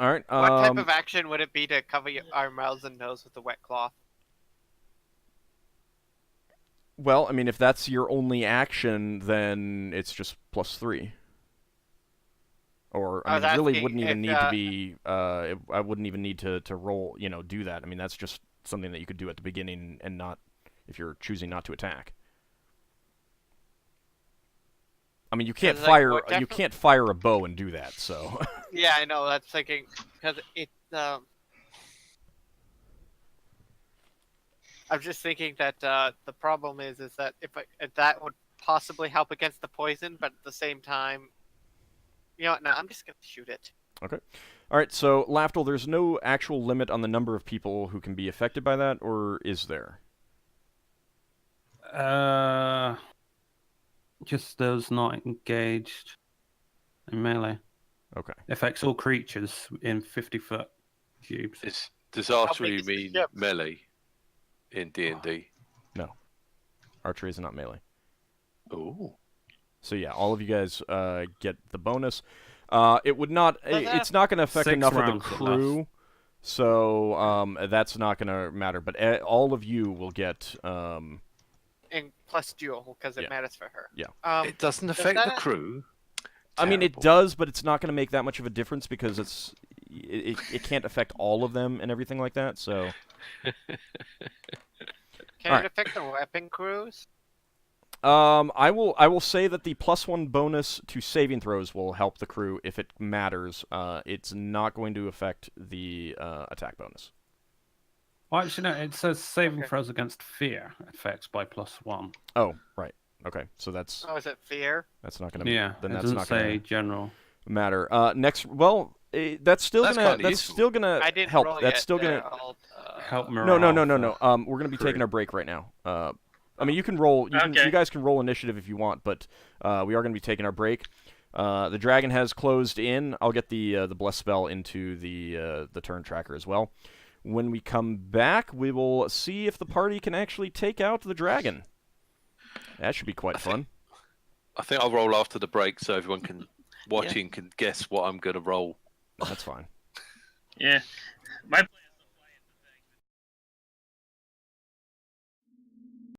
All right. What type of action would it be to cover our mouths and nose with a wet cloth? Well, I mean, if that's your only action, then it's just +3. Or, I I mean, was it really asking wouldn't even if, need to be, I wouldn't even need to roll, do that. I mean, that's just something that you could do at the beginning and not, if you're choosing not to attack. I mean, you can't like, fire, what you type of- can't fire a bow and do that, so. Yeah, I know. That's thinking because it I'm just thinking that the problem is that if that would possibly help against the poison, but at the same time, you know what? No, I'm just gonna shoot it. Okay. All right. So Lafdul, there's no actual limit on the number of people who can be affected by that, or is there? Just those not engaged in melee. Okay. Affects all creatures in 50-foot cubes. Does archery big is the mean ship? melee in D&D? No. Archery is not melee. Oh. So yeah, all of you guys get the bonus. It would not. that- It's not going to affect 6 enough of the rounds at crew, so that's not going to matter. But all of you will get. And plus Jewel, because it Yeah. matters for her. Yeah. It doesn't affect the that- crew. I mean, it Terrible. does, but it's not going to make that much of a difference because it can't affect all of them and everything like that. So Can Alright. it affect the weapon crews? I will say that the +1 bonus to saving throws will help the crew if it matters. It's not going to affect the attack bonus. Well, actually, no. It says saving Okay. throws against fear effects by +1. Oh, right. Okay, so that's Oh, is it fear? not going to Yeah, then it that's doesn't not say going to general. matter. Next, well, that's still That's gonna kinda useful. still gonna I didn't help. roll That's yet. still gonna Help morale. no. for- We're gonna be crew. taking our break right now. I mean, you can roll. Okay. You guys can roll initiative if you want, but we are gonna be taking our break. The dragon has closed in. I'll get the bless spell into the turn tracker as well. When we come back, we will see if the party can actually take out the dragon. That should be quite fun. I think I'll roll after the break so everyone can watching can guess what I'm going to roll. That's fine. Yeah. My plan